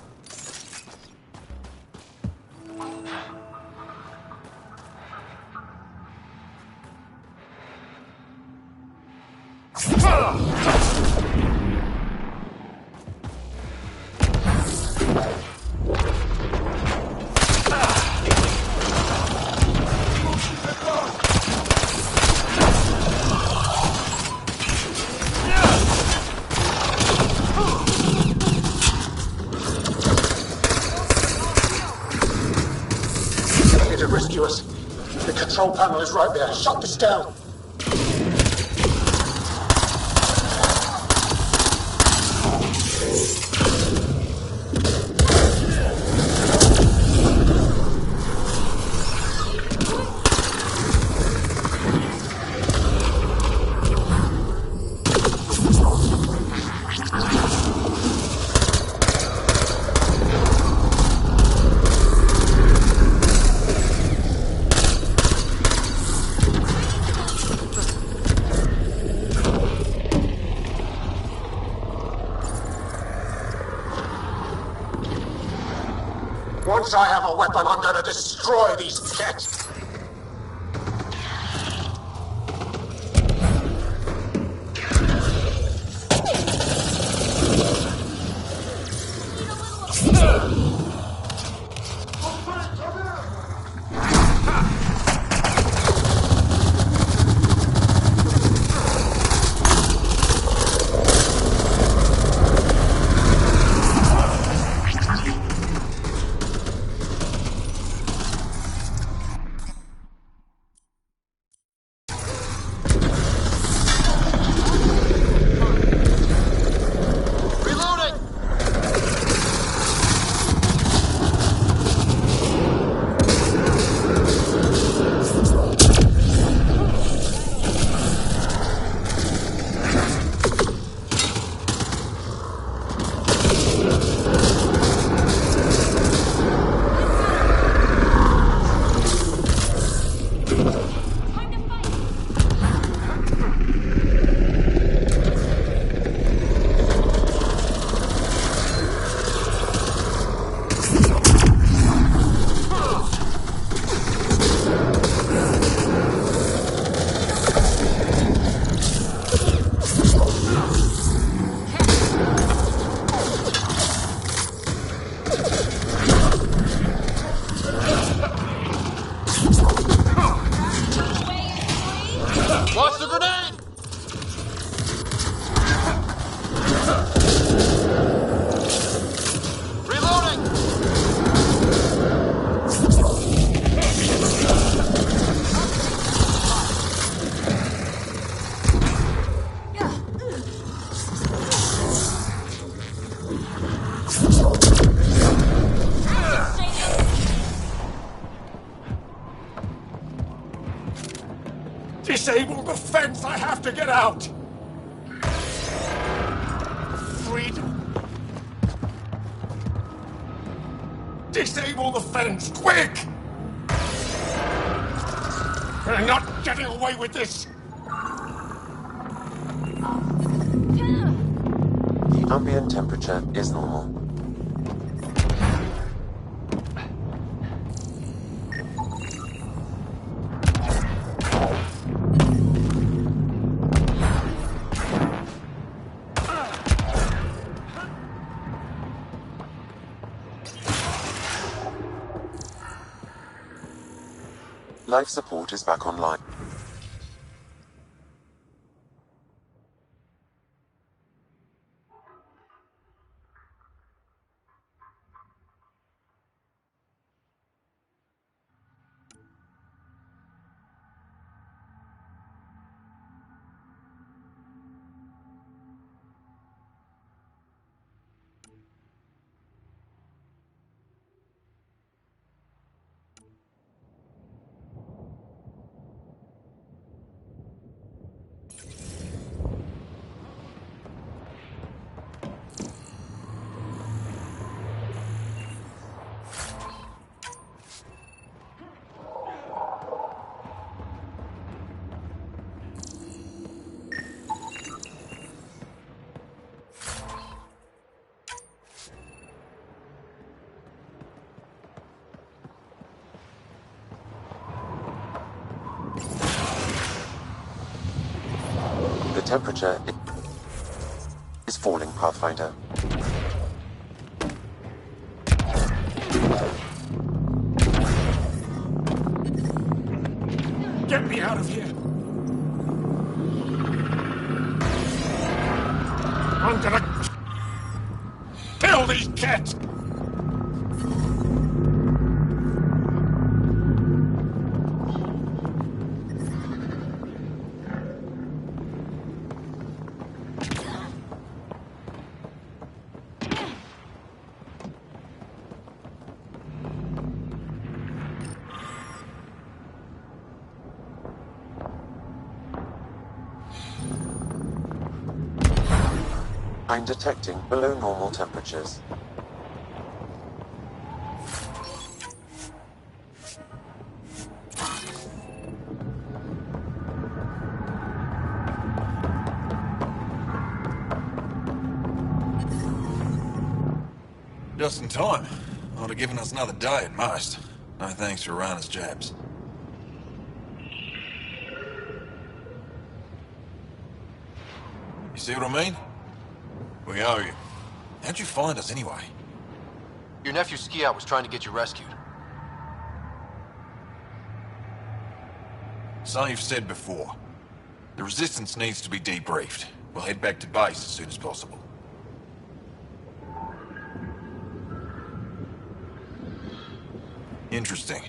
Rescue us. The control panel is right there. Shut this down. Once I have a weapon, I'm gonna destroy these cats. Disable the fence! I have to get out! Freedom! Disable the fence, quick! We're not getting away with this! The ambient temperature is normal. Life support is back online. The temperature is falling, Pathfinder. Get me out of here! I'm gonna kill these cats! I'm detecting below normal temperatures. Just in time. Ought have given us another day at most. No thanks for Rana's jabs. You see what I mean? We owe you. How'd you find us anyway? Your nephew Ski-Out was trying to get you rescued. So you've said before. The Resistance needs to be debriefed. We'll head back to base as soon as possible. Interesting.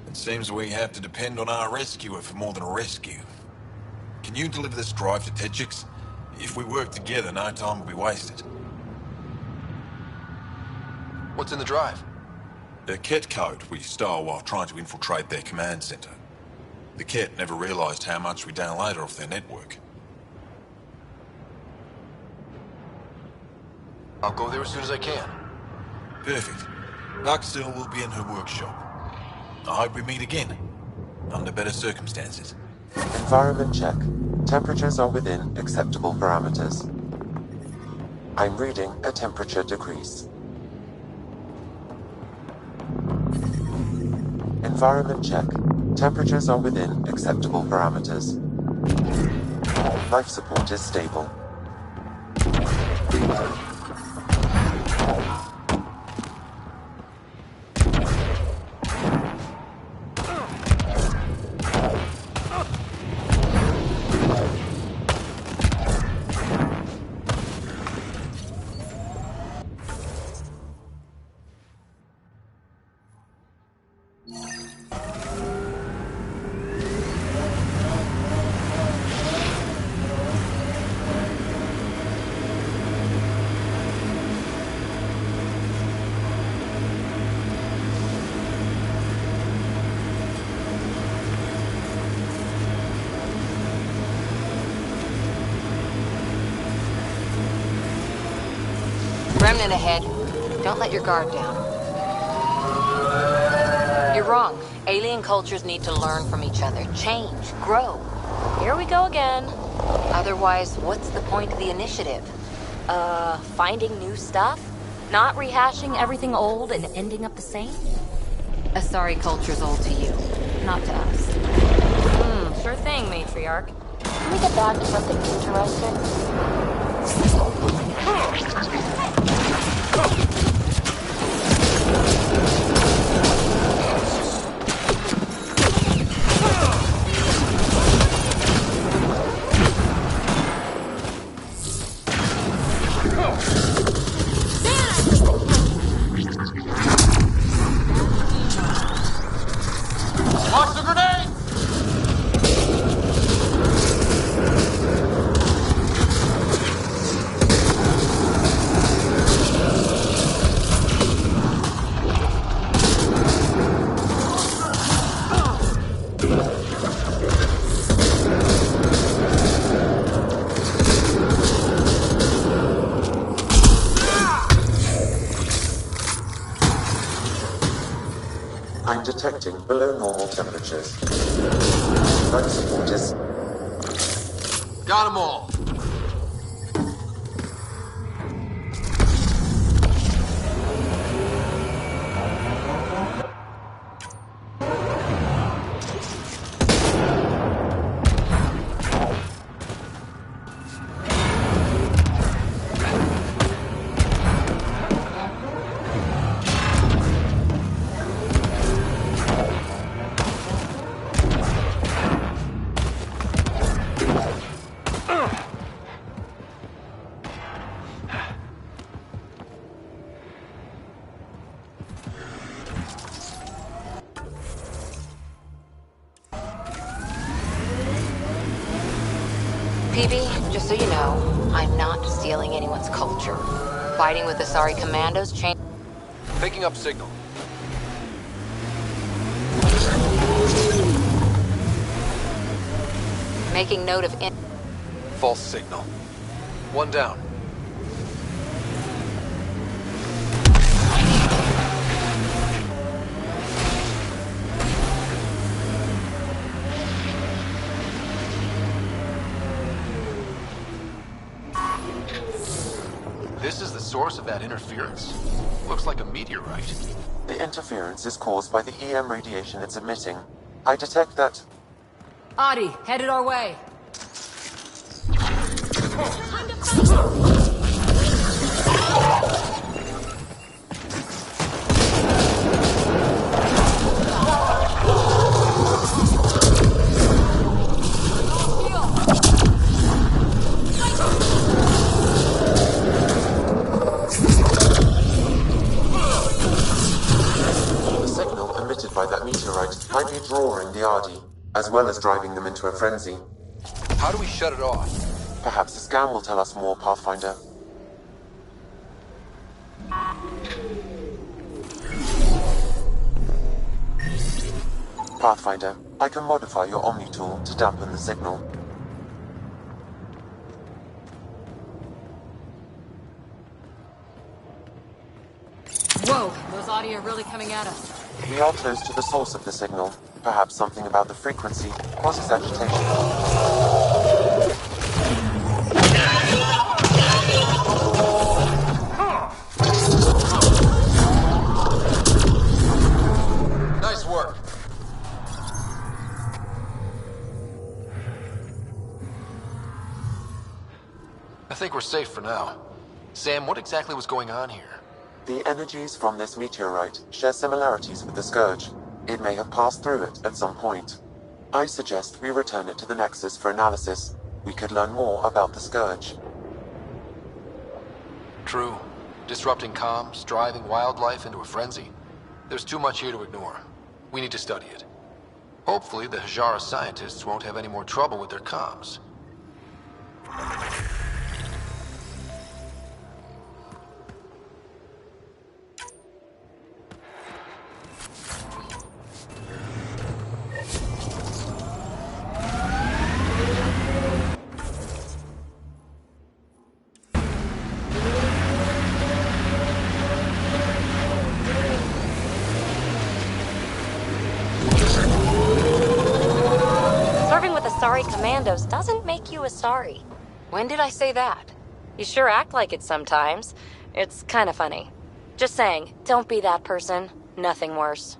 It seems we have to depend on our rescuer for more than a rescue. Can you deliver this drive to Tetchix? If we work together, no time will be wasted. What's in the drive? The Ket code we stole while trying to infiltrate their command center. The Ket never realized how much we downloaded off their network. I'll go there as soon as I can. Perfect. Buckstill will be in her workshop. I hope we meet again, under better circumstances. Environment check. Temperatures are within acceptable parameters. I'm reading a temperature decrease. Environment check. Temperatures are within acceptable parameters. Life support is stable. Remnant ahead. Don't let your guard down. You're wrong. Alien cultures need to learn from each other, change, grow. Here we go again. Otherwise, what's the point of the initiative? Finding new stuff? Not rehashing everything old and ending up the same? Asari culture's old to you, not to us. Sure thing, matriarch. Can we get back to something interesting? Watch the grenade! I'm detecting below normal temperatures. Life support is... Got 'em all. PB, just so you know, I'm not stealing anyone's culture. Fighting with Asari commandos change. Picking up signal. Making note of False signal. One down. This is the source of that interference? Looks like a meteorite. The interference is caused by the EM radiation it's emitting. I detect that... Adi, headed our way. The signal emitted by that meteorite might be drawing the Ardi, as well as driving them into a frenzy. How do we shut it off? Perhaps the scan will tell us more, Pathfinder. Pathfinder, I can modify your Omni tool to dampen the signal. Whoa, those Adi are really coming at us. We are close to the source of the signal. Perhaps something about the frequency causes agitation. Nice work. I think we're safe for now. Sam, what exactly was going on here? The energies from this meteorite share similarities with the Scourge. It may have passed through it at some point. I suggest we return it to the Nexus for analysis. We could learn more about the Scourge. True. Disrupting comms, driving wildlife into a frenzy. There's too much here to ignore. We need to study it. Hopefully the Hajara scientists won't have any more trouble with their comms. sorry commandos doesn't make you a sorry. When did I say that? You sure act like it sometimes. It's kind of funny. Just saying, don't be that person. Nothing worse.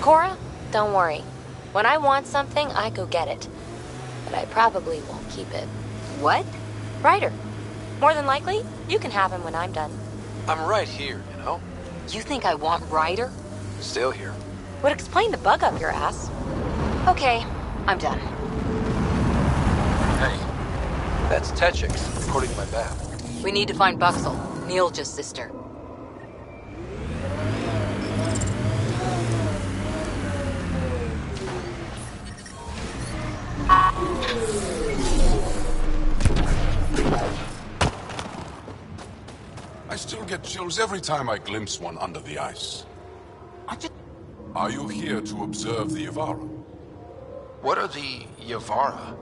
Cora, don't worry. When I want something, I go get it. But I probably won't keep it. What? Ryder. More than likely, you can have him when I'm done. I'm right here, you know? You think I want Ryder? Still here. Would explain the bug up your ass. Okay, I'm done. Hey, that's Techix, according to my map. We need to find Buxel, Neil's sister. I still get chills every time I glimpse one under the ice. Are you here to observe the Yavara? What are the Yavara?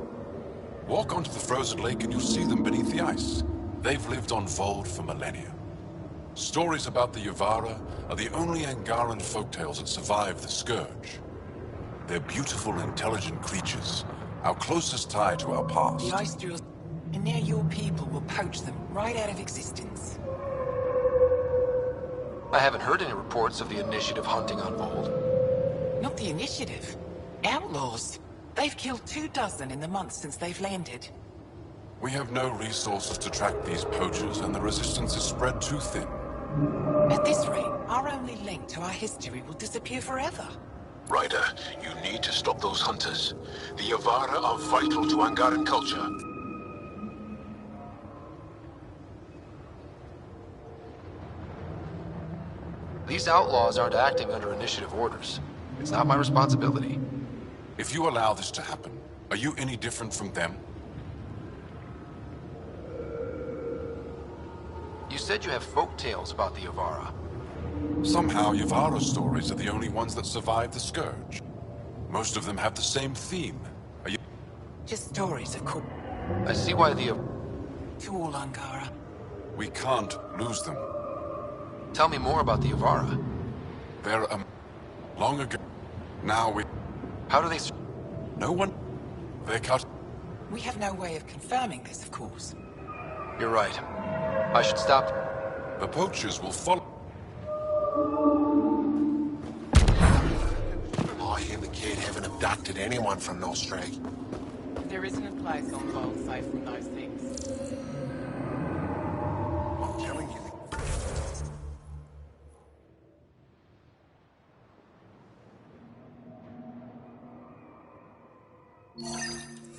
Walk onto the frozen lake and you'll see them beneath the ice. They've lived on Vold for millennia. Stories about the Yavara are the only Angaran folktales that survive the Scourge. They're beautiful, intelligent creatures, our closest tie to our past. The ice drills, and now your people will poach them right out of existence. I haven't heard any reports of the Initiative hunting on Vold. Not the Initiative. Outlaws. They've killed 24 in the months since they've landed. We have no resources to track these poachers, and the resistance is spread too thin. At this rate, our only link to our history will disappear forever. Ryder, you need to stop those hunters. The Yavara are vital to Angaran culture. These outlaws aren't acting under Initiative orders. It's not my responsibility. If you allow this to happen, are you any different from them? You said you have folk tales about the Yavara. Somehow, Yavara stories are the only ones that survive the Scourge. Most of them have the same theme. Are you... Just stories, of course. I see why the... To all Angara. We can't lose them. Tell me more about the Yavara. They're, long ago... Now we... How do they... No one... They cut... We have no way of confirming this, of course. You're right. I should stop. The poachers will follow. I hear the kid haven't abducted anyone from Nostrand. There isn't a place on Vault safe from those things. I'm telling you.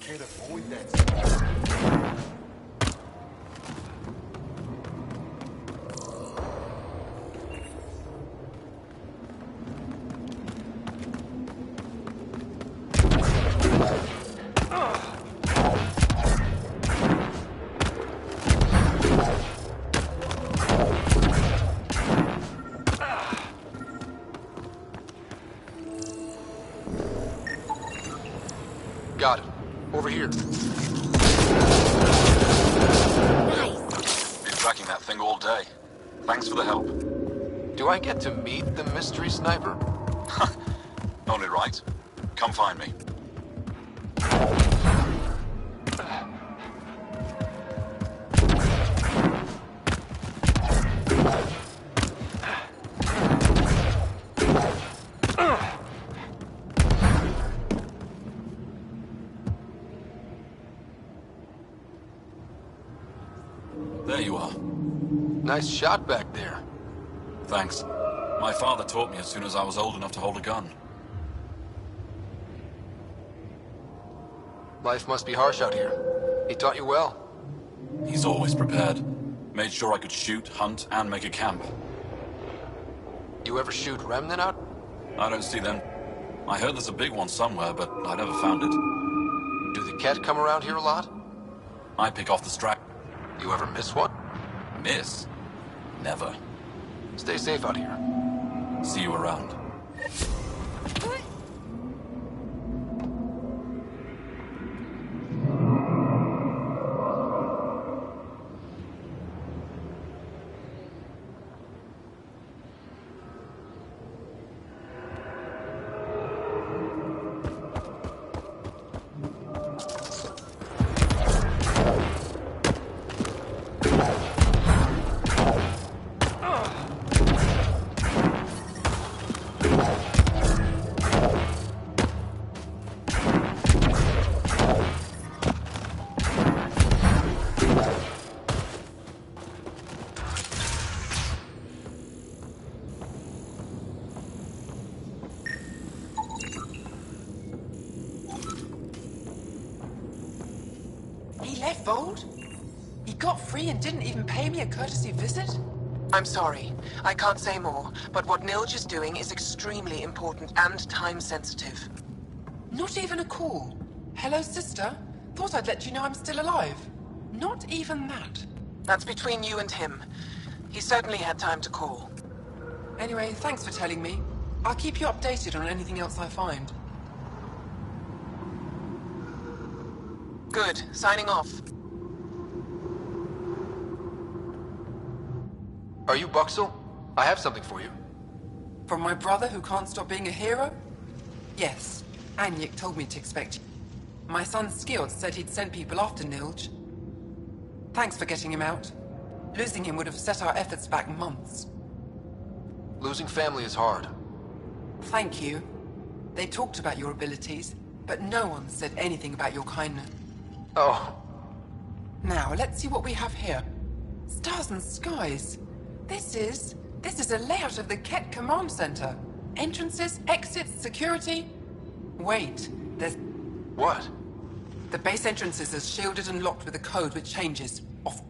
Can't avoid that. Got it. Over here. Been tracking that thing all day. Thanks for the help. Do I get to meet the mystery sniper? Only right. Come find me. There you are. Nice shot back there. Thanks. My father taught me as soon as I was old enough to hold a gun. Life must be harsh out here. He taught you well. He's always prepared. Made sure I could shoot, hunt, and make a camp. You ever shoot Remnant out? I don't see them. I heard there's a big one somewhere, but I never found it. Do the Ket come around here a lot? I pick off the strap. You ever miss one? Miss? Never. Stay safe out here. See you around. He left Vold? He got free and didn't even pay me a courtesy visit? I'm sorry. I can't say more, but what Nilge is doing is extremely important and time-sensitive. Not even a call. Hello, sister. Thought I'd let you know I'm still alive. Not even that. That's between you and him. He certainly had time to call. Anyway, thanks for telling me. I'll keep you updated on anything else I find. Good. Signing off. Are you Buxel? I have something for you. From my brother who can't stop being a hero? Yes. Anyek told me to expect you. My son Skjord said he'd sent people after Nilge. Thanks for getting him out. Losing him would have set our efforts back months. Losing family is hard. Thank you. They talked about your abilities, but no one said anything about your kindness. Oh. Now, let's see what we have here. Stars and skies. This is a layout of the Ket Command Center. Entrances, exits, security. Wait, there's... What? The base entrances are shielded and locked with a code which changes. Off.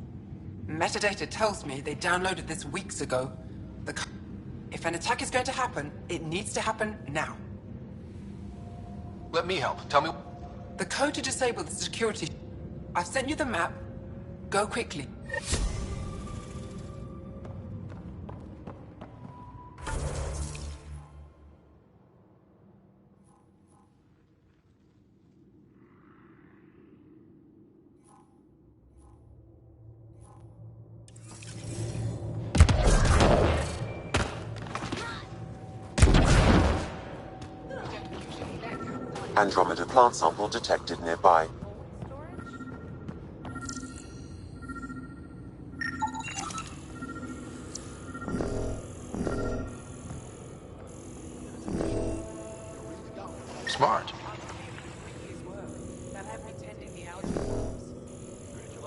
Metadata tells me they downloaded this weeks ago. If an attack is going to happen, it needs to happen now. Let me help. Tell me... The code to disable the security... I've sent you the map. Go quickly. Andromeda plant sample detected nearby.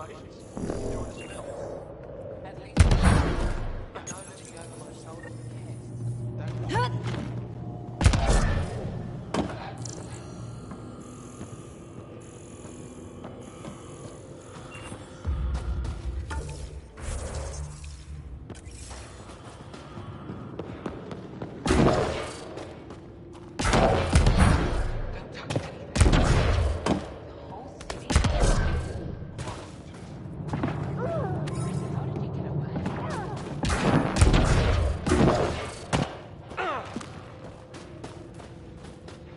Congratulations. Enjoy the smell. At least I know that you over my shoulder for cares.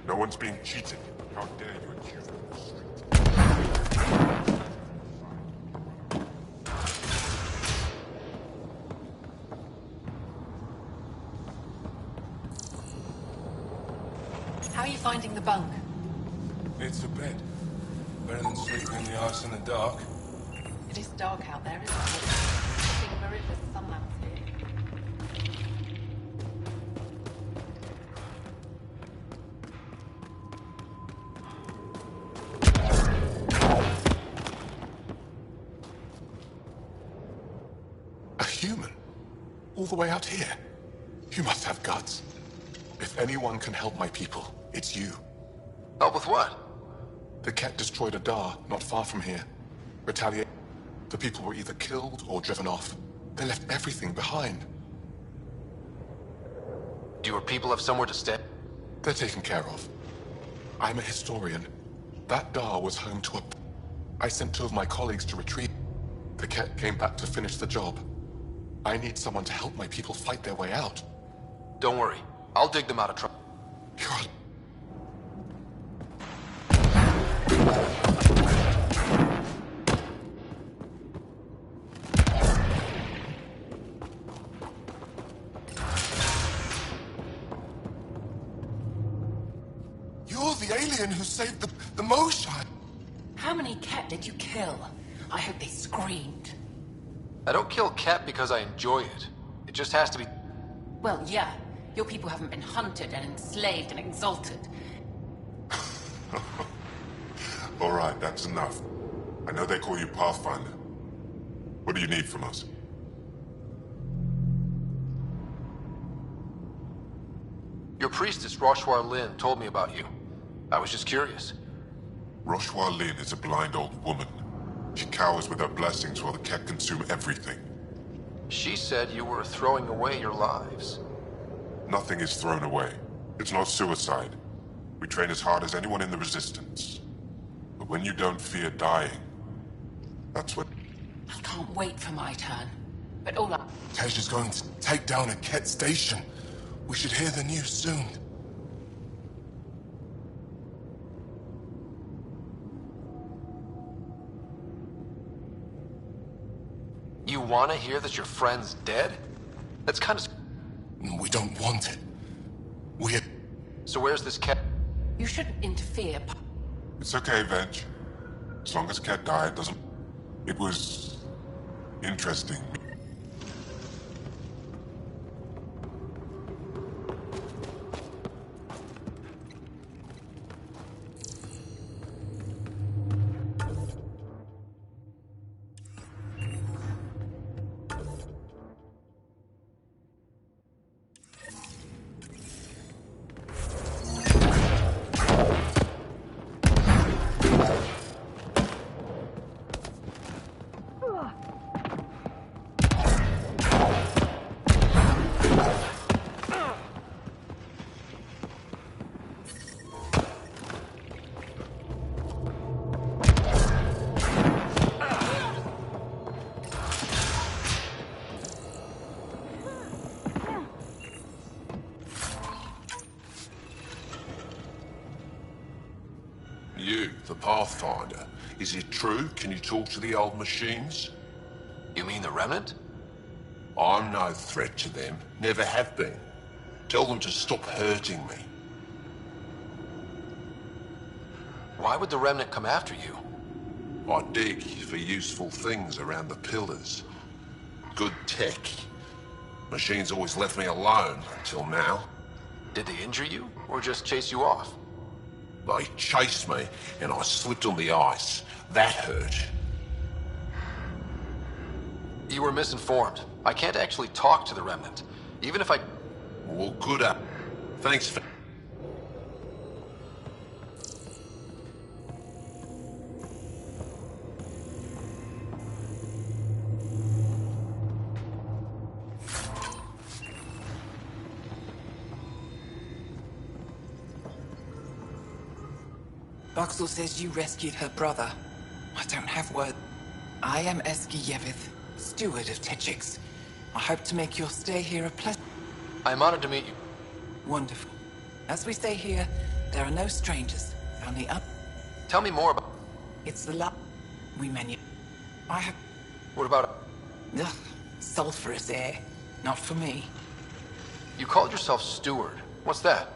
No one's being cheated. How dare you accuse me of the street? How are you finding the bunk? It's a bed. Better than sleeping in the ice in the dark. It is dark out there, isn't it? Seeing miraculous sunlamps here. A human? All the way out here? You must have guts. If anyone can help my people, it's you. Help with what? The Ket destroyed a Dar not far from here. Retaliate. The people were either killed or driven off. They left everything behind. Do your people have somewhere to stay? They're taken care of. I'm a historian. That Dar was home to a... I sent 2 of my colleagues to retrieve. The Ket came back to finish the job. I need someone to help my people fight their way out. Don't worry. I'll dig them out of trouble. You're the alien who saved the Moshai. How many cat did you kill? I hope they screamed. I don't kill cat because I enjoy it. It just has to be... Well, yeah. Your people haven't been hunted and enslaved and exalted. All right, that's enough. I know they call you Pathfinder. What do you need from us? Your priestess, Roshwar Lin, told me about you. I was just curious. Roshwar Lin is a blind old woman. She cowers with her blessings while the Ket consume everything. She said you were throwing away your lives. Nothing is thrown away. It's not suicide. We train as hard as anyone in the Resistance. But when you don't fear dying, that's what... I can't wait for my turn. But all I... Tej is going to take down a Ket station. We should hear the news soon. You want to hear that your friend's dead? That's kind of... We don't want it. We're... So where's this cat? You shouldn't interfere. It's okay, Venge. As long as Ket died, doesn't... It was... interesting. You, the Pathfinder. Is it true? Can you talk to the old machines? You mean the Remnant? I'm no threat to them. Never have been. Tell them to stop hurting me. Why would the Remnant come after you? I dig for useful things around the pillars. Good tech. Machines always left me alone until now. Did they injure you, or just chase you off? They chased me, and I slipped on the ice. That hurt. You were misinformed. I can't actually talk to the Remnant. Even if I... Well, good up. Thanks for... Boxel says you rescued her brother. I don't have word. I am Eski Yevith, steward of Techix. I hope to make your stay here a pleasant... I'm honored to meet you. Wonderful. As we say here, there are no strangers, only up... Tell me more about... It's the we menu. I have... What about... Ugh, sulfurous air. Not for me. You called yourself steward. What's that?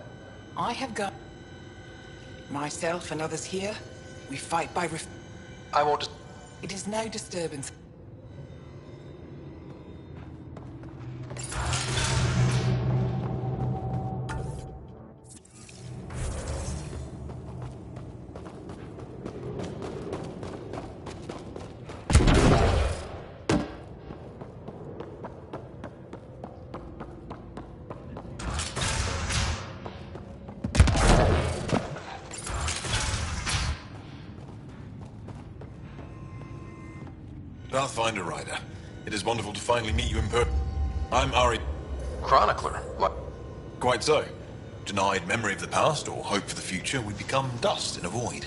I have got... Myself and others here, we fight by I won't... It is no disturbance. Pathfinder Ryder, it is wonderful to finally meet you in person. I'm Ari... Chronicler? What? Quite so. Denied memory of the past or hope for the future, we become dust in a void.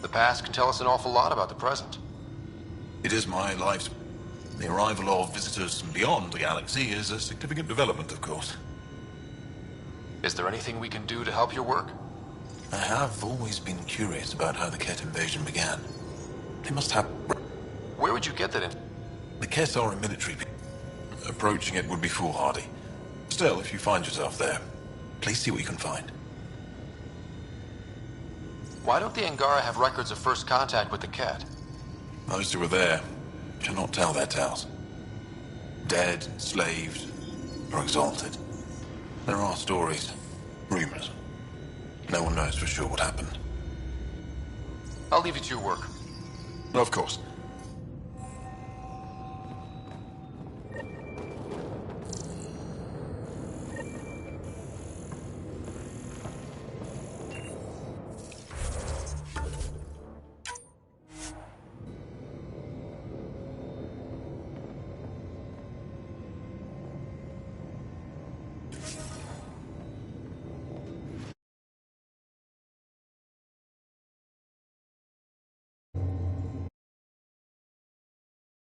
The past can tell us an awful lot about the present. It is my life's... The arrival of visitors from beyond the galaxy is a significant development, of course. Is there anything we can do to help your work? I have always been curious about how the Ket invasion began. They must have... Where would you get that in? The Ket are a military people. Approaching it would be foolhardy. Still, if you find yourself there, please see what you can find. Why don't the Angara have records of first contact with the Ket? Those who were there cannot tell their tales. Dead, enslaved, or exalted. There are stories, rumors. No one knows for sure what happened. I'll leave you to your work. Of course.